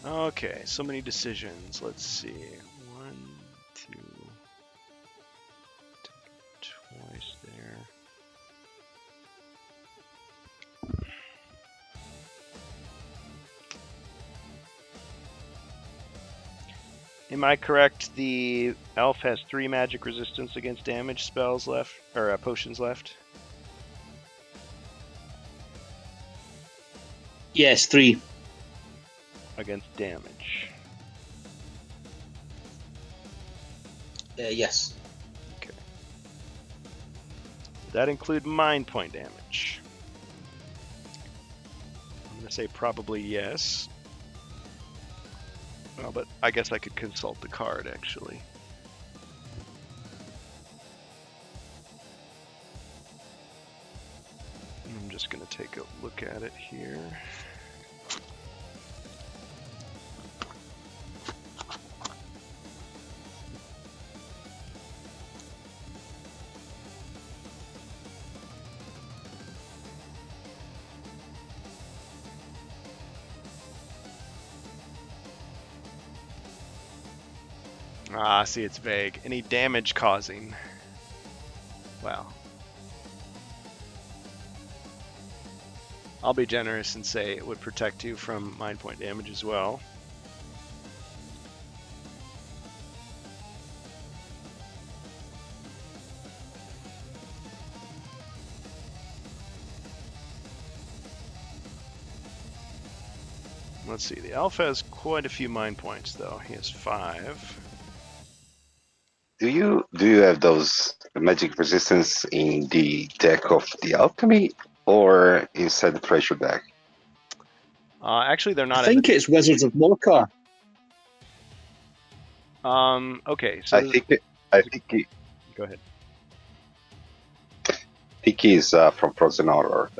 Okay, so many decisions. Let's see. 1, 2. Twice there. Am I correct? The elf has 3 magic resistance against damage spells left, or potions left. Yes, 3. Against damage. Yes. Okay. Does that include mind point damage? I'm gonna say probably yes. Well, but I guess I could consult the card actually. I'm just gonna take a look at it here. Ah, see, it's vague. Any damage causing. Well. I'll be generous and say it would protect you from mind point damage as well. Let's see, the elf has quite a few mind points though. He has 5. Do you have those magic resistance in the deck of the alchemy or inside the treasure deck? Actually, they're not I think it's Wizards of Morcar. Okay, so I think go ahead. he's from Frozen Horror.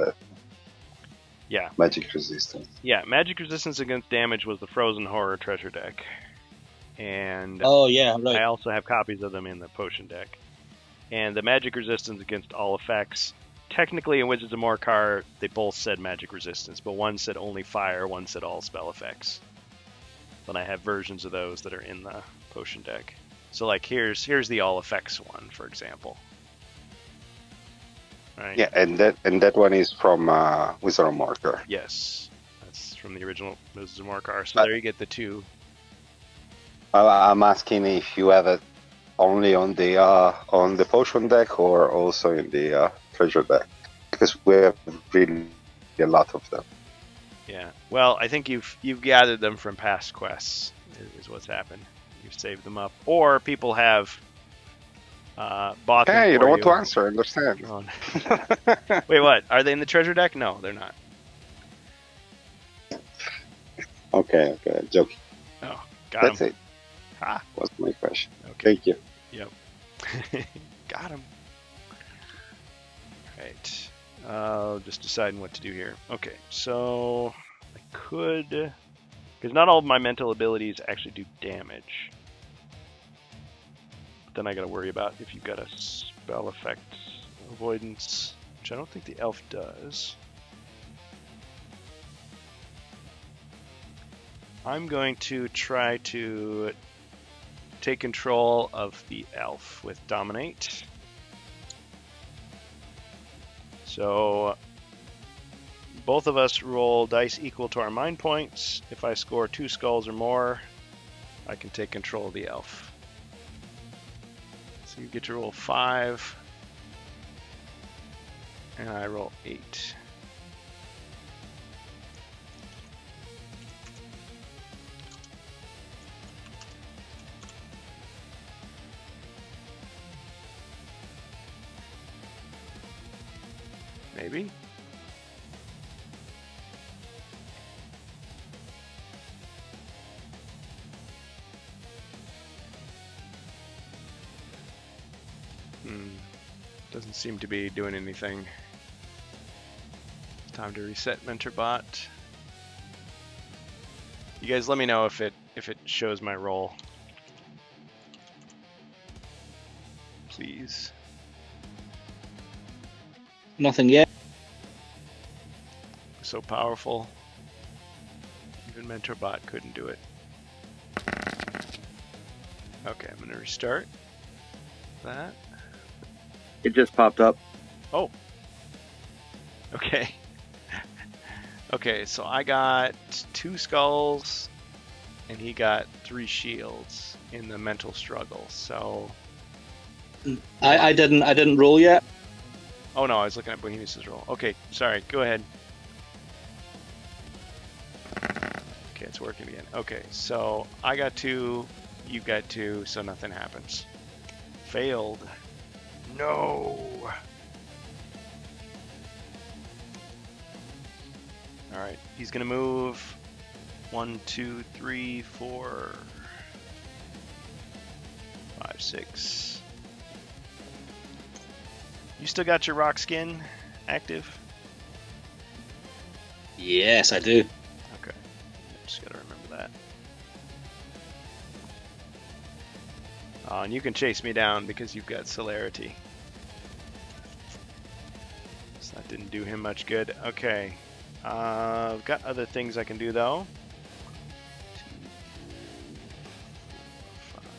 Yeah. Magic resistance. Yeah, magic resistance against damage was the Frozen Horror treasure deck. And Oh, yeah, right. I also have copies of them in the potion deck. And the magic resistance against all effects. Technically, in Wizards of Morcar, they both said magic resistance, but one said only fire, one said all spell effects. But I have versions of those that are in the potion deck. So, like, here's the all effects one, for example. Right? Yeah, and that one is from Wizard of Morcar. Yes, that's from the original Wizards of Morcar. So there you get the 2. I'm asking if you have it only on the potion deck or also in the treasure deck, because we have really a lot of them. Yeah. Well, I think you've gathered them from past quests. Is what's happened. You've saved them up, or people have bought them. Hey, you for don't want to answer. I understand. Oh, no. Wait, what? Are they in the treasure deck? No, they're not. Okay, joking. Oh, got That's him. it. Ah, Was my question. okay. Thank you. Yep. Got him. Right. Just deciding what to do here. Okay, so I could, because not all of my mental abilities actually do damage. But then I got to worry about if you've got a spell effect avoidance, which I don't think the elf does. I'm going to try to take control of the elf with Dominate. So both of us roll dice equal to our mind points. If I score 2 skulls or more, I can take control of the elf. So you get to roll 5, and I roll 8. Maybe. Doesn't seem to be doing anything. Time to reset MentorBot. You guys let me know if it shows my roll. Please. Nothing yet. So powerful. Even MentorBot couldn't do it. Okay, I'm gonna restart that. It just popped up. Oh. Okay. Okay, so I got 2 skulls, and he got 3 shields in the mental struggle. So. I didn't roll yet. Oh no, I was looking at Bohemius' roll. Okay, sorry. Go ahead. Okay, it's working again. Okay, so I got 2, you got 2, so nothing happens. Failed. No. All right, he's gonna move 1, 2, 3, 4, 5, 6. You still got your rock skin active? Yes, I do. Okay, just gotta remember that. And you can chase me down because you've got celerity. So that didn't do him much good. Okay. I've got other things I can do though. 2, 4, 5,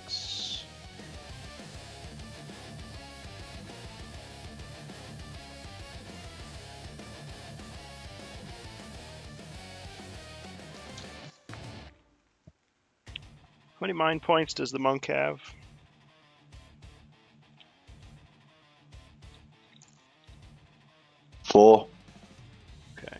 6. How many mind points does the monk have? Four. Okay.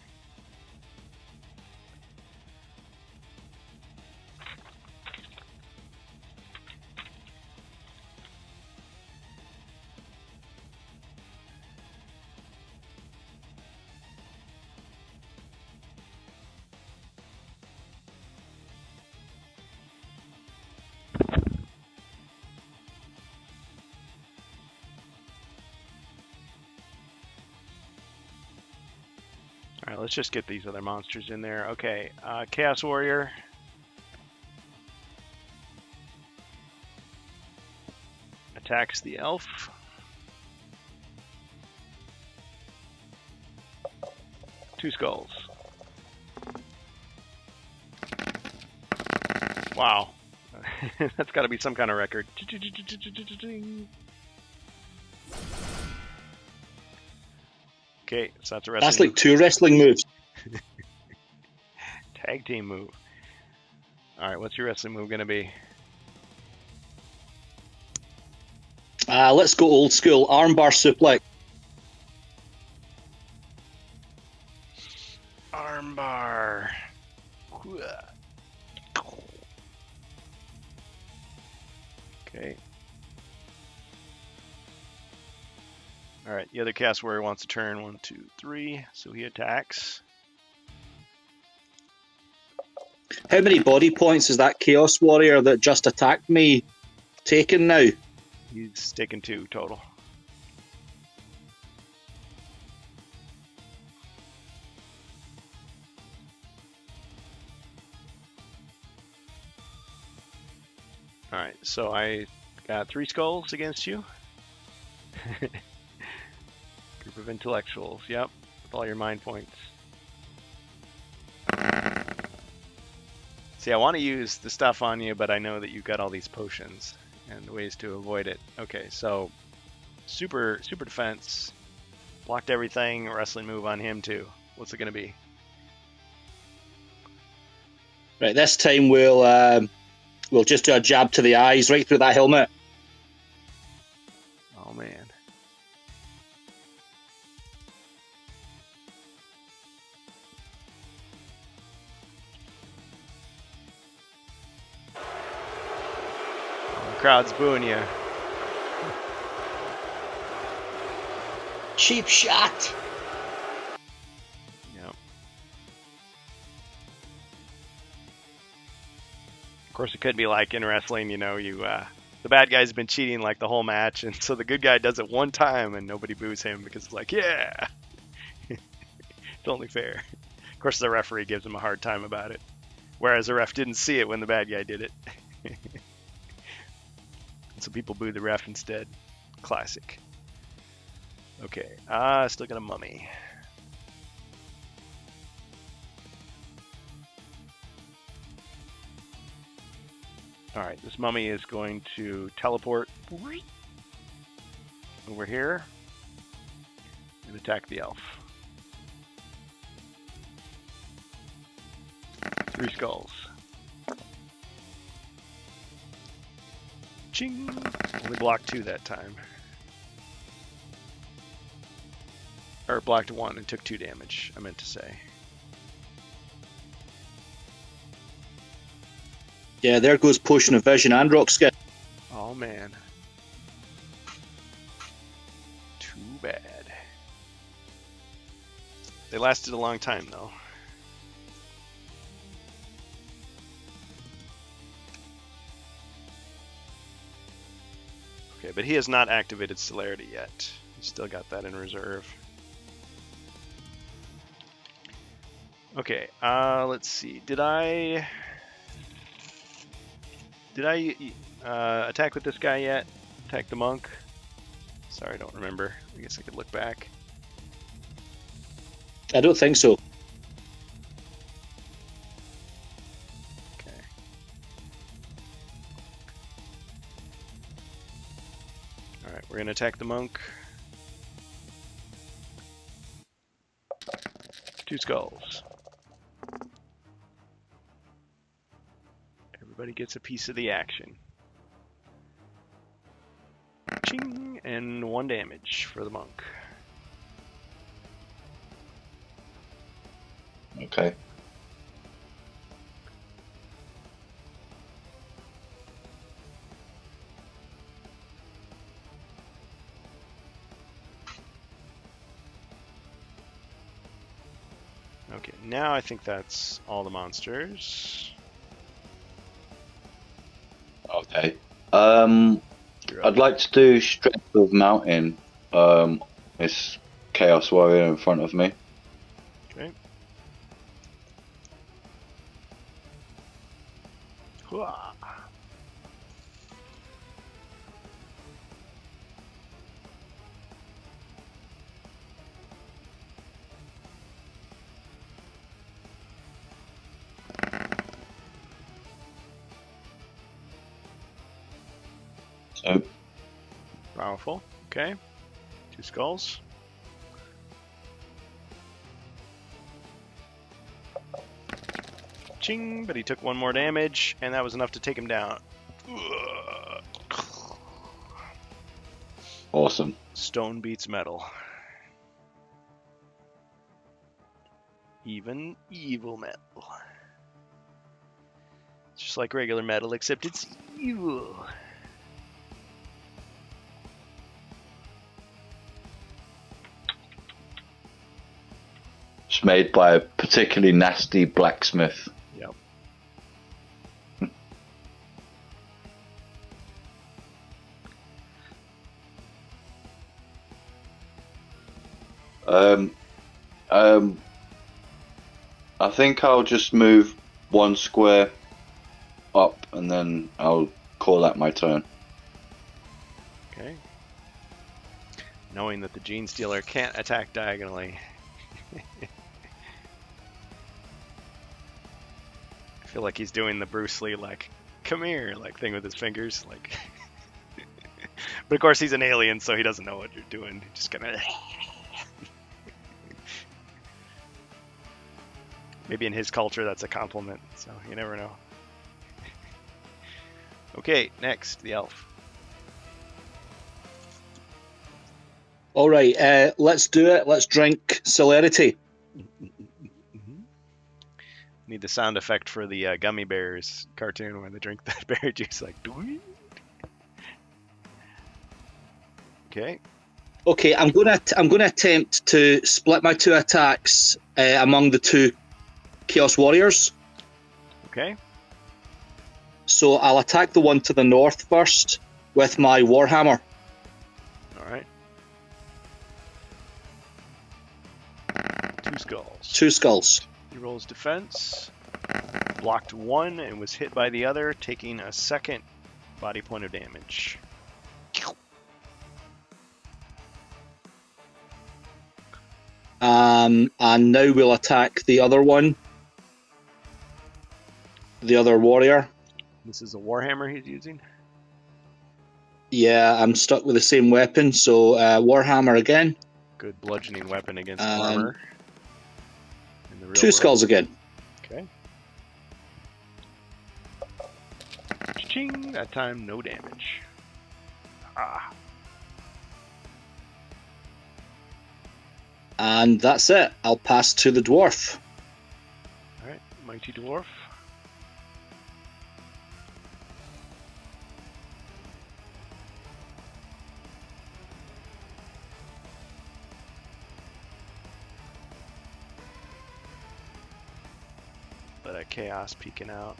All right, let's just get these other monsters in there. Okay, Chaos Warrior. Attacks the elf. Two skulls. Wow. That's got to be some kind of record. Okay, so that's a wrestling That's like move. 2 wrestling moves. Tag team move. Alright, what's your wrestling move going to be? Let's go old school. Armbar suplex. Armbar. Okay. Alright, the other Chaos Warrior wants to turn 1, 2, 3, so he attacks. How many body points is that Chaos Warrior that just attacked me taken now? He's taken 2 total. Alright, so I got 3 skulls against you. Group of intellectuals, yep, with all your mind points. See, I want to use the stuff on you, but I know that you've got all these potions and ways to avoid it. Okay, so super defense, blocked everything. Wrestling move on him too. What's it gonna be? Right, this time we'll just do a jab to the eyes, right through that helmet. Oh man. The crowd's booing you. Cheap shot. Yep. Of course, it could be like in wrestling, you know, the bad guy's been cheating like the whole match, and so the good guy does it one time, and nobody boos him because it's like, yeah, it's only fair. Of course, the referee gives him a hard time about it, whereas the ref didn't see it when the bad guy did it. So people boo the ref instead. Classic. Okay, still got a mummy. Alright, this mummy is going to teleport over here and attack the elf. 3 skulls. Ching! Only blocked 2 that time. Or blocked 1 and took 2 damage, I meant to say. Yeah, there goes Potion of Vision and Rock Skin. Oh man. Too bad. They lasted a long time though. Okay, but he has not activated Celerity yet. He's still got that in reserve. Okay, let's see. Did I attack with this guy yet? Attack the monk? Sorry, I don't remember. I guess I could look back. I don't think so. Okay. Alright, we're gonna attack the monk. 2 skulls. Everybody gets a piece of the action. Ching! And 1 damage for the monk. Okay. Okay, now I think that's all the monsters. Okay. You're up. I'd like to do Strength of Mountain. This Chaos Warrior in front of me. Okay. Hooah. So, Powerful. Okay. 2 skulls. Ching, but he took 1 more damage, and that was enough to take him down. awesome. Stone beats metal. Even evil metal. Just like regular metal, except it's evil. It's made by a particularly nasty blacksmith. Yep. I think I'll just move 1 square up and then I'll call that my turn. Okay. Knowing that the Gene Stealer can't attack diagonally. feel like he's doing the Bruce Lee like, come here, like thing with his fingers, like. But of course he's an alien, so he doesn't know what you're doing. He's just gonna. Maybe in his culture that's a compliment, so you never know. Okay, next, the elf. All right, let's do it. Let's drink celerity. Need the sound effect for the Gummy Bears cartoon when they drink that berry juice, like. Okay. Okay, I'm gonna attempt to split my 2 attacks among the 2 Chaos Warriors. Okay. So I'll attack the one to the north first with my Warhammer. All right. 2 skulls. 2 skulls. He rolls defense. Blocked 1 and was hit by the other, taking a 2nd body point of damage. And now we'll attack the other one. The other warrior. This is a Warhammer he's using. Yeah, I'm stuck with the same weapon, so Warhammer again. Good bludgeoning weapon against armor. In the real 2 world. skulls again. Okay. Ching! That time, no damage. Ah. And that's it. I'll pass to the dwarf. Alright, Mighty Dwarf. Let that chaos peeking out.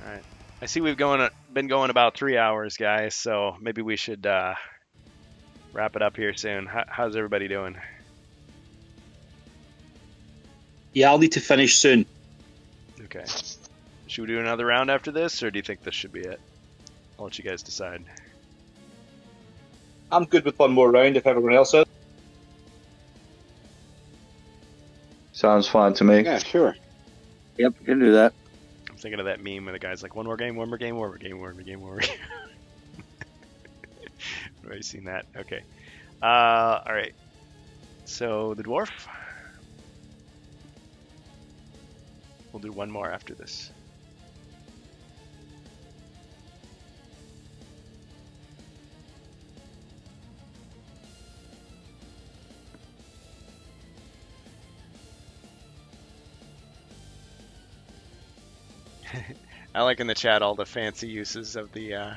Alright. I see we've been going about 3 hours, guys, so maybe we should wrap it up here soon. How's everybody doing? Yeah, I'll need to finish soon. Okay. Should we do another round after this, or do you think this should be it? I'll let you guys decide. I'm good with one more round if everyone else is. Sounds fine to me. Yeah, sure. Yep, you can do that. I'm thinking of that meme where the guy's like, one more game, one more game, one more game, one more game, one more game. I've already seen that. Okay. Alright. So, the dwarf. We'll do one more after this. I like in the chat all the fancy uses of the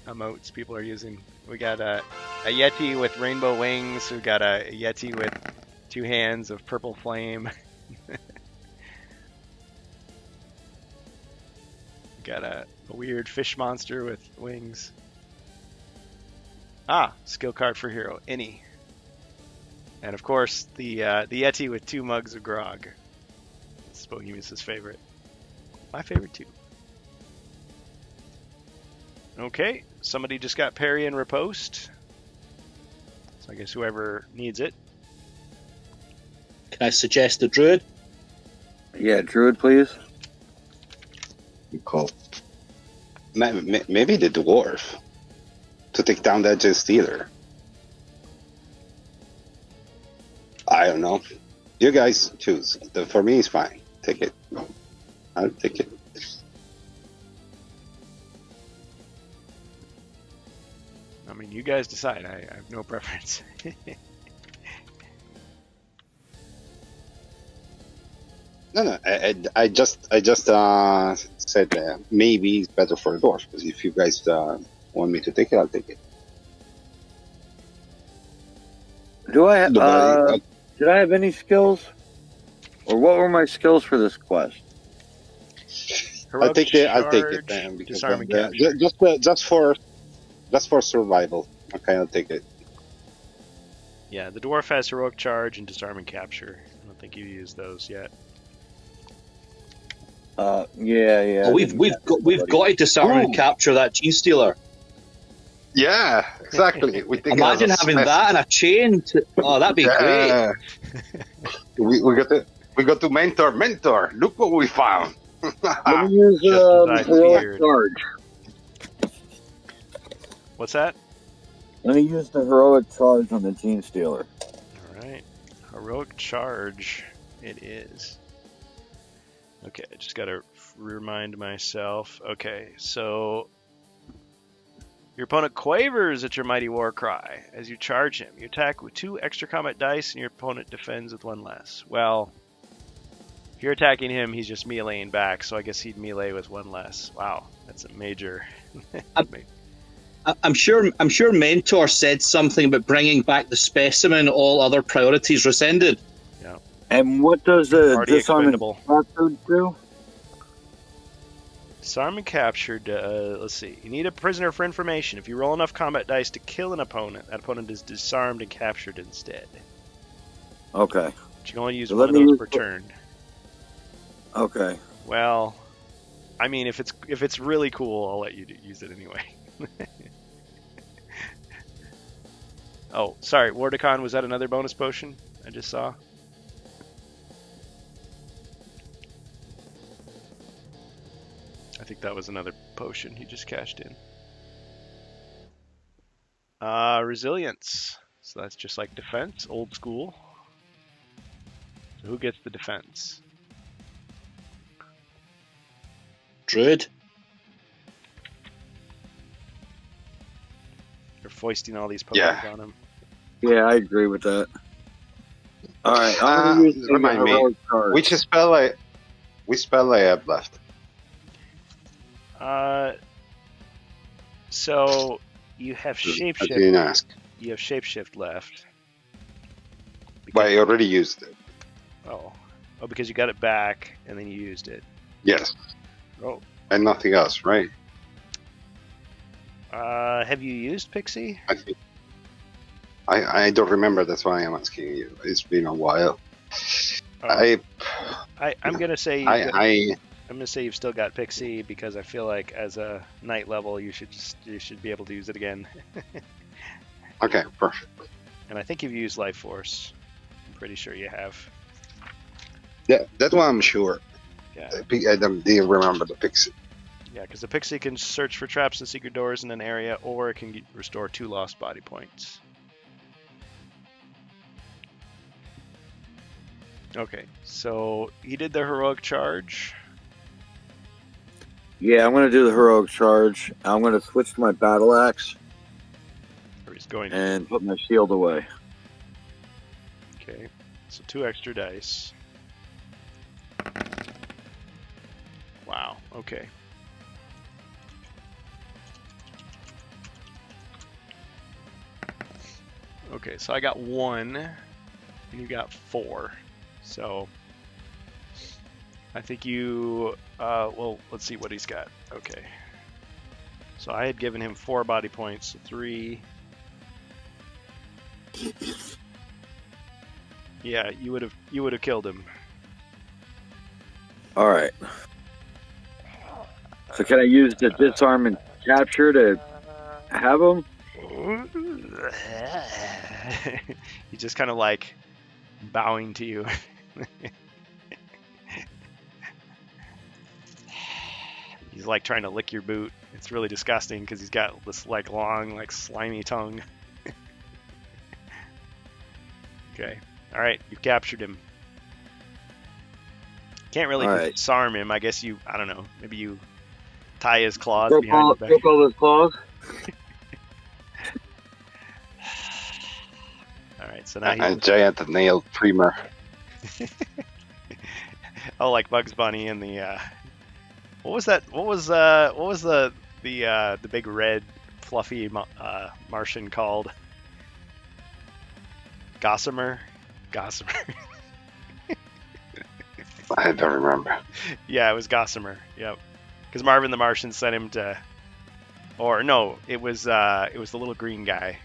emotes people are using. We got a Yeti with rainbow wings. We got a Yeti with 2 hands of purple flame. Got a weird fish monster with wings. Ah, skill card for hero, any. And of course, the Yeti with 2 mugs of grog. It's Bohemius' favorite. My favorite too. Okay, somebody just got parry and riposte. So I guess whoever needs it. Can I suggest a druid? Yeah, druid, please. Good call. Maybe the dwarf to take down that Jin Stealer. I don't know. You guys choose. For me, it's fine. Take it. I'll take it. I mean, you guys decide. I have no preference. No. I just said maybe it's better for the dwarf. Because if you guys want me to take it, I'll take it. Do I? But Did I have any skills? Or what were my skills for this quest? I'll take it. I'll take it Charge, then because disarm and capture. just for survival. Okay, I'll take it. Yeah, the dwarf has heroic charge and disarm and capture. I don't think you used those yet. Yeah. Oh, we've got to disarm and capture that Gene Stealer. Yeah, exactly. We take Imagine it as a having that and a chain. Oh, that'd be great. Yeah. We got to mentor. Look what we found. Let me use Just as I heroic feared. charge. What's that? Let me use the heroic charge on the Gene Stealer. All right. Heroic charge. It is. Okay, I just got to remind myself. Okay, so your opponent quavers at your mighty war cry as you charge him. You attack with 2 extra combat dice, and your opponent defends with 1 less. Well, if you're attacking him, he's just meleeing back, so I guess he'd melee with 1 less. Wow, that's a major. I'm sure Mentor said something about bringing back the specimen. All other priorities rescinded. And what does the Already disarmament expendable. captured do? Disarmament captured, let's see. You need a prisoner for information. If you roll enough combat dice to kill an opponent, that opponent is disarmed and captured instead. Okay. But you can only use So one of let me those use per the- turn. Okay. Well, I mean, if it's really cool, I'll let you use it anyway. Oh, sorry, Wardicon, was that another bonus potion I just saw? I think that was another potion he just cashed in. Resilience. So that's just like defense, old school. So who gets the defense? Druid. You're foisting all these potions Yeah. on him. Yeah, I agree with that. All right. I'm gonna use the remind me, heroic charge. which spell I have left? So you have I shapeshift. didn't ask. You have shapeshift left. But I already used it. Oh, because you got it back and then you used it. Yes. Oh, And nothing else, right? have you used Pixie? I think. I don't remember. That's why I'm asking you. It's been a while. Oh, I'm gonna say I'm gonna say you've still got Pixie because I feel like as a night level you should be able to use it again. okay. Perfect. And I think you've used Life Force. I'm pretty sure you have. Yeah, that one I'm sure. Yeah. I didn't remember the pixie. Yeah, because the Pixie can search for traps and secret doors in an area, or it can restore 2 lost body points. Okay, so he did the heroic charge. Yeah, I'm gonna do the heroic charge. I'm gonna switch to my battle axe Or he's going to. and put my shield away. Okay, so 2 extra dice. Wow, okay. Okay, so I got 1, and you got 4. So I think you, well, let's see what he's got. Okay. So I had given him 4 body points, so 3. Yeah, you would have killed him. All right. So can I use the disarm and capture to have him? He's just kind of like bowing to you. He's like trying to lick your boot. It's really disgusting because he's got this like long, like slimy tongue. Okay. All right, you captured him. Can't really All right. disarm him. I guess I don't know. Maybe you tie his claws Broke behind all, his back. broke all those claws? All right, so now A he's giant nail trimmer. oh, like Bugs Bunny and the what was that? What was the big red fluffy Martian called? Gossamer. I don't remember. Yeah, it was Gossamer. Yep. Because Marvin the Martian sent him to, or no, it was the little green guy.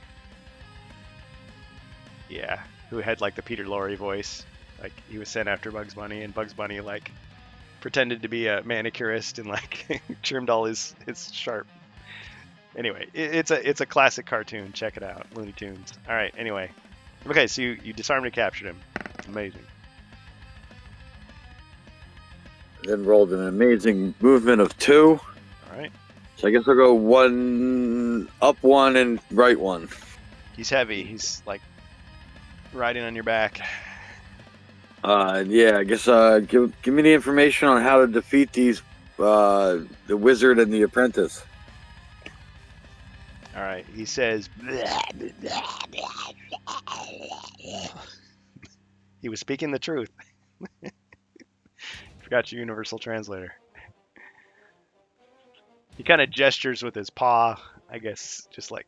Yeah, who had like the Peter Lorre voice. Like he was sent after Bugs Bunny, and Bugs Bunny like pretended to be a manicurist and like trimmed all his sharp Anyway, it's a classic cartoon. Check it out, Looney Tunes. All right. Anyway, okay. So you disarmed and captured him. Amazing. Then rolled an amazing movement of 2. All right. So I guess I'll go 1 up 1 and right 1. He's heavy. He's like riding on your back. Yeah, I guess give me the information on how to defeat these the wizard and the apprentice. All right. He says. He was speaking the truth. Forgot your universal translator. He kind of gestures with his paw, I guess, just like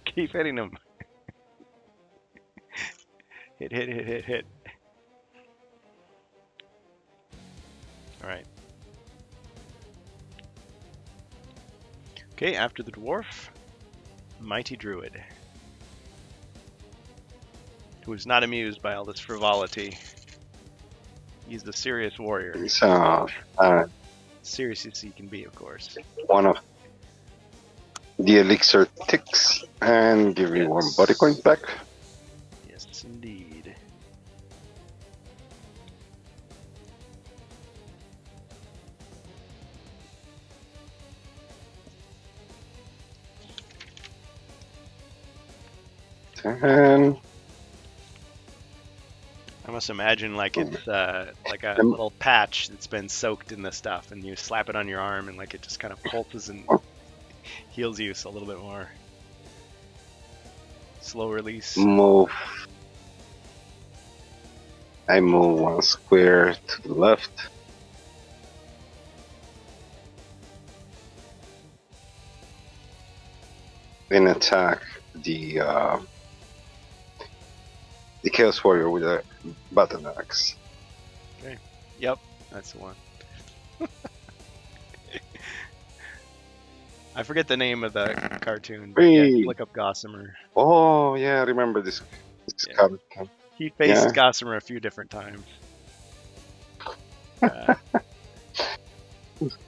keep hitting him. Hit. All right. Okay, after the dwarf, mighty druid, who is not amused by all this frivolity. He's the serious warrior. So, Serious as he can be, of course. one of the elixir ticks and give you 1 body point back. Yes, indeed. And I must imagine like it's like a little patch that's been soaked in the stuff, and you slap it on your arm, and like it just kind of pulses and heals you a little bit more. Slow release. move. I move 1 square to the left. Then attack the Chaos Warrior with a battle axe. Yep, that's the one. I forget the name of the cartoon. But yeah, Hey. look up Gossamer. Oh yeah, I remember this Yeah. character. He faced Yeah. Gossamer a few different times.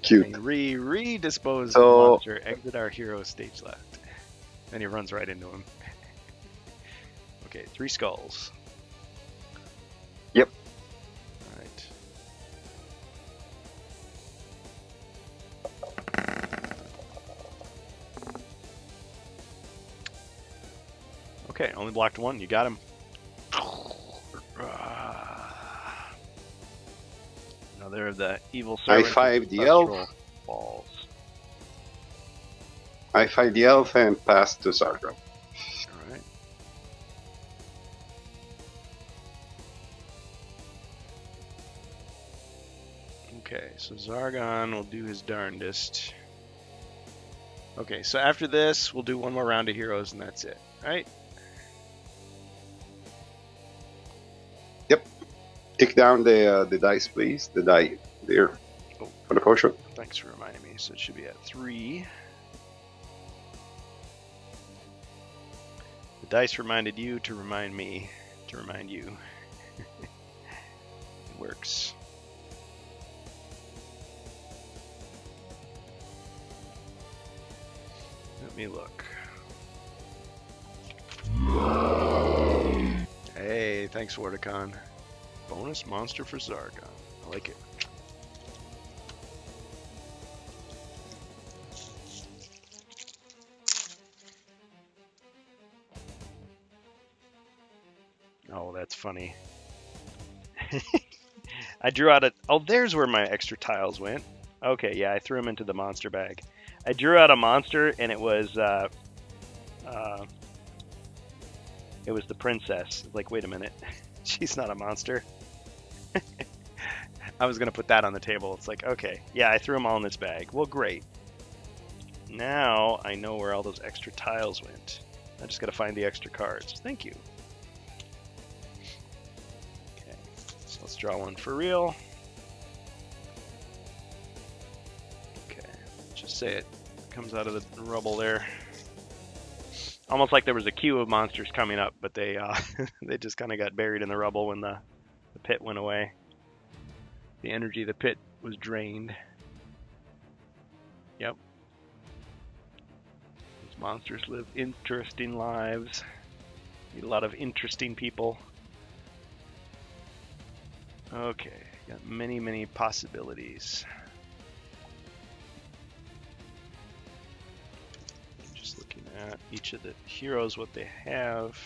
Cute. And redispose So- the monster. Exit our hero stage left. And he runs right into him. Okay, 3 skulls. Yep. Alright. Okay, only blocked 1. You got him. Another of the evil servants. 5 the elf. ancestral balls. I fight the elf and pass to Zargon. Alright. Okay, so Zargon will do his darndest. Okay, so after this, we'll do 1 more round of heroes and that's it, right? Take down the dice, please. The die there Oh. for the potion. Thanks for reminding me. So it should be at 3. The dice reminded you to remind me to remind you. It works. Let me look. Hey, thanks, Wordicon. Bonus monster for Zargon. I like it. Oh, that's funny. I drew out a... Oh, there's where my extra tiles went. Okay, yeah, I threw them into the monster bag. I drew out a monster, and it was the princess. Like, wait a minute. She's not a monster. I was going to put that on the table. It's like, okay, yeah, I threw them all in this bag. Well, great. Now I know where all those extra tiles went. I just got to find the extra cards. Thank you. Okay, so let's draw one for real. Okay, just say it comes out of the rubble there. Almost like there was a queue of monsters coming up, but they they just kind of got buried in the rubble when the pit went away. The energy of the pit was drained. Yep. Monsters live interesting lives. Need a lot of interesting people. Okay, got many, many possibilities. Just looking at each of the heroes, what they have.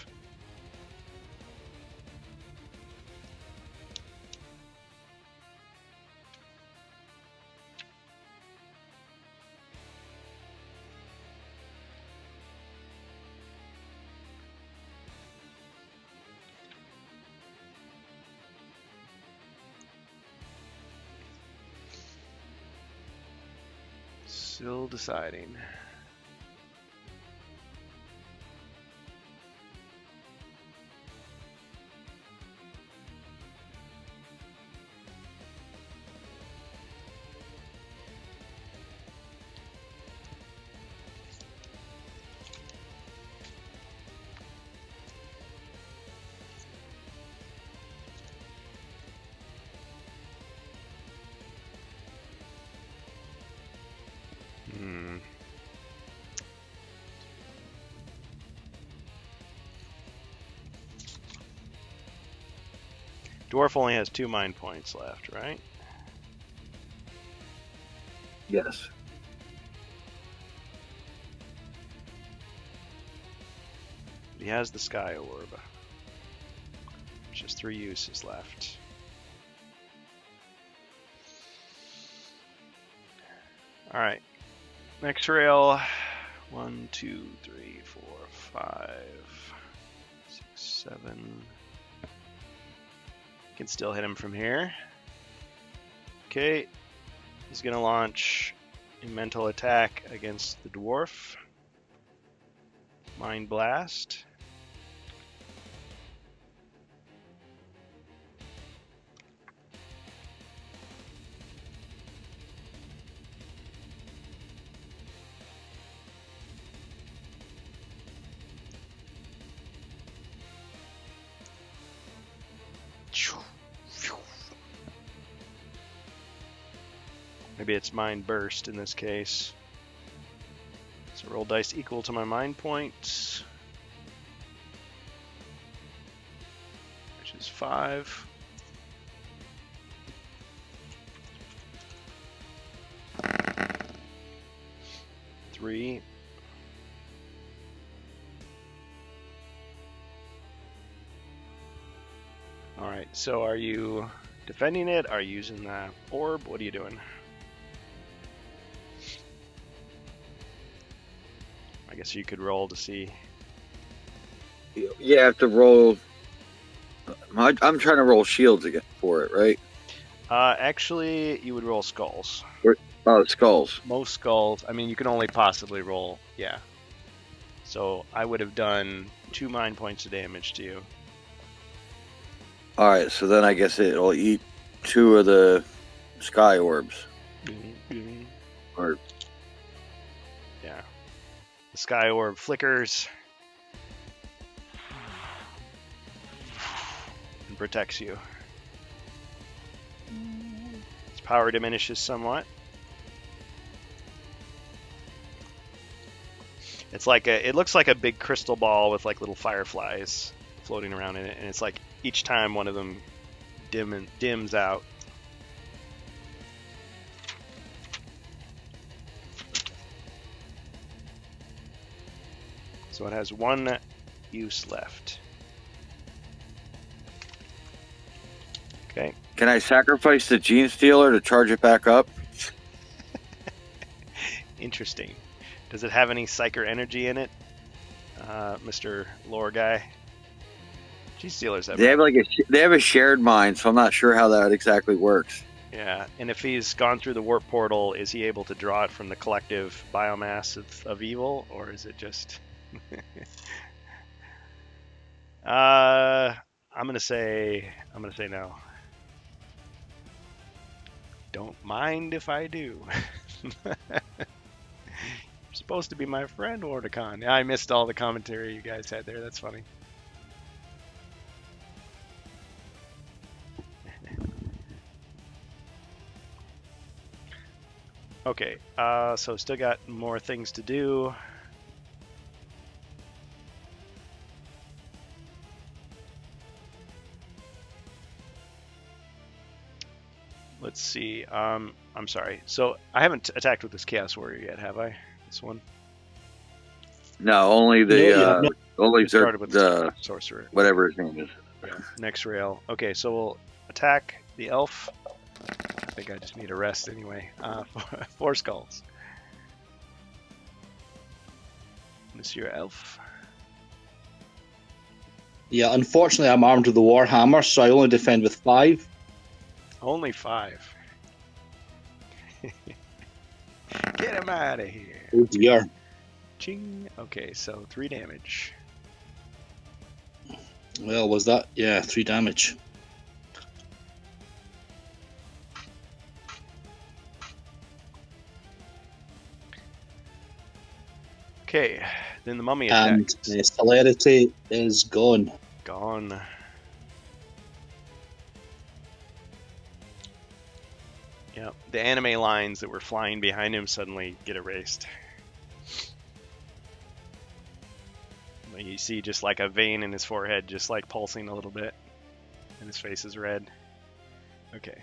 Still deciding. Dwarf only has 2 mind points left, right? Yes. He has the Sky Orb, which has 3 uses left. Alright. Next rail. 1, 2, 3, 4, 5, 6, 7. Can still hit him from here. Okay. He's going to launch a mental attack against the dwarf. Mind Blast. Maybe it's Mind Burst in this case. So roll dice equal to my mind points, which is 5. Three. All right. So are you defending it? Are you using the orb? What are you doing? I guess you could roll to see. You have to roll. I'm trying to roll shields again for it, right? Actually, you would roll skulls. Oh, skulls. Most skulls. I mean, you can only possibly roll. Yeah. So I would have done 2 mind points of damage to you. All right, so then I guess it'll eat 2 of the sky orbs. Or yeah. The sky orb flickers and protects you. Its power diminishes somewhat. It's like it looks like a big crystal ball with like little fireflies floating around in it, and it's like each time one of them dims out. So it has 1 use left. Okay. can I sacrifice the Gene Stealer to charge it back up? Interesting. Does it have any Psyker energy in it, Mr. Lore guy? Gene Stealers have. They have a shared mind, so I'm not sure how that exactly works. Yeah, and if he's gone through the warp portal, is he able to draw it from the collective biomass of evil, or is it just? I'm gonna say no. Don't mind if I do. You're supposed to be my friend, Wardicon. Yeah, I missed all the commentary you guys had there. That's funny. Okay, so still got more things to do. Let's see. I'm sorry. So I haven't attacked with this Chaos Warrior yet, have I? This one. No, only No, you have the not. only Started with the Sorcerer. whatever his name is. Yeah. Next rail. Okay, so we'll attack the elf. I think I just need a rest anyway. 4 skulls. Monsieur Elf. Yeah, unfortunately, I'm armed with the Warhammer, so I only defend with 5. Only 5. Get him out of here. Oh dear. Ching. Okay, so 3 damage. Well, was that? Yeah, 3 damage. Okay, then the mummy And attacks. celerity is gone. Gone. Yep, the anime lines that were flying behind him suddenly get erased. You see just like a vein in his forehead just like pulsing a little bit. And his face is red. Okay.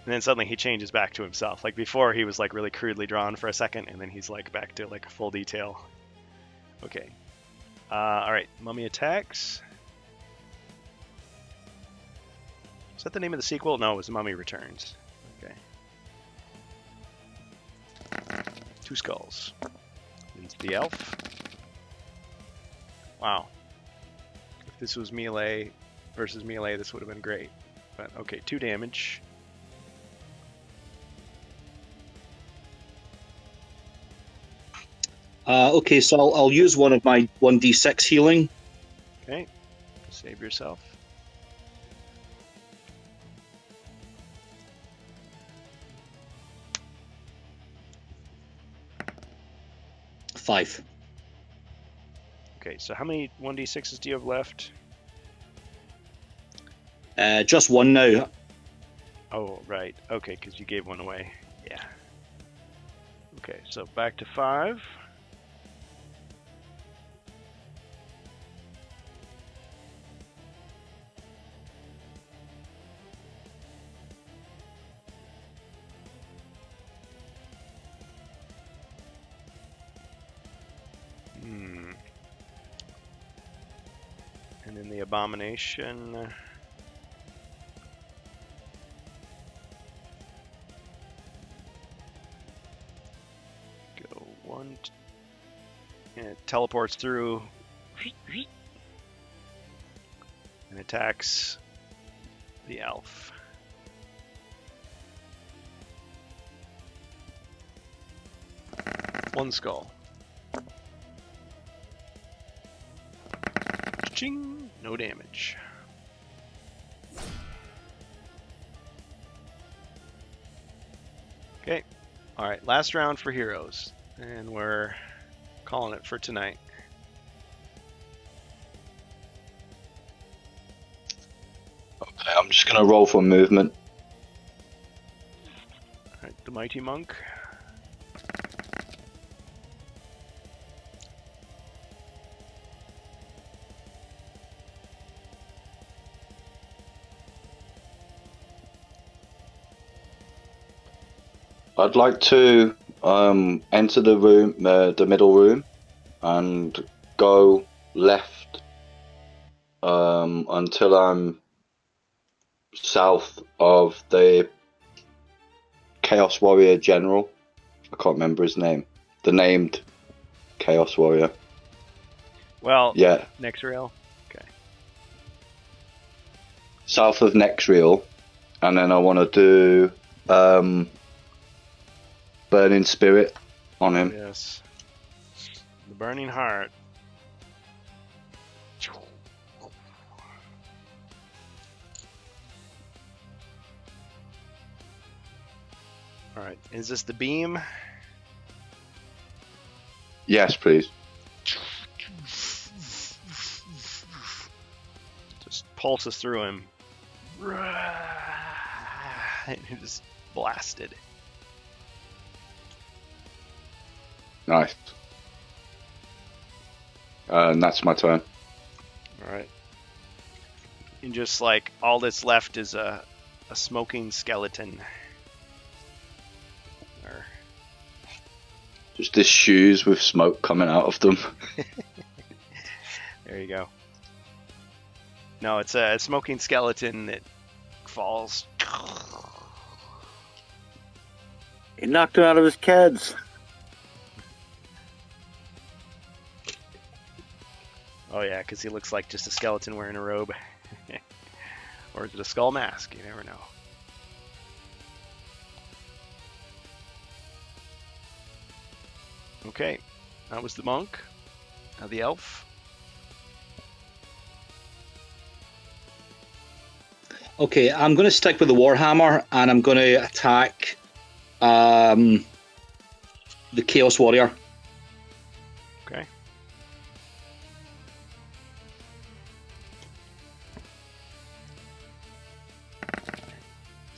And then suddenly he changes back to himself. Like before he was like really crudely drawn for a second, and then he's like back to like full detail. Okay. Alright, mummy attacks. Is that the name of the sequel? No, it was Mummy Returns. Okay. 2 skulls. Into the elf. Wow. If this was melee versus melee, this would have been great. But okay, 2 damage. Okay, so I'll use one of my 1d6 healing. Okay. Save yourself. Five. Okay, so how many 1d6s do you have left? Just one now. Oh, right. Okay, because you gave one away. Yeah. Okay, so back to 5. And then the abomination. Go 1. And it teleports through. And attacks the elf. One skull. Ching! No damage. Okay. Alright, last round for heroes. And we're calling it for tonight. Okay, I'm just gonna roll for movement. Alright, the Mighty Monk. I'd like to enter the room, the middle room, and go left until I'm south of the Chaos Warrior General. I can't remember his name. The named Chaos Warrior. Well, Yeah, next rail. Okay. south of Nexriel, and then I want to do Burning Spirit on him. Yes. The Burning Heart. Alright, is this the beam? Yes, please. Just pulses through him. And he just blasted. Nice. And that's my turn. Alright. And just like all that's left is a a smoking skeleton. Or, Just his shoes with smoke coming out of them. there you go. No, it's a smoking skeleton that falls. He knocked him out of his keds. Oh yeah, because he looks like just a skeleton wearing a robe. Or is it a skull mask? You never know. Okay, that was the monk. Now the elf. Okay, I'm going to stick with the Warhammer, and I'm going to attack the Chaos Warrior. Okay.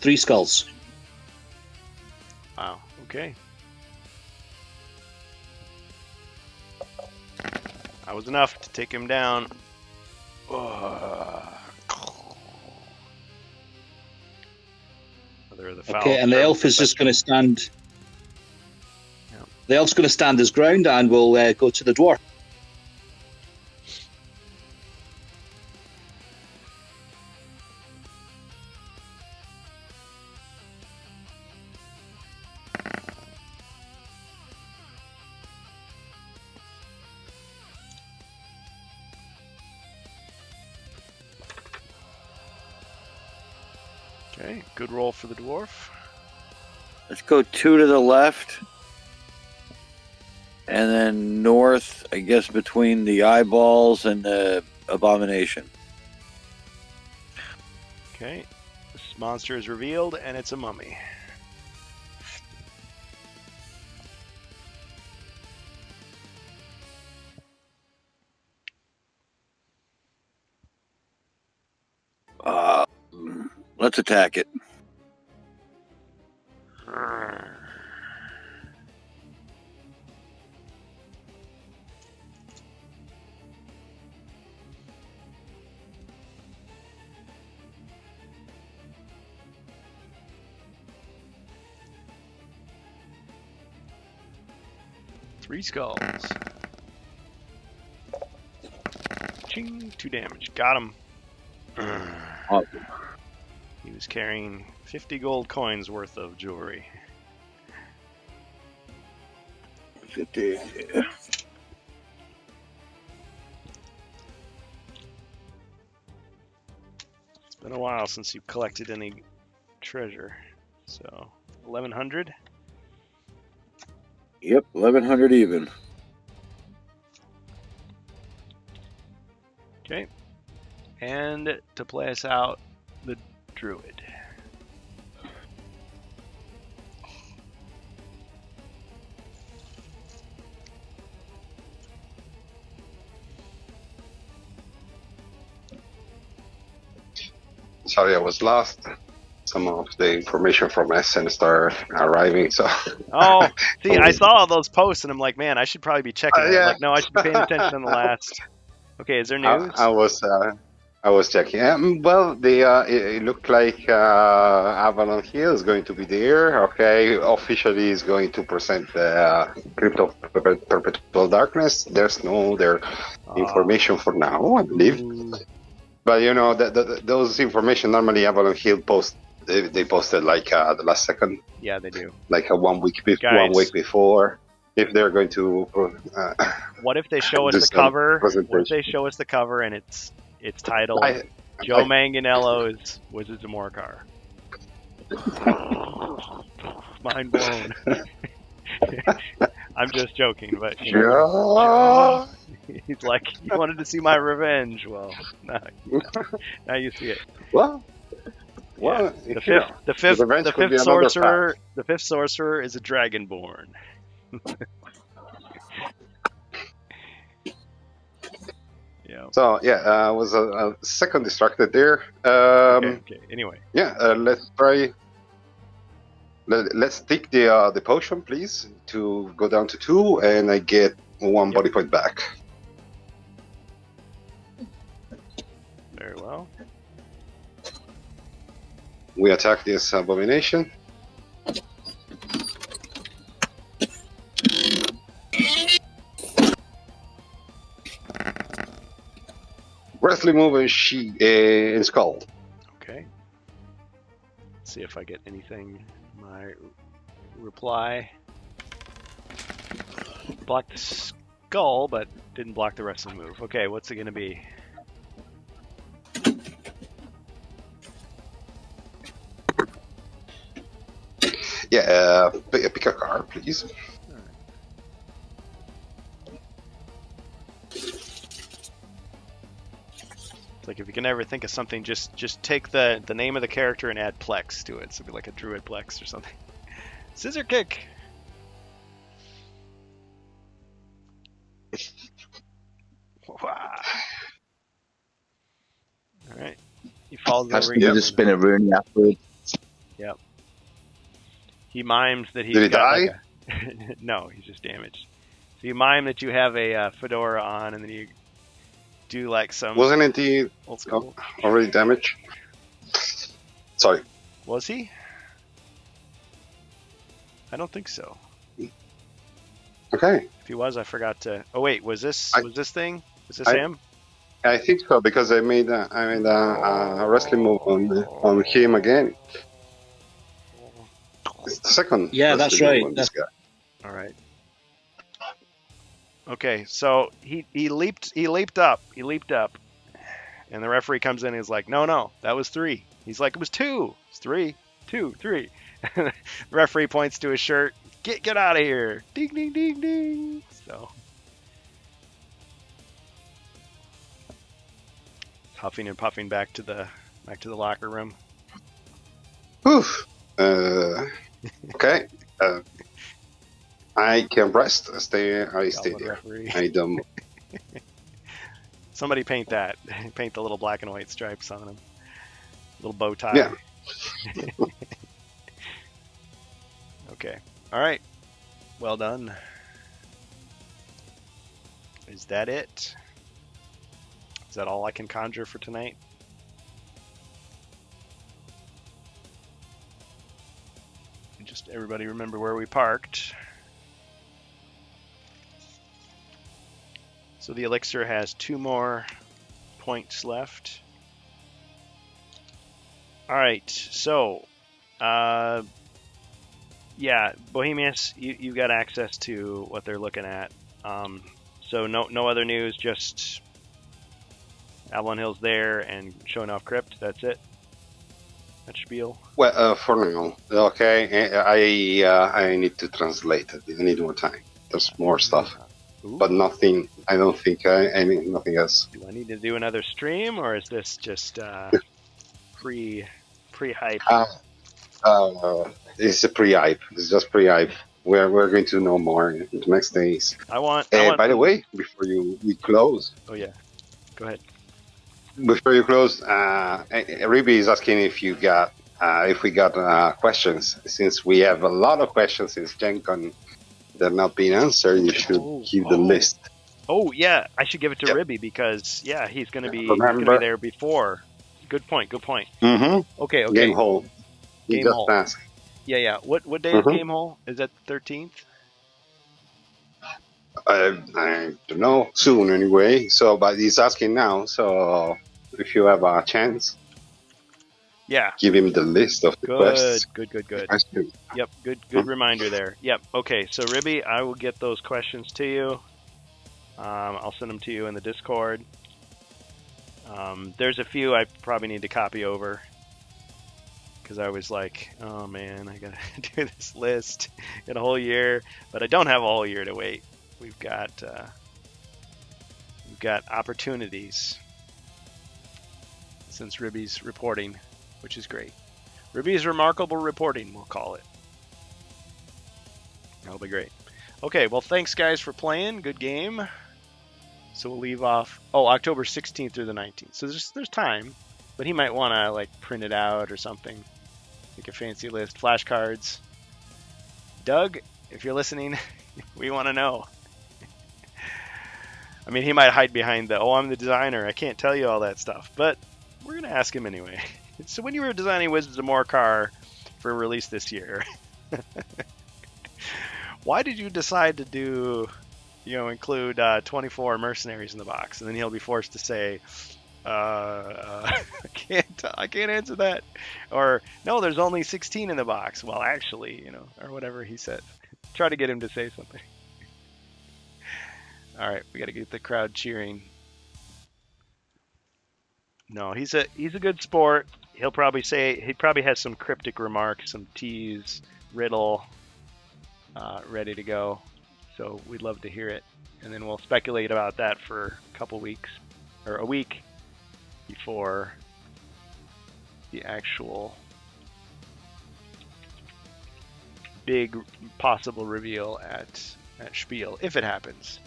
Three skulls. Wow. Okay. That was enough to take him down. Okay, and the elf is just going to stand. Yeah. The elf's going to stand his ground, and we'll go to the dwarf. Okay, good roll for the dwarf. Let's go 2 to the left. And then north, I guess, between the eyeballs and the abomination. Okay, this monster is revealed, and it's a mummy. Let's attack it. Three skulls. Ching, 2 damage. Got him. Awesome. He was carrying 50 gold coins worth of jewelry. 50. Yeah. It's been a while since you collected any treasure. So, 1100. Yep, 1100 even. Okay. And to play us out, the druid. Sorry, I was lost. Some of the information from Essen started arriving, so. Oh, see, I saw all those posts, and I'm like, man, I should probably be checking it. Yeah. Like, no, I should be paying attention on the last. Okay, is there news? I was checking. Well, it looked like Avalon Hill is going to be there. Okay, officially is going to present the Crypt of Perpetual Darkness. There's no other information for now, I believe. But you know, those information normally Avalon Hill post. They posted like the last second. Yeah, they do. Like 1 week before. Guys. 1 week before. If they're going to. What if they show us do the some cover? What if presentation. they show us the cover and it's titled Joe Manganiello's Wizards of Morcar? Mind blown. I'm just joking, but you know, he's like, you wanted to see my revenge. Well, now you see it. Well, Yeah. if The fifth revenge could be another sorcerer is a dragonborn. Yeah. So yeah, I was a second distracted there. Okay. Anyway. Yeah, let's try. Let's take the potion, please, to go down to 2, and I get 1 body point back. Very well. we attack this abomination. Wrestling move and in skull. Okay. Let's see if I get anything. My reply. Blocked the skull, but didn't block the wrestling move. Okay, what's it going to be? Yeah, pick a card, please. It's like if you can ever think of something, just take the name of the character and add Plex to it. So it'd be like a Druid Plex or something. Scissor kick. Wow. All right. He falls Has over. to do the spin a Rooney afterwards. Yep. He mimes that he's Did he got die? like a... No, he's just damaged. So you mime that you have a fedora on, and then you do like some Wasn't it the old school. already damaged? Sorry. Was he? I don't think so. Okay. If he was, I forgot to. Oh wait, was this thing? Was this I- him? I think so because I made a wrestling move on him again. It's the second. Yeah, that's wrestling right. move on this guy. All right. Okay, so he leaped up, and the referee comes in and is like, no, that was 3. He's like, it was 2. It's 3, 2, 3. The referee points to his shirt. Get out of here! Ding ding ding ding. So huffing and puffing back to the locker room. Whew. Okay. I can rest. I stay Call the there. referee. I don't. Somebody paint that. Paint the little black and white stripes on him. Little bow tie. Yeah. Okay. All right. Well done. Is that it? Is that all I can conjure for tonight? Just everybody remember where we parked. So the elixir has 2 more points left. All right. So, yeah, Bohemius, you've got access to what they're looking at. So no other news, just Avalon Hill's there and showing off Crypt. That's it. That spiel. Well, for now, okay. I need to translate it. I need more time. There's more stuff, Ooh. but nothing. I don't think I mean nothing else. Do I need to do another stream, or is this just pre-hype? It's a pre-hype. It's just pre-hype. We're going to know more in the next days. I want By the way, before we close, Oh yeah, go ahead. before you close, Ruby is asking if we got questions. Since we have a lot of questions since Gen Con that have not been answered, you should keep the list. Oh yeah, I should give it to Yep. Ribby because he's gonna be Remember- there before. Good point. Mm-hmm. Okay. Game hole. You Game just hole. asked. Yeah. What day Mhm. is Game Hole? Is that the 13th? I don't know. Soon, anyway. So, but he's asking now. So, if you have a chance, Yeah. give him the list of the quests. Good. Ask him. Yep. Good reminder there. Yep. Okay. So Ribby, I will get those questions to you. I'll send them to you in the Discord. There's a few I probably need to copy over because I was like, oh man, I gotta do this list in a whole year, but I don't have a whole year to wait. We've got opportunities since Ribby's reporting, which is great. Ribby's remarkable reporting, we'll call it. That'll be great. Okay, well, thanks guys for playing. Good game. So we'll leave off. Oh, October 16th through the 19th. So there's time, but he might want to like print it out or something. Make a fancy list, flashcards. Doug, if you're listening, we want to know. I mean, he might hide behind the, oh, I'm the designer, I can't tell you all that stuff. But we're gonna ask him anyway. So when you were designing Wizards of Morcar for release this year, why did you decide to do, include 24 mercenaries in the box? And then he'll be forced to say, I can't answer that. Or, no, there's only 16 in the box. Well, actually, or whatever he said. Try to get him to say something. All right, we got to get the crowd cheering. No, he's a good sport. He probably has some cryptic remarks, some tease, riddle, ready to go. So we'd love to hear it, and then we'll speculate about that for a couple weeks or a week before the actual big possible reveal at Spiel, if it happens.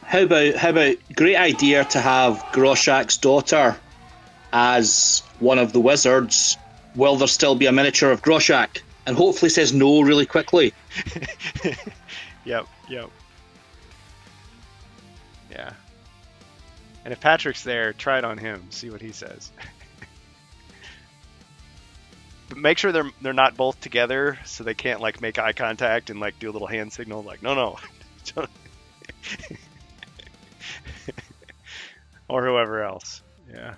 How about great idea to have Groshak's daughter as one of the wizards? Will there still be a miniature of Groshak? And hopefully says no really quickly. Yep. Yeah. And if Patrick's there, try it on him. See what he says. But make sure they're not both together, so they can't like make eye contact and like do a little hand signal, like no. Or whoever else. Yeah.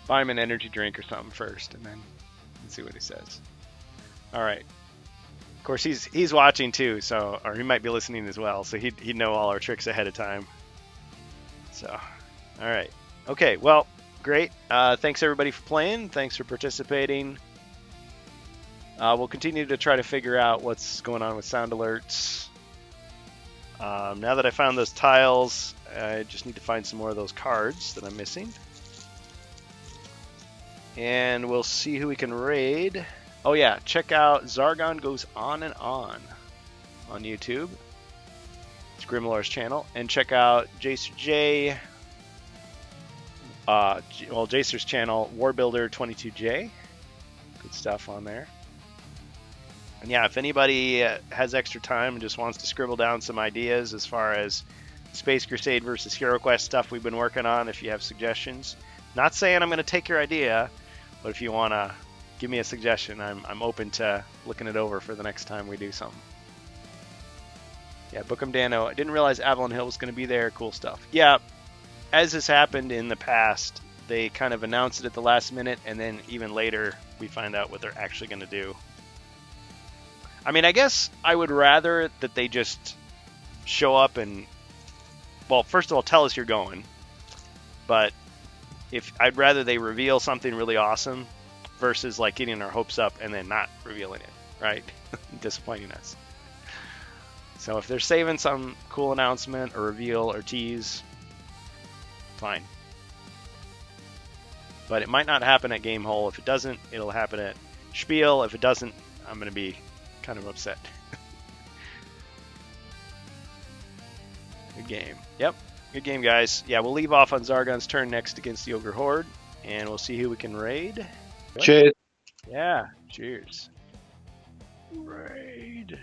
Buy him an energy drink or something first, and then see what he says. All right. Of course, he's watching too, so or he might be listening as well, so he'd know all our tricks ahead of time. So, all right. Okay. Well, great. Thanks everybody for playing. Thanks for participating. We'll continue to try to figure out what's going on with sound alerts. Now that I found those tiles, I just need to find some more of those cards that I'm missing. And we'll see who we can raid. Oh yeah, check out Zargon Goes On and On YouTube. It's Grimlore's channel. And check out Jacer's channel, Warbuilder22J. Good stuff on there. And yeah, if anybody has extra time and just wants to scribble down some ideas as far as Space Crusade versus HeroQuest stuff we've been working on, if you have suggestions. Not saying I'm going to take your idea, but if you want to give me a suggestion, I'm open to looking it over for the next time we do something. Yeah, Bookham Dano. I didn't realize Avalon Hill was going to be there. Cool stuff. Yeah, as has happened in the past, they kind of announce it at the last minute, and then even later we find out what they're actually going to do. I mean, I guess I would rather that they just show up and, well, first of all, tell us you're going. But I'd rather they reveal something really awesome versus like getting our hopes up and then not revealing it, right? Disappointing us. So if they're saving some cool announcement or reveal or tease, fine. But it might not happen at Gamehole. If it doesn't, it'll happen at Spiel. If it doesn't, I'm going to be kind of upset. Good game. Yep. Good game, guys. Yeah, we'll leave off on Zargon's turn next against the Ogre Horde, and we'll see who we can raid. Cheers. Yeah, cheers. Raid.